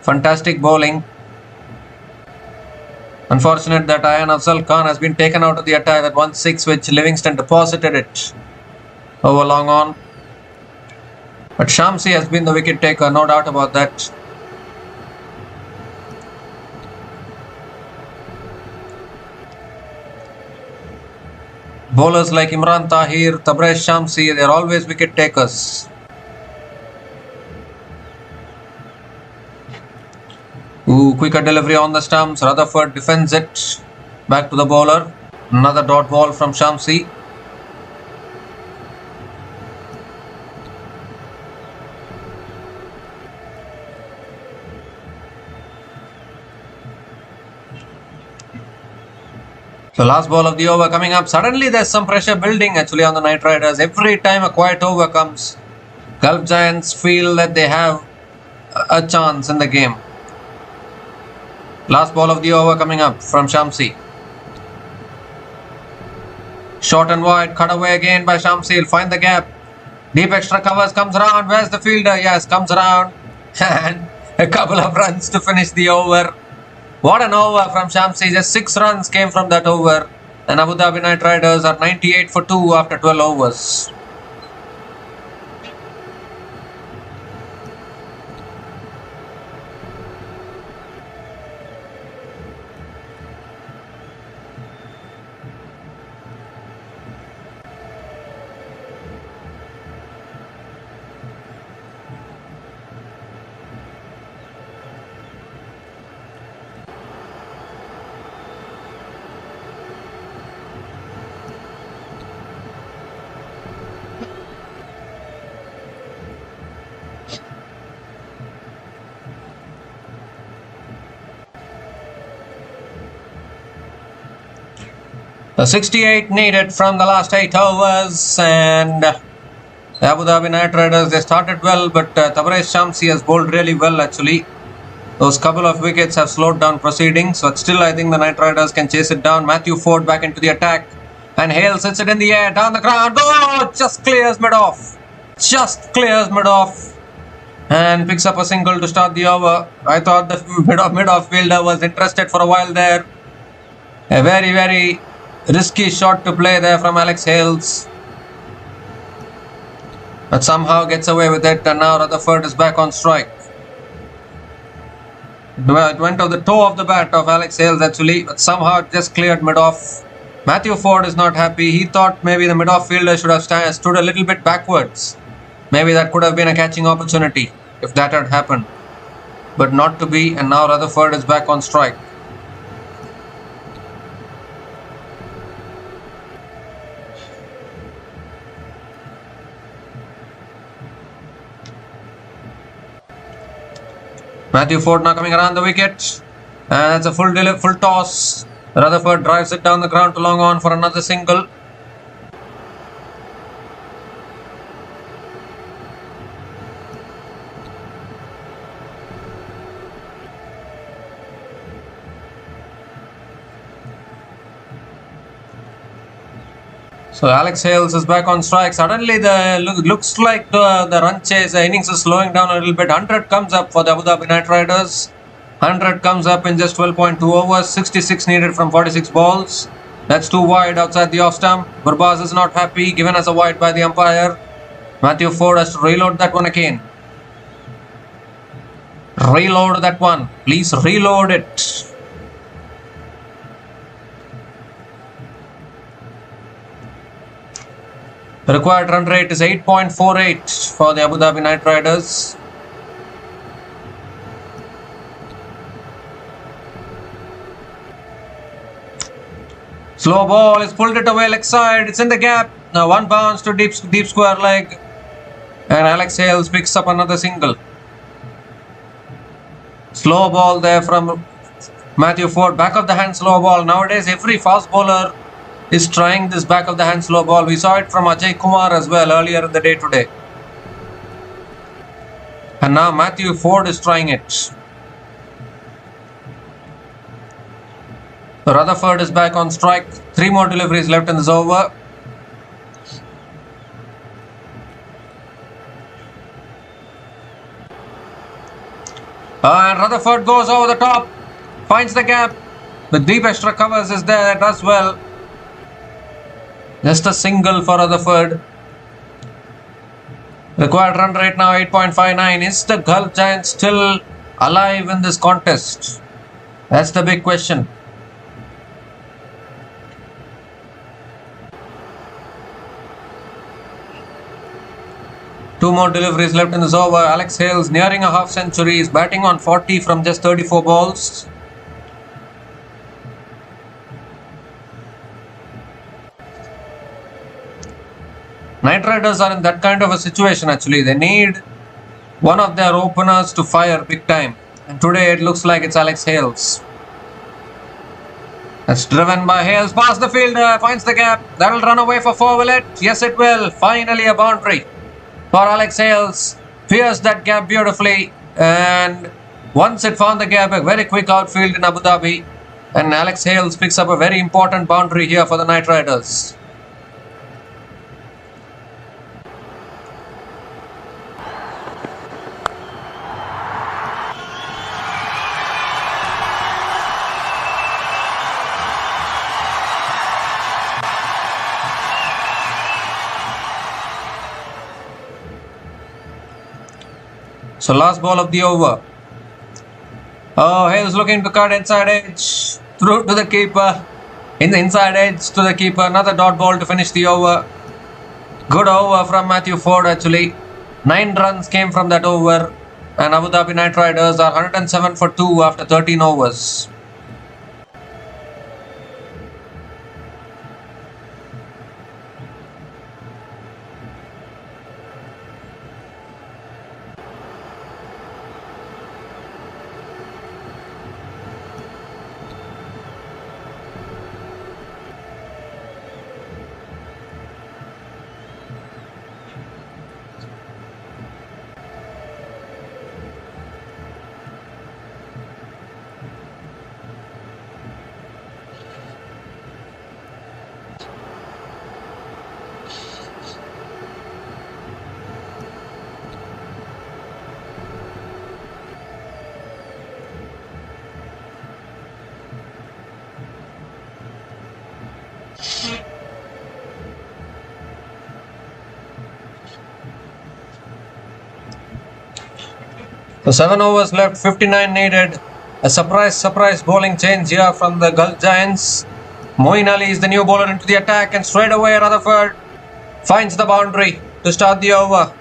[SPEAKER 1] Fantastic bowling. Unfortunate that Ayan Afzal Khan has been taken out of the attack at 1-6, which Livingston deposited it over long on. But Shamsi has been the wicket taker, no doubt about that. Bowlers like Imran Tahir, Tabriz Shamsi, they are always wicket takers. Ooh, quicker delivery on the stumps. Rutherford defends it. Back to the bowler. Another dot ball from Shamsi. So last ball of the over coming up. Suddenly there's some pressure building actually on the Knight Riders. Every time a quiet over comes, Gulf Giants feel that they have a chance in the game. Last ball of the over coming up from Shamsi. Short and wide, cut away again by Shamsi. He'll find the gap. Deep extra covers, comes around. Where's the fielder? Yes, comes around. And a couple of runs to finish the over. What an over from Shamsi. Just 6 runs came from that over. And Abu Dhabi Knight Riders are 98 for 2 after 12 overs. The 68 needed from the last 8 overs, and the Abu Dhabi Knight Riders, they started well, but Tabriz Shamsi has bowled really well actually. Those couple of wickets have slowed down proceedings, but still I think the Knight Riders can chase it down. Matthew Ford back into the attack, and Hale sits it in the air, down the ground. Oh, just clears mid-off. Just clears mid-off. And picks up a single to start the over. I thought the mid-off fielder was interested for a while there. A very, very risky shot to play there from Alex Hales. But somehow gets away with it, and now Rutherford is back on strike. It went off the toe of the bat of Alex Hales actually, but somehow it just cleared mid-off. Matthew Ford is not happy. He thought maybe the mid-off fielder should have stood a little bit backwards. Maybe that could have been a catching opportunity if that had happened. But not to be, and now Rutherford is back on strike. Matthew Ford now coming around the wicket, and it's a full toss. Rutherford drives it down the ground to long on for another single. So Alex Hales is back on strike. Suddenly looks like the run chase, the innings is slowing down a little bit. 100 comes up for the Abu Dhabi Knight Riders. 100 comes up in just 12.2 overs. 66 needed from 46 balls. That's too wide outside the off stump. Gurbaz is not happy, given as a wide by the umpire. Matthew Ford has to reload that one again. Reload that one. Please reload it. The required run rate is 8.48 for the Abu Dhabi Knightriders. Slow ball is pulled it away leg side. It's in the gap. Now one bounce to deep square leg. And Alex Hales picks up another single. Slow ball there from Matthew Ford. Back of the hand slow ball. Nowadays every fast bowler is trying this back of the hand slow ball. We saw it from Ajay Kumar as well earlier in the day today. And now Matthew Ford is trying it. Rutherford is back on strike. 3 more deliveries left in this over. And Rutherford goes over the top. Finds the gap. The deep extra covers is there. Does well. Just a single for Rutherford. Required run rate now 8.59. Is the Gulf Giants still alive in this contest? That's the big question. Two more deliveries left in this over. Alex Hales nearing a half century. Is batting on 40 from just 34 balls. Knightriders are in that kind of a situation actually. They need one of their openers to fire big time. And today it looks like it's Alex Hales. That's driven by Hales. Past the fielder. Finds the gap. That'll run away for 4, will it? Yes, it will. Finally a boundary for Alex Hales. Pierced that gap beautifully. And once it found the gap, a very quick outfield in Abu Dhabi. And Alex Hales picks up a very important boundary here for the Knightriders. So last ball of the over. Oh, Hales looking to cut inside edge. Through to the keeper. In the inside edge to the keeper. Another dot ball to finish the over. Good over from Matthew Ford actually. 9 runs came from that over. And Abu Dhabi Knightriders are 107 for 2 after 13 overs. So 7 overs left, 59 needed. A surprise bowling change here from the Gulf Giants. Moeen Ali is the new bowler into the attack, and straight away Rutherford finds the boundary to start the over.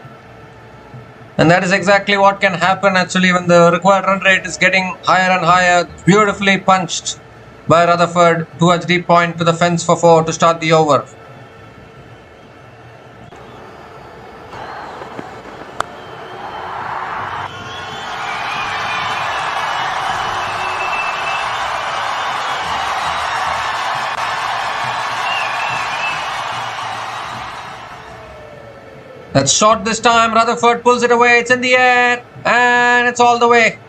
[SPEAKER 1] And that is exactly what can happen actually when the required run rate is getting higher and higher. Beautifully punched by Rutherford towards deep point to the fence for 4 to start the over. That's short this time. Rutherford pulls it away. It's in the air. And it's all the way.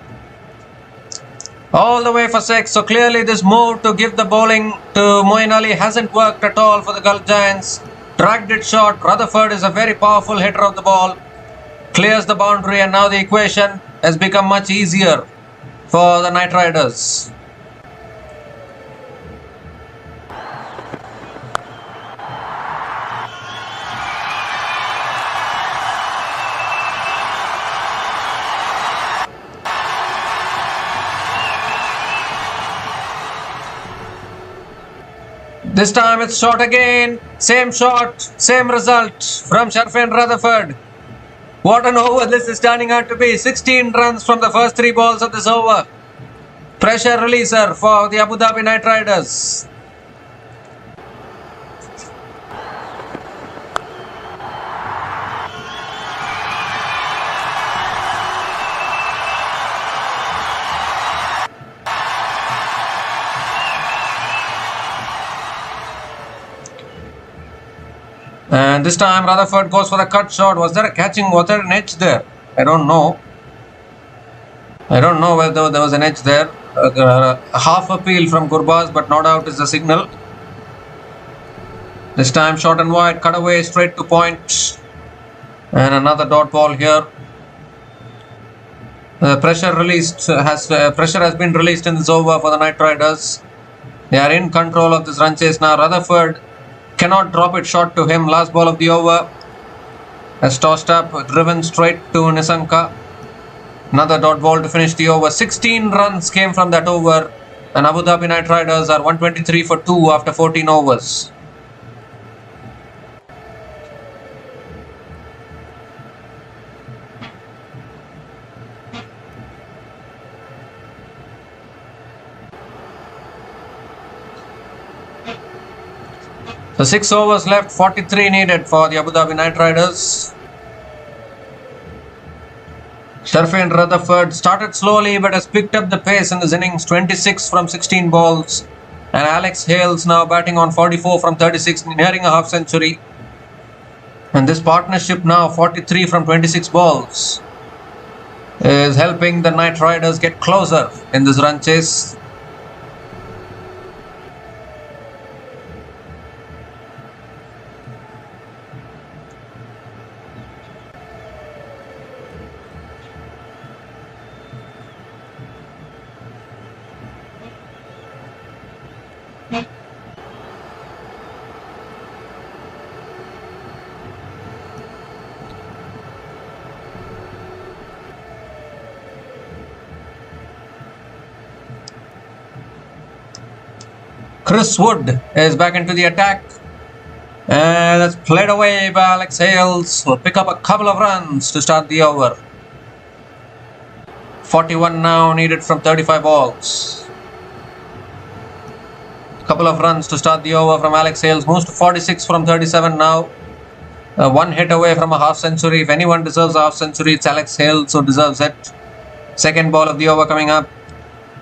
[SPEAKER 1] All the way for 6. So clearly this move to give the bowling to Moeen Ali hasn't worked at all for the Gulf Giants. Dragged it short. Rutherford is a very powerful hitter of the ball. Clears the boundary, and now the equation has become much easier for the Knightriders. This time it's shot again. Same shot, same result from Sharfin Rutherford. What an over this is turning out to be. 16 runs from the first 3 balls of this over. Pressure releaser for the Abu Dhabi Knightriders. And this time Rutherford goes for the cut shot. Was there an edge there? I don't know. I don't know whether there was an edge there. Half appeal from Gurbaz, but not out is the signal. This time short and wide, cut away straight to point. And another dot ball here. Pressure has been released in this over for the Knightriders. They are in control of this run chase now. Rutherford cannot drop it short to him. Last ball of the over. Has tossed up, driven straight to Nisanka. Another dot ball to finish the over. 16 runs came from that over. And Abu Dhabi Knightriders are 123 for 2 after 14 overs. So 6 overs left, 43 needed for the Abu Dhabi Knightriders. Sharfin Rutherford started slowly but has picked up the pace in this innings. 26 from 16 balls. And Alex Hales now batting on 44 from 36, nearing a half century. And this partnership now 43 from 26 balls is helping the Knightriders get closer in this run chase. Chris Wood is back into the attack. And that's played away by Alex Hales. Will pick up a couple of runs to start the over. 41 now needed from 35 balls. Couple of runs to start the over from Alex Hales. Moves to 46 from 37 now. One hit away from a half century. If anyone deserves a half century, it's Alex Hales who deserves it. Second ball of the over coming up.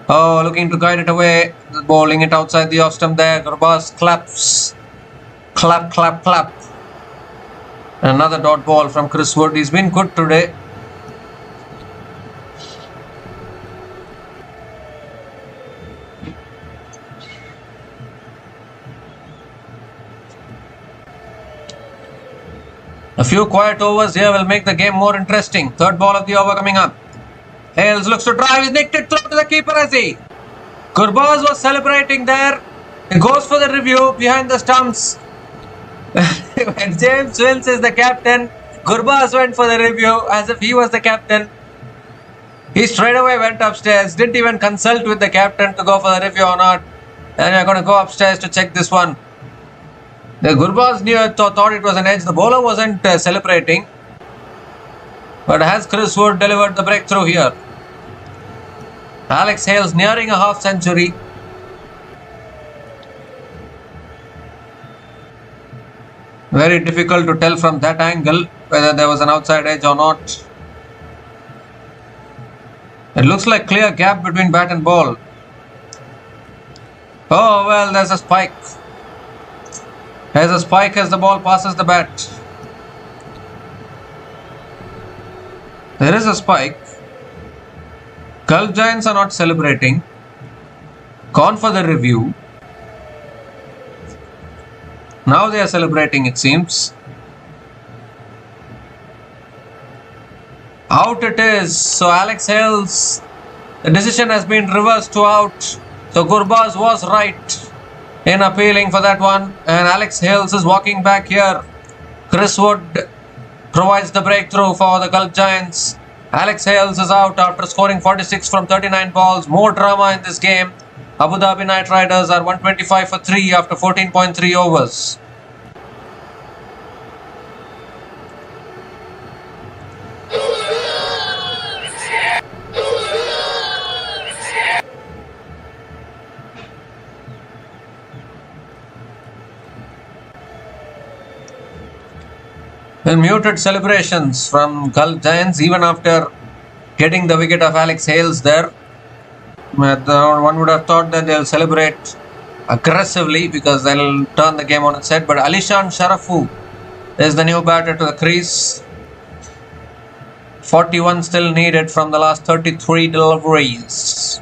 [SPEAKER 1] Oh, looking to guide it away. Bowling it outside the off stump there. Gurbaz claps. Clap, clap, clap. Another dot ball from Chris Wood. He's been good today. A few quiet overs here will make the game more interesting. Third ball of the over coming up. Hales looks to drive. He's nicked it through to the keeper, has he? Gurbaz was celebrating there. He goes for the review behind the stumps. When James Wills is the captain, Gurbaz went for the review as if he was the captain. He straight away went upstairs. Didn't even consult with the captain to go for the review or not. And we're going to go upstairs to check this one. The Gurbaz thought it was an edge. The bowler wasn't celebrating. But has Chris Wood delivered the breakthrough here? Alex Hales nearing a half century. Very difficult to tell from that angle whether there was an outside edge or not. It looks like clear gap between bat and ball. Oh well, there's a spike. There's a spike as the ball passes the bat. There is a spike. Gulf Giants are not celebrating. Gone for the review. Now they are celebrating, it seems. Out it is. So Alex Hales, the decision has been reversed to out. So Gurbaz was right in appealing for that one. And Alex Hales is walking back here. Chris Wood provides the breakthrough for the Gulf Giants. Alex Hales is out after scoring 46 from 39 balls. More drama in this game. Abu Dhabi Riders are 125 for 3 after 14.3 overs. Well, muted celebrations from Gulf Giants even after getting the wicket of Alex Hales there. One would have thought that they'll celebrate aggressively because they'll turn the game on its head. But Alishan Sharafu is the new batter to the crease. 41 still needed from the last 33 deliveries.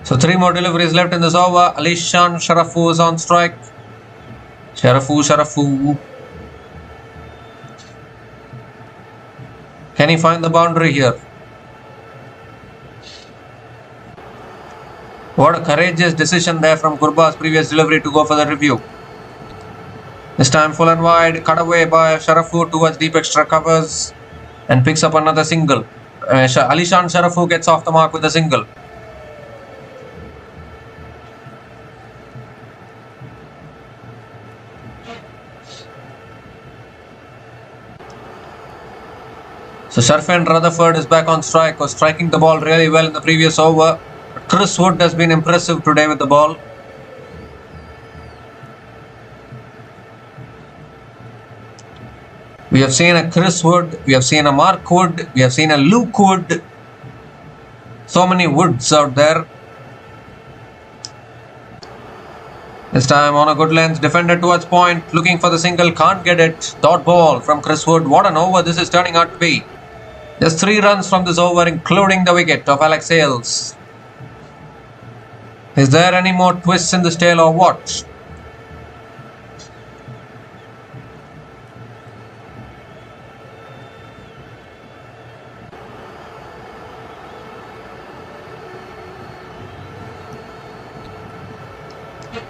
[SPEAKER 1] So 3 more deliveries left in this over. Alishan Sharafu is on strike. Sharafu. Can he find the boundary here? What a courageous decision there from Gurba's previous delivery to go for the review. This time full and wide, cut away by Sharafu towards deep extra covers and picks up another single. Alishan Sharafu gets off the mark with a single. So Sharfin Rutherford is back on strike, was striking the ball really well in the previous over. But Chris Wood has been impressive today with the ball. We have seen a Chris Wood, we have seen a Mark Wood, we have seen a Luke Wood. So many Woods out there. This time on a good length, defender towards point, looking for the single, can't get it. Dot ball from Chris Wood. What an over this is turning out to be. Just 3 runs from this over, including the wicket of Alex Hales. Is there any more twists in this tale or what?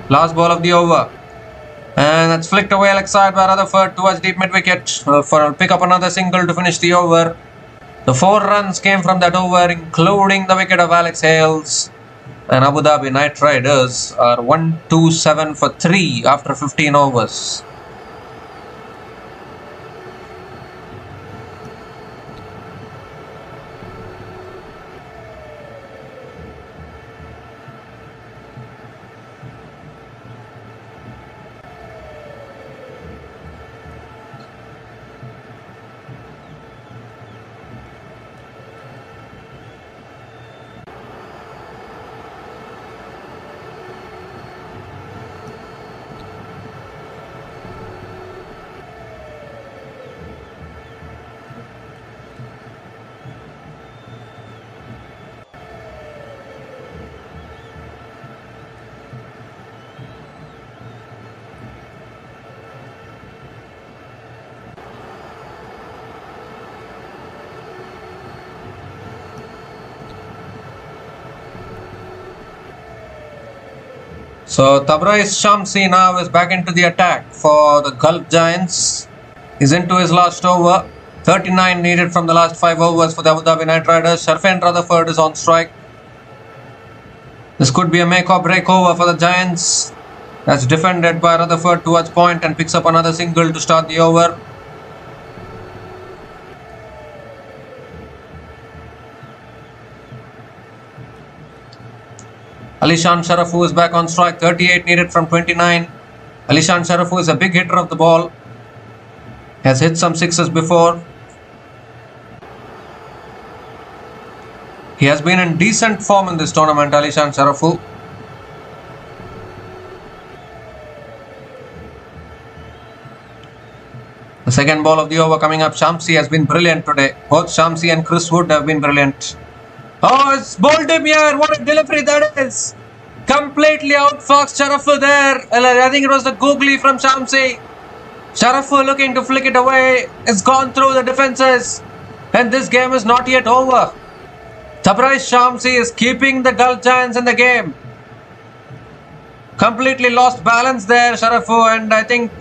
[SPEAKER 1] Last ball of the over. And that's flicked away leg side by Rutherford towards deep mid-wicket for pick up another single to finish the over. The 4 runs came from that over, including the wicket of Alex Hales. And Abu Dhabi Riders are 127 for 3 after 15 overs. So Tabrais Shamsi now is back into the attack for the Gulf Giants. He's into his last over. 39 needed from the last 5 overs for the Abu Dhabi Riders. Sharfin Rutherford is on strike. This could be a make or break over for the Giants. That's defended by Rutherford towards point and picks up another single to start the over. Alishan Sharafu is back on strike. 38 needed from 29. Alishan Sharafu is a big hitter of the ball. Has hit some sixes before. He has been in decent form in this tournament, Alishan Sharafu. The second ball of the over coming up. Shamsi has been brilliant today. Both Shamsi and Chris Wood have been brilliant. Oh, it's bowled him here. What a delivery that is. Completely outfoxed Sharafu there. I think it was the googly from Shamsi. Sharafu looking to flick it away. It's gone through the defences. And this game is not yet over. Tabraiz Shamsi is keeping the Gulf Giants in the game. Completely lost balance there, Sharafu, and I think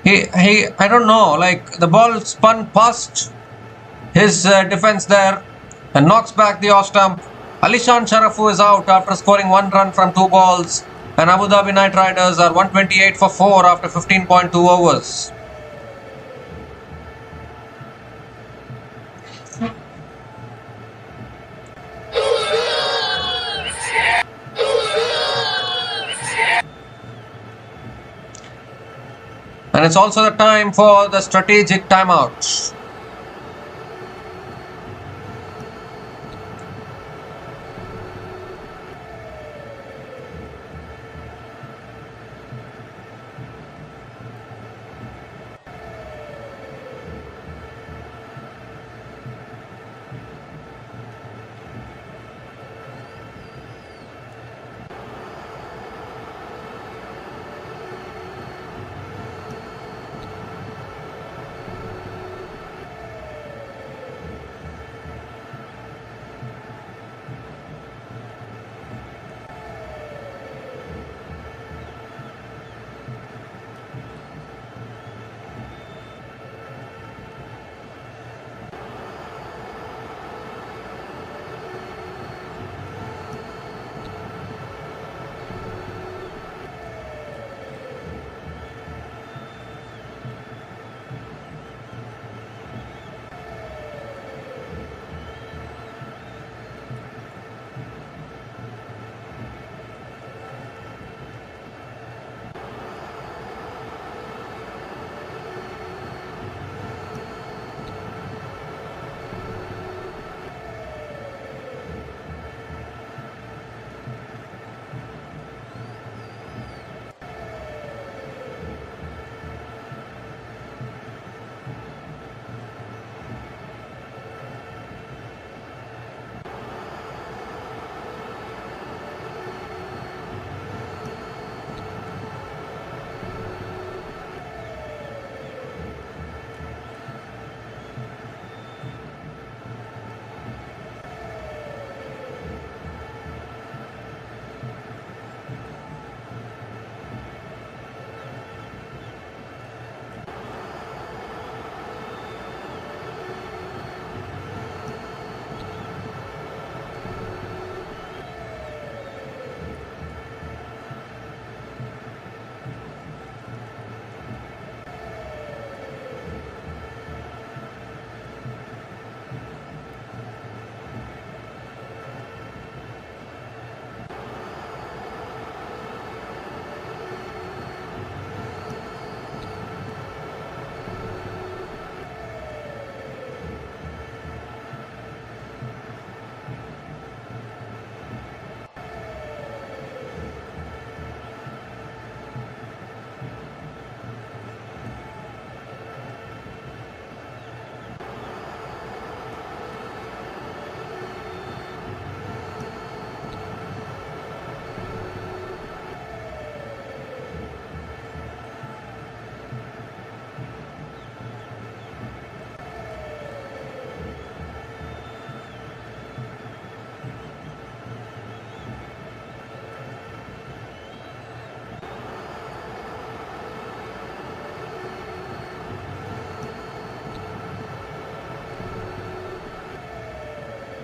[SPEAKER 1] I don't know, like the ball spun past his defense there and knocks back the off stump. Alishan Sharafu is out after scoring 1 run from 2 balls, and Abu Dhabi Knight Riders are 128 for 4 after 15.2 overs. And it's also the time for the strategic timeout.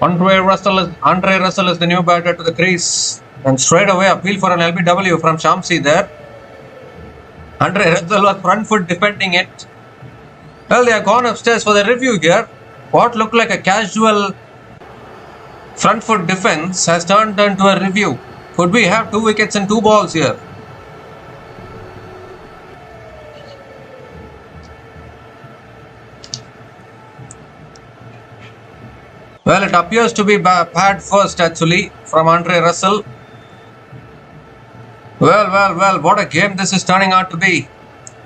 [SPEAKER 1] Andre Russell is the new batter to the crease, and straight away appeal for an LBW from Shamsi there. Andre Russell was front foot defending it. Well, they have gone upstairs for the review here. What looked like a casual front foot defense has turned into a review. Could we have 2 wickets and 2 balls here? Well, it appears to be pad first actually from Andre Russell. Well, what a game this is turning out to be.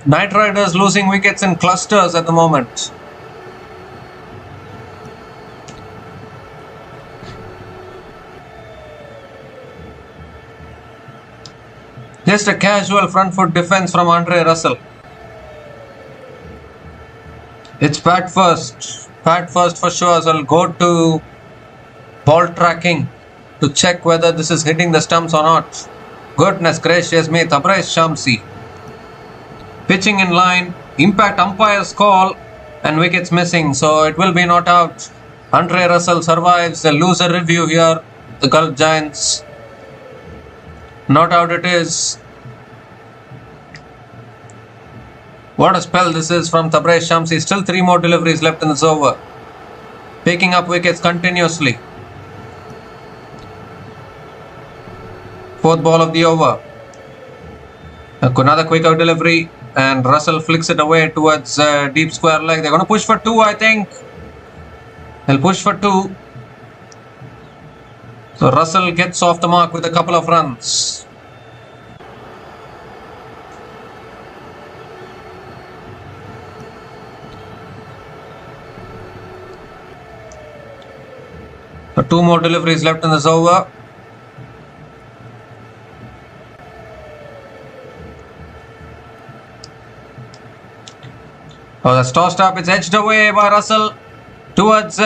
[SPEAKER 1] Knight Riders losing wickets in clusters at the moment. Just a casual front foot defense from Andre Russell. It's pad first. Pad first for sure, so I'll go to Ball tracking to check whether this is hitting the stumps or not. Goodness gracious me, Tabraiz Shamsi. Pitching in line, impact umpire's call, and wickets missing, so it will be not out. Andre Russell survives the loser review here. The Gulf Giants. Not out it is. What a spell this is from Tabraiz Shamsi. Still 3 more deliveries left in this over. Picking up wickets continuously. 4th ball of the over. Another quick out delivery, and Russell flicks it away towards deep square leg. They're going to push for 2, I think. They'll push for 2. So Russell gets off the mark with a couple of runs. So 2 more deliveries left in this over. Oh, that's tossed up. It's edged away by Russell towards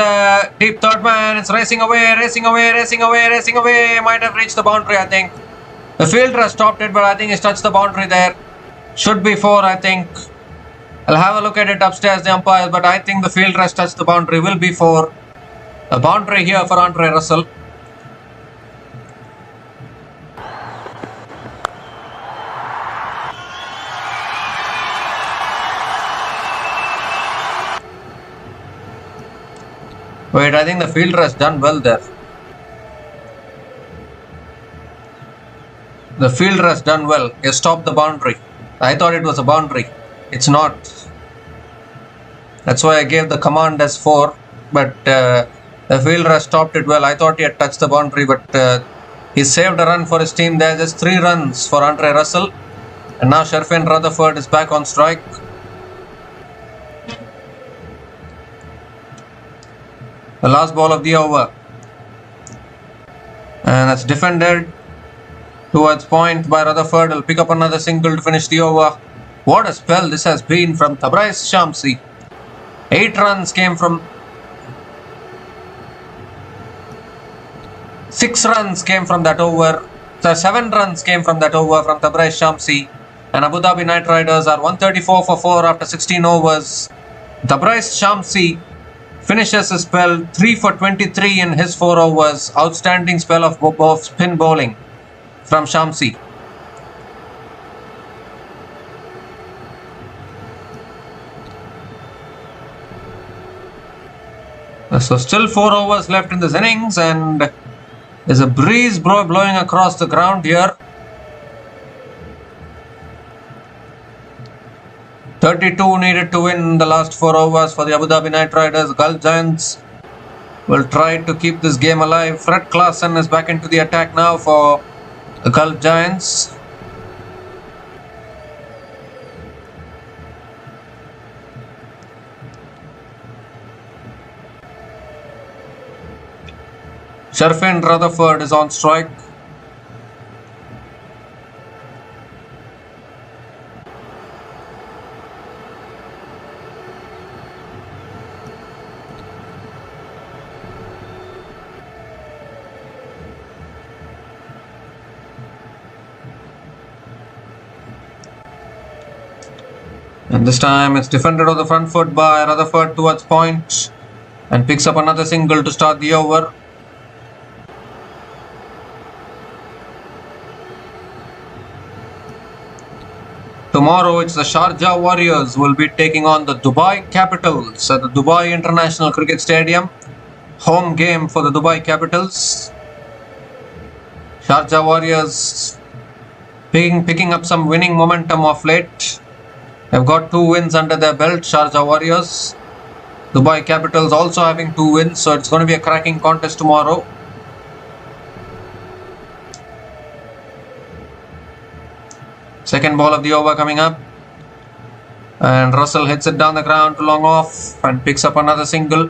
[SPEAKER 1] deep third man. It's racing away, racing away, racing away, racing away. Might have reached the boundary, I think. The fielder has stopped it, but I think it's touched the boundary there. Should be 4, I think. I'll have a look at it upstairs, the umpires, but I think the fielder has touched the boundary. Will be 4. A boundary here for Andre Russell. Wait, I think the fielder has done well there. The fielder has done well. He stopped the boundary. I thought it was a boundary. It's not. That's why I gave the command as 4. But the fielder has stopped it well. I thought he had touched the boundary, but he saved a run for his team there. Just 3 runs for Andre Russell. And now Sharfin Rutherford is back on strike. The last ball of the over. And that's defended towards point by Rutherford. He'll pick up another single to finish the over. What a spell this has been from Tabraiz Shamsi. 8 runs came from... 6 runs came from that over. So 7 runs came from that over from Tabraiz Shamsi. And Abu Dhabi Knightriders are 134 for 4 after 16 overs. Tabraiz Shamsi finishes his spell 3 for 23 in his 4 overs. Outstanding spell of spin bowling from Shamsi. So still 4 overs left in this innings, and there's a breeze blowing across the ground here. 32 needed to win the last 4 overs for the Abu Dhabi Knightriders. Gulf Giants will try to keep this game alive. Fred Klaasen is back into the attack now for the Gulf Giants. Sharfin Rutherford is on strike. And this time it's defended on the front foot by Rutherford towards point and picks up another single to start the over. Tomorrow it's the Sharjah Warriors who will be taking on the Dubai Capitals at the Dubai International Cricket Stadium. Home game for the Dubai Capitals. Sharjah Warriors picking up some winning momentum of late. They've got 2 wins under their belt, Sharjah Warriors. Dubai Capitals also having 2 wins, so it's going to be a cracking contest tomorrow. Second ball of the over coming up, and Russell hits it down the ground to long off and picks up another single.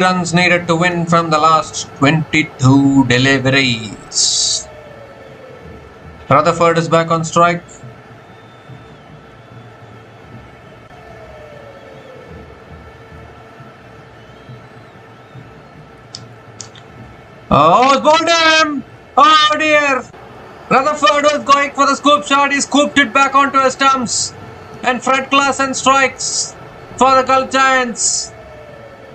[SPEAKER 1] Runs needed to win from the last 22 deliveries. Rutherford is back on strike. Oh, it's bowled him! Oh dear! Rutherford was going for the scoop shot. He scooped it back onto his stumps. And Fred Klaasen strikes for the Gulf Giants.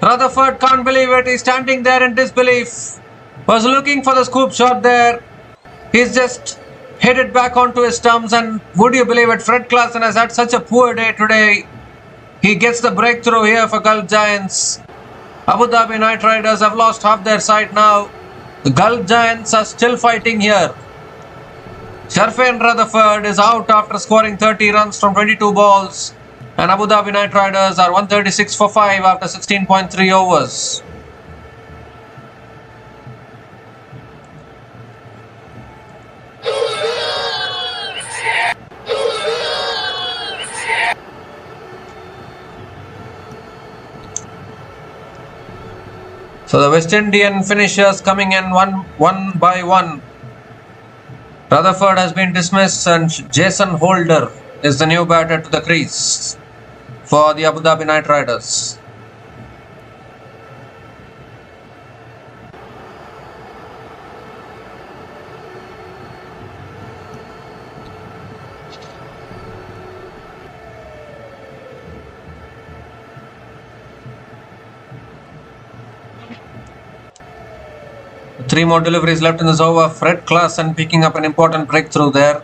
[SPEAKER 1] Rutherford can't believe it. He's standing there in disbelief. Was looking for the scoop shot there. He's just hit it back onto his stumps. And would you believe it? Fred Klaasen has had such a poor day today. He gets the breakthrough here for Gulf Giants. Abu Dhabi Knightriders have lost half their side now. The Gulf Giants are still fighting here. Sharfin Rutherford is out after scoring 30 runs from 22 balls. And Abu Dhabi Knightriders are 136 for 5 after 16.3 overs. So the West Indian finishers coming in one by one. Rutherford has been dismissed and Jason Holder is the new batter to the crease for the Abu Dhabi Knightriders. Three more deliveries left in this over. Fred Klaasen picking up an important breakthrough there.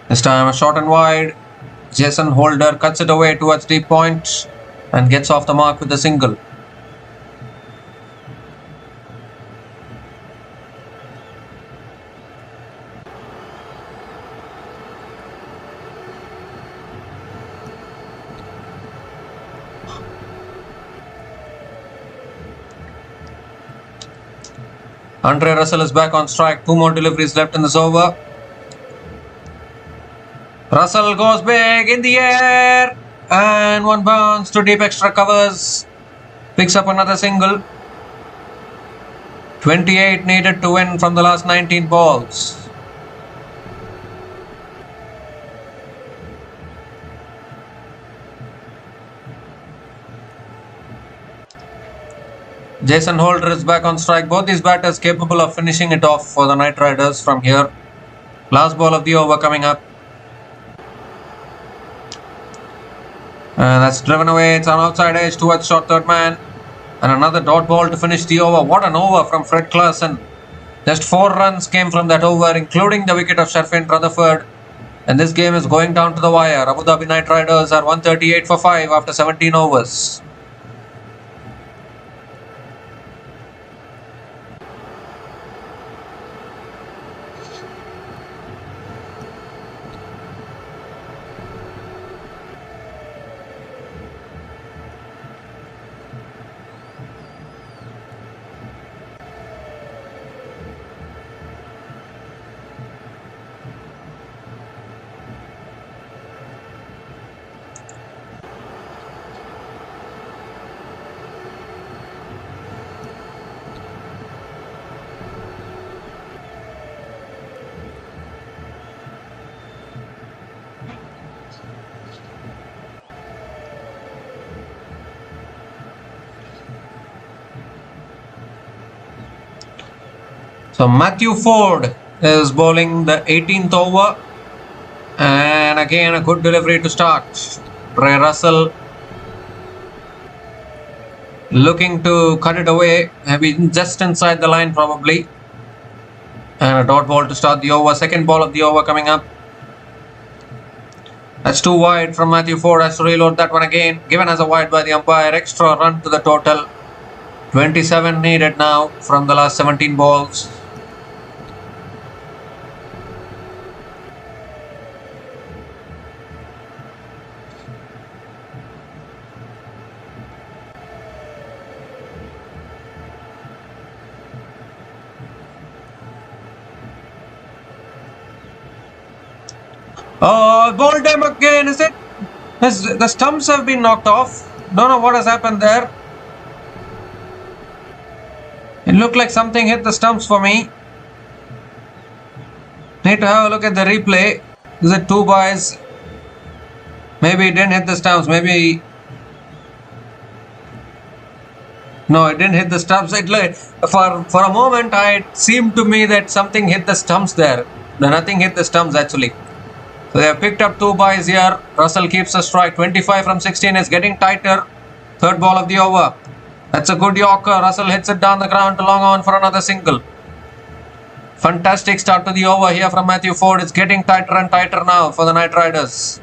[SPEAKER 1] This time a short and wide. Jason Holder cuts it away towards deep point and gets off the mark with a single. Andre Russell is back on strike. Two more deliveries left in this over. Russell goes big in the air and one bounce to deep extra covers. Picks up another single. 28 needed to win from the last 19 balls. Jason Holder is back on strike. Both these batters capable of finishing it off for the Knightriders from here. Last ball of the over coming up. And that's driven away. It's on outside edge towards short third man. And another dot ball to finish the over. What an over from Fred Klaasen. Just 4 runs came from that over, including the wicket of Sharfin Rutherford. And this game is going down to the wire. Abu Dhabi Knightriders are 138 for 5 after 17 overs. So Matthew Ford is bowling the 18th over. And again a good delivery to start. Ray Russell looking to cut it away. Maybe just inside the line probably. And a dot ball to start the over. Second ball of the over coming up. That's too wide from Matthew Ford. Has to reload that one again. Given as a wide by the umpire. Extra run to the total. 27 needed now from the last 17 balls. Oh, bowled him again, is it? The stumps have been knocked off. Don't know what has happened there. It looked like something hit the stumps for me. Need to have a look at the replay. Is it 2 boys? Maybe it didn't hit the stumps. Maybe... No, it didn't hit the stumps. For a moment, it seemed to me that something hit the stumps there. Nothing hit the stumps actually. So they have picked up 2 boys here. Russell keeps a strike. 25 from 16 is getting tighter. Third ball of the over. That's a good Yorker. Russell hits it down the ground to long on for another single. Fantastic start to the over here from Matthew Ford. It's getting tighter and tighter now for the Knight Riders.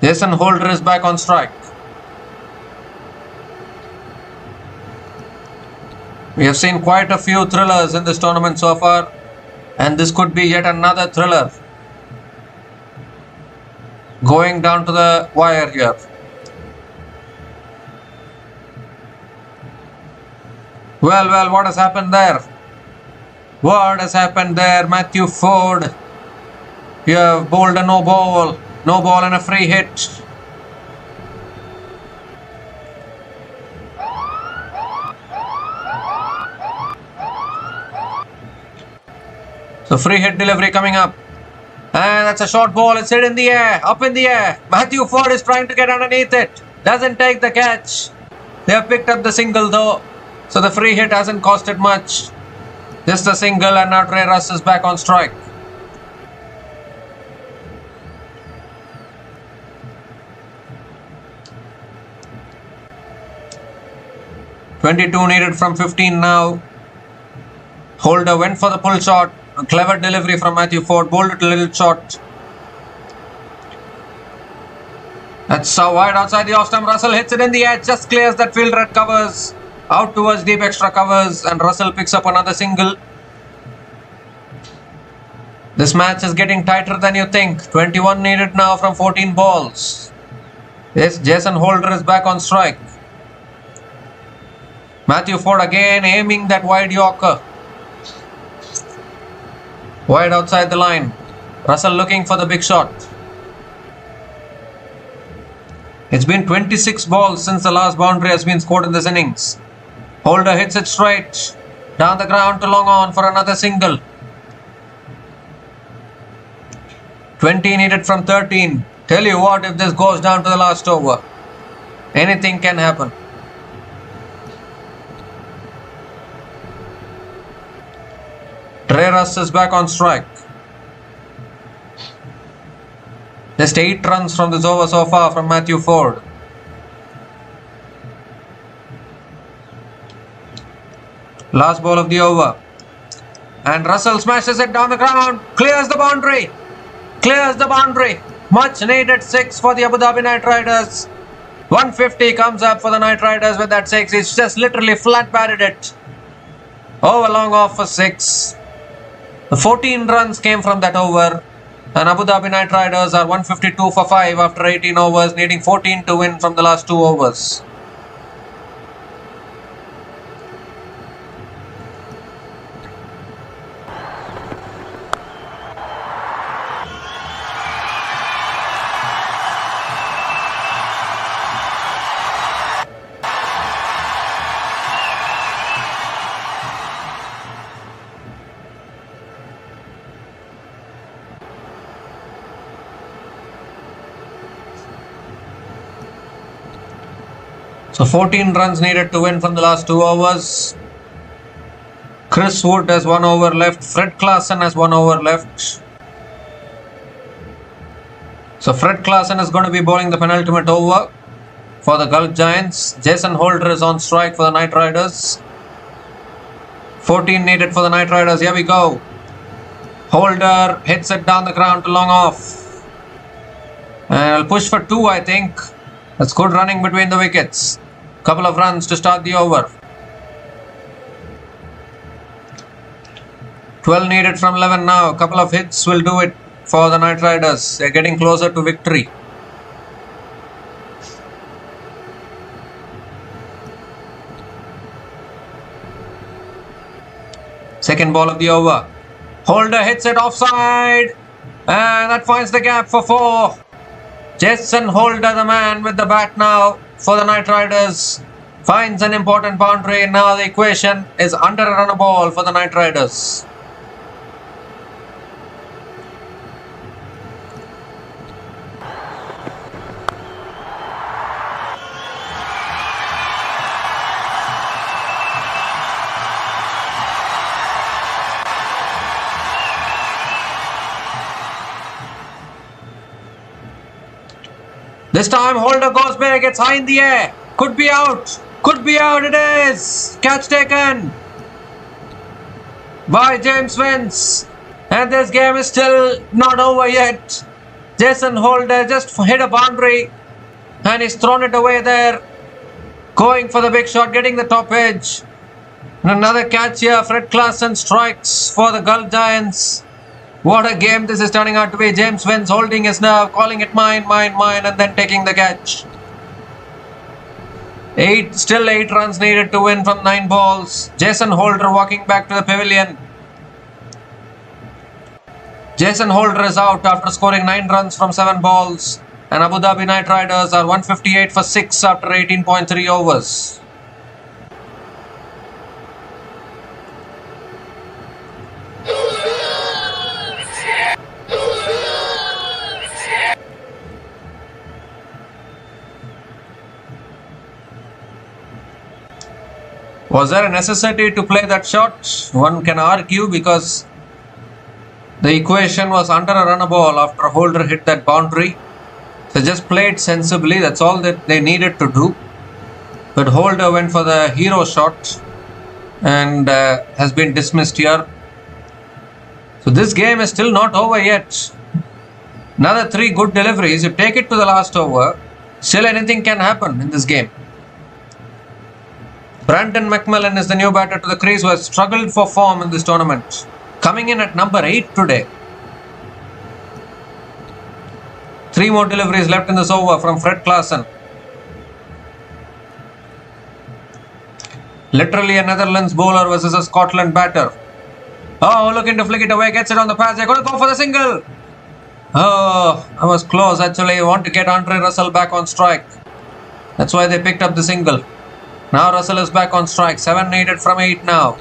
[SPEAKER 1] Jason Holder is back on strike. We have seen quite a few thrillers in this tournament so far, and this could be yet another thriller. Going down to the wire here. Well, what has happened there? What has happened there? Matthew Ford, you have bowled a no ball and a free hit. So free hit delivery coming up. And that's a short ball. It's hit in the air, up in the air. Matthew Ford is trying to get underneath it. Doesn't take the catch. They have picked up the single though. So the free hit hasn't costed much. Just a single, and now Trey Russ is back on strike. .22 needed from 15 now. Holder went for the pull shot. A clever delivery from Matthew Ford. Bowled it a little short. That's so wide outside the off stump. Russell hits it in the air. Just clears that field red covers. Out towards deep extra covers, and Russell picks up another single. This match is getting tighter than you think. 21 needed now from 14 balls. Yes, Jason Holder is back on strike. Matthew Ford again aiming that wide Yorker. Wide outside the line. Russell looking for the big shot. It's been 26 balls since the last boundary has been scored in this innings. Holder hits it straight down the ground to long on for another single. 20 needed from 13. Tell you what, if this goes down to the last over, anything can happen. Trey Russ is back on strike. Just 8 runs from this over so far from Matthew Ford. Last ball of the over. And Russell smashes it down the ground. Clears the boundary. Clears the boundary. Much needed 6 for the Abu Dhabi Knight Riders. 150 comes up for the Knight Riders with that 6. He's just literally flat batted it. Over long off for 6. The 14 runs came from that over. And Abu Dhabi Knight Riders are 152 for 5 after 18 overs, needing 14 to win from the last 2 overs. So 14 runs needed to win from the last 2 overs. Chris Wood has 1 over left. Fred Klaasen has 1 over left. So Fred Klaasen is going to be bowling the penultimate over for the Gulf Giants. Jason Holder is on strike for the Knight Riders. 14 needed for the Knight Riders. Here we go. Holder hits it down the ground to long off. And I'll push for 2, I think. That's good running between the wickets. Couple of runs to start the over. 12 needed from 11 now. A couple of hits will do it for the Knight Riders. They're getting closer to victory. Second ball of the over. Holder hits it offside. And that finds the gap for 4. Jason Holder, the man with the bat now for the Knight Riders, finds an important boundary. Now the equation is under a run a ball for the Knight Riders. This time Holder goes big, it's high in the air. Could be out. Could be out, it is. Catch taken by James Vince. And this game is still not over yet. Jason Holder just hit a boundary and he's thrown it away there. Going for the big shot, getting the top edge. And another catch here. Fred Klaasen strikes for the Gulf Giants. What a game this is turning out to be. James Vince holding his nerve, calling it mine, mine, mine, and then taking the catch. Still 8 runs needed to win from 9 balls. Jason Holder walking back to the pavilion. Jason Holder is out after scoring 9 runs from 7 balls. And Abu Dhabi Knightriders are 158 for 6 after 18.3 overs. Was there a necessity to play that shot? One can argue, because the equation was under a run ball after Holder hit that boundary. So just played sensibly, that's all that they needed to do. But Holder went for the hero shot and has been dismissed here. So this game is still not over yet. Another 3 good deliveries. You take it to the last over, still anything can happen in this game. Brandon McMillan is the new batter to the crease, who has struggled for form in this tournament. Coming in at number 8 today. 3 more deliveries left in this over from Fred Klaasen. Literally a Netherlands bowler versus a Scotland batter. Oh, looking to flick it away, gets it on the pass. They're going to go for the single. Oh, I was close actually. I want to get Andre Russell back on strike. That's why they picked up the single. Now Russell is back on strike. 7 needed from 8 now.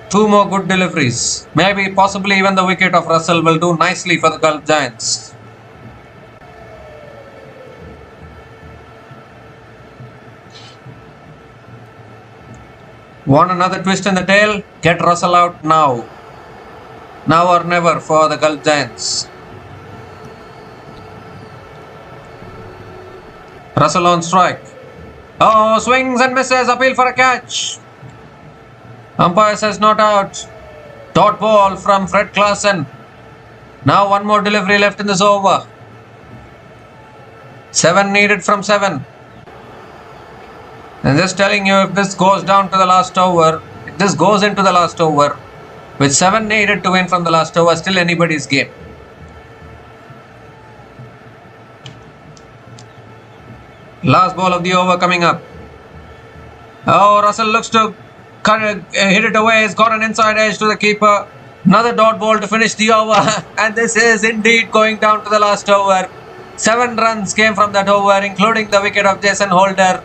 [SPEAKER 1] 2 more good deliveries. Maybe, possibly even the wicket of Russell will do nicely for the Gulf Giants. Want another twist in the tail? Get Russell out now. Now or never for the Gulf Giants. Russell on strike. Oh, swings and misses. Appeal for a catch. Umpire says not out. Dot ball from Fred Klaasen. Now 1 more delivery left in this over. 7 needed from 7. And just telling you, if this goes down to the last over, if this goes into the last over, with 7 needed to win from the last over, still anybody's game. Last ball of the over coming up. Oh, Russell looks to hit it away. He's got an inside edge to the keeper. Another dot ball to finish the over. And this is indeed going down to the last over. 7 runs came from that over, including the wicket of Jason Holder.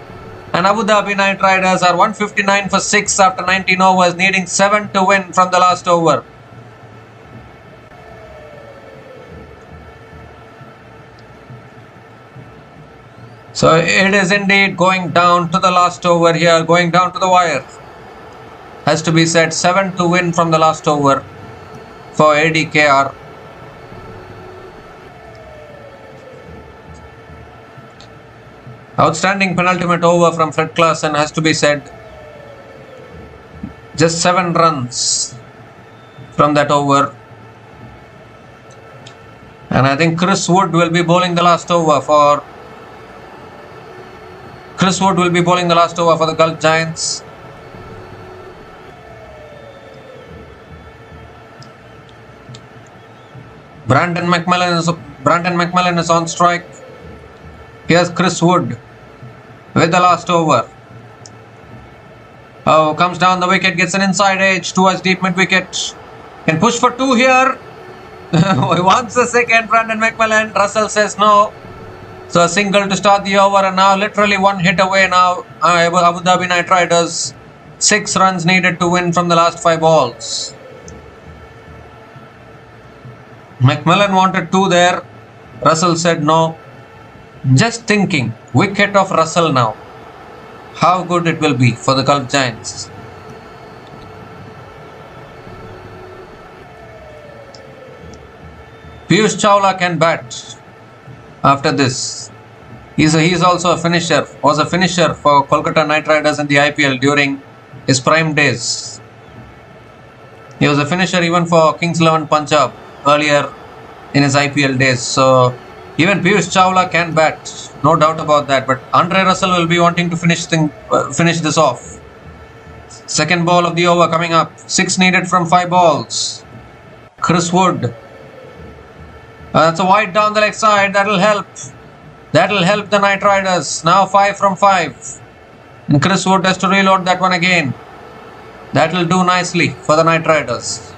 [SPEAKER 1] And Abu Dhabi Knightriders are 159 for 6 after 19 overs, needing 7 to win from the last over. So it is indeed going down to the last over here, going down to the wire. Has to be said, 7 to win from the last over for ADKR. Outstanding penultimate over from Fred Klaasen, has to be said. Just 7 runs from that over. And I think Chris Wood will be bowling the last over for the Gulf Giants. Brandon McMillan is on strike. Here's Chris Wood with the last over. Oh, comes down the wicket, gets an inside edge towards deep mid wicket. Can push for 2 here. He wants a second, Brandon McMillan. Russell says no. So a single to start the over, and now literally 1 hit away now. Abu Dhabi Knightriders. 6 runs needed to win from the last 5 balls. McMillan wanted 2 there. Russell said no. Just thinking, wicket of Russell now. How good it will be for the Gulf Giants. Piyush Chawla can bat. after this. He's also a finisher, was a finisher for Kolkata Knight Riders in the IPL during his prime days. He was a finisher even for Kings 11 Punjab earlier in his IPL days. So even Piyush Chawla can bat, no doubt about that. But Andre Russell will be wanting to finish this off. Second ball of the over coming up. 6 needed from 5 balls. Chris Wood. That's a wide down the leg side. That'll help. That'll help the Knight Riders. Now 5 from 5. And Chris Wood has to reload that one again. That'll do nicely for the Knight Riders.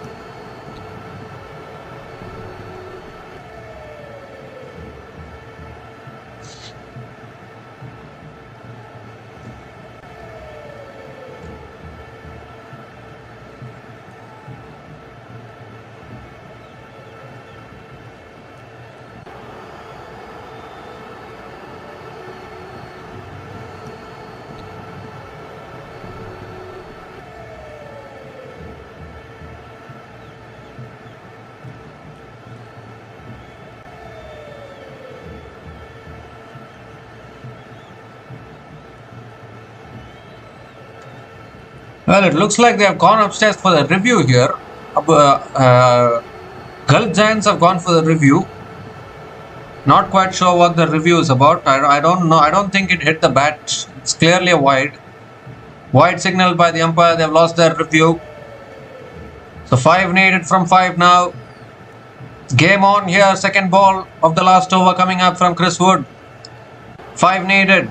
[SPEAKER 1] Well, it looks like they have gone upstairs for the review here. Gulf Giants have gone for the review. Not quite sure what the review is about. I don't know. I don't think it hit the bat. It's clearly a wide. Wide signal by the umpire. They've lost their review. So 5 needed from 5 now. Game on here. Second ball of the last over coming up from Chris Wood. 5 needed.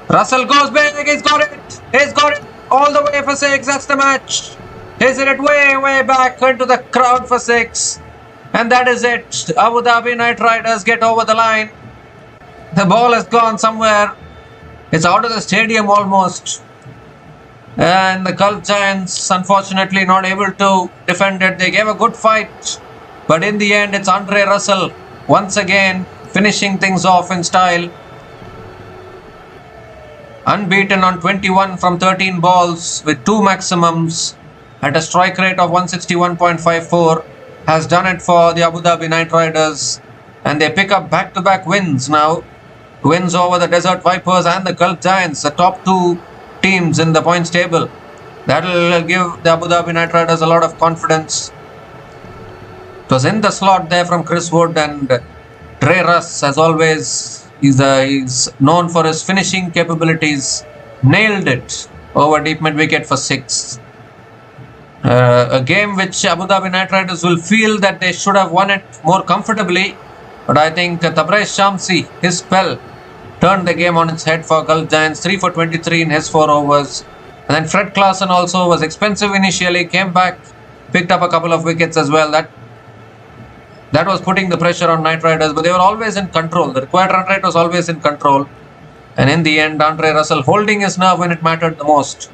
[SPEAKER 1] Russell goes big. He's got it. He's got it. All the way for 6. That's the match. He's hit it way back into the crowd for 6. And that is it. Abu Dhabi Knight Riders get over the line. The ball has gone somewhere. It's out of the stadium almost. And the Gulf Giants, unfortunately, not able to defend it. They gave a good fight. But in the end, it's Andre Russell once again finishing things off in style. Unbeaten on 21 from 13 balls with 2 maximums at a strike rate of 161.54. Has done it for the Abu Dhabi Knight Riders. And they pick up back-to-back wins now. Wins over the Desert Vipers and the Gulf Giants, the top 2 teams in the points table. That will give the Abu Dhabi Knight Riders a lot of confidence. It was in the slot there from Chris Wood, and Trey Russ, as always, he's known for his finishing capabilities. Nailed it over deep mid-wicket for 6. A game which Abu Dhabi Knight Riders will feel that they should have won it more comfortably. But I think Tabraiz Shamsi, his spell, turned the game on its head for Gulf Giants. 3 for 23 in his 4 overs. And then Fred Klaasen also was expensive initially, came back, picked up a couple of wickets as well. That was putting the pressure on Knight Riders, but they were always in control. The required run rate was always in control. And in the end, Andre Russell holding his nerve when it mattered the most.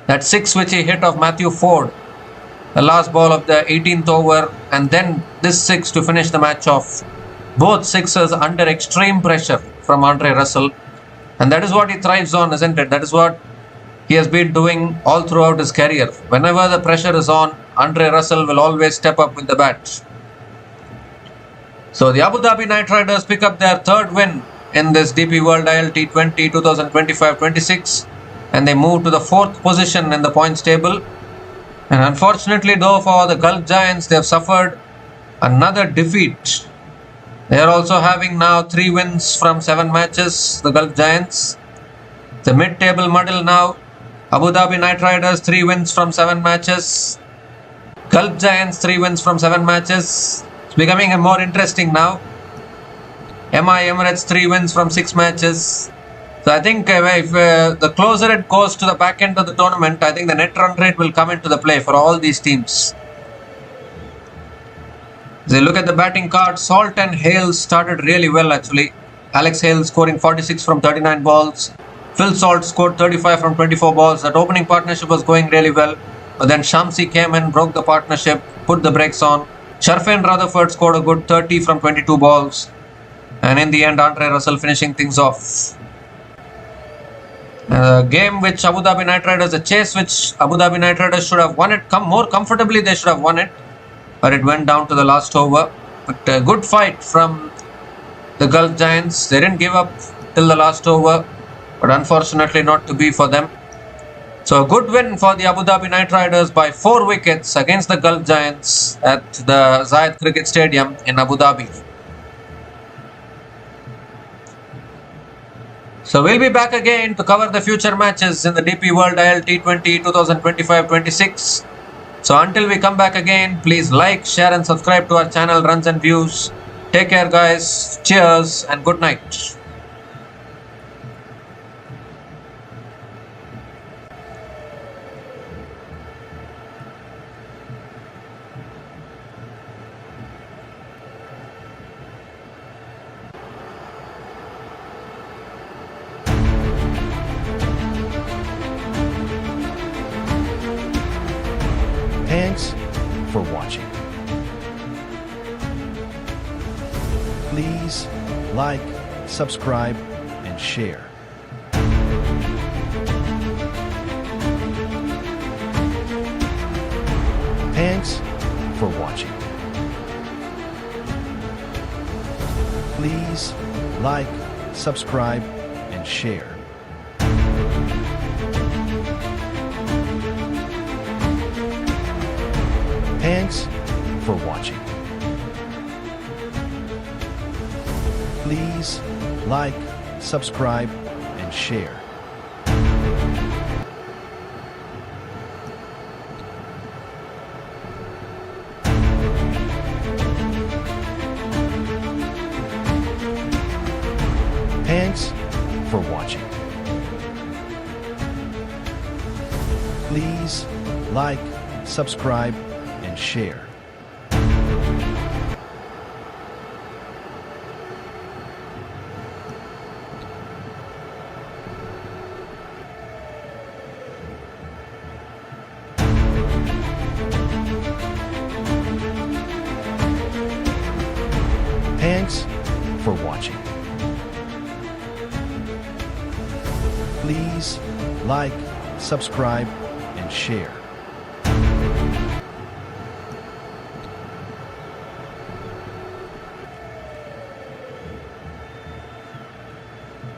[SPEAKER 1] That 6 which he hit of Matthew Ford, the last ball of the 18th over, and then this 6 to finish the match off. Both sixes under extreme pressure from Andre Russell. And that is what he thrives on, isn't it? That is what he has been doing all throughout his career. Whenever the pressure is on, Andre Russell will always step up with the bat. So the Abu Dhabi Knight Riders pick up their 3rd win in this DP World IL T20 2025-26, and they move to the 4th position in the points table. And unfortunately though for the Gulf Giants, they have suffered another defeat. They are also having now 3 wins from 7 matches, the Gulf Giants. The mid-table muddle now. Abu Dhabi Knight Riders 3 wins from 7 matches. Gulf Giants 3 wins from 7 matches. It's becoming more interesting now. MI Emirates 3 wins from 6 matches. So I think if the closer it goes to the back end of the tournament, I think the net run rate will come into the play for all these teams. As you look at the batting card, Salt and Hales started really well actually. Alex Hales scoring 46 from 39 balls. Phil Salt scored 35 from 24 balls. That opening partnership was going really well. But then Shamsi came in, broke the partnership, put the brakes on. Sharfin Rutherford scored a good 30 from 22 balls. And in the end, Andre Russell finishing things off. A game which Abu Dhabi Knight Riders, a chase which Abu Dhabi Knight Riders should have won it more comfortably. They should have won it. But it went down to the last over. But a good fight from the Gulf Giants. They didn't give up till the last over, but unfortunately not to be for them. So a good win for the Abu Dhabi Knightriders by 4 wickets against the Gulf Giants at the Zayed Cricket Stadium in Abu Dhabi. So we'll be back again to cover the future matches in the DP World IL T20 2025-26. So until we come back again, please like, share and subscribe to our channel Runs and Views. Take care guys, cheers and good night.
[SPEAKER 2] Thanks for watching. Please like, subscribe, and share. Thanks for watching. Please like, subscribe, and share. Thanks for watching. Please like, subscribe, and share. Thanks for watching. Please like, subscribe, and share. Thanks for watching. Please like, subscribe, and share.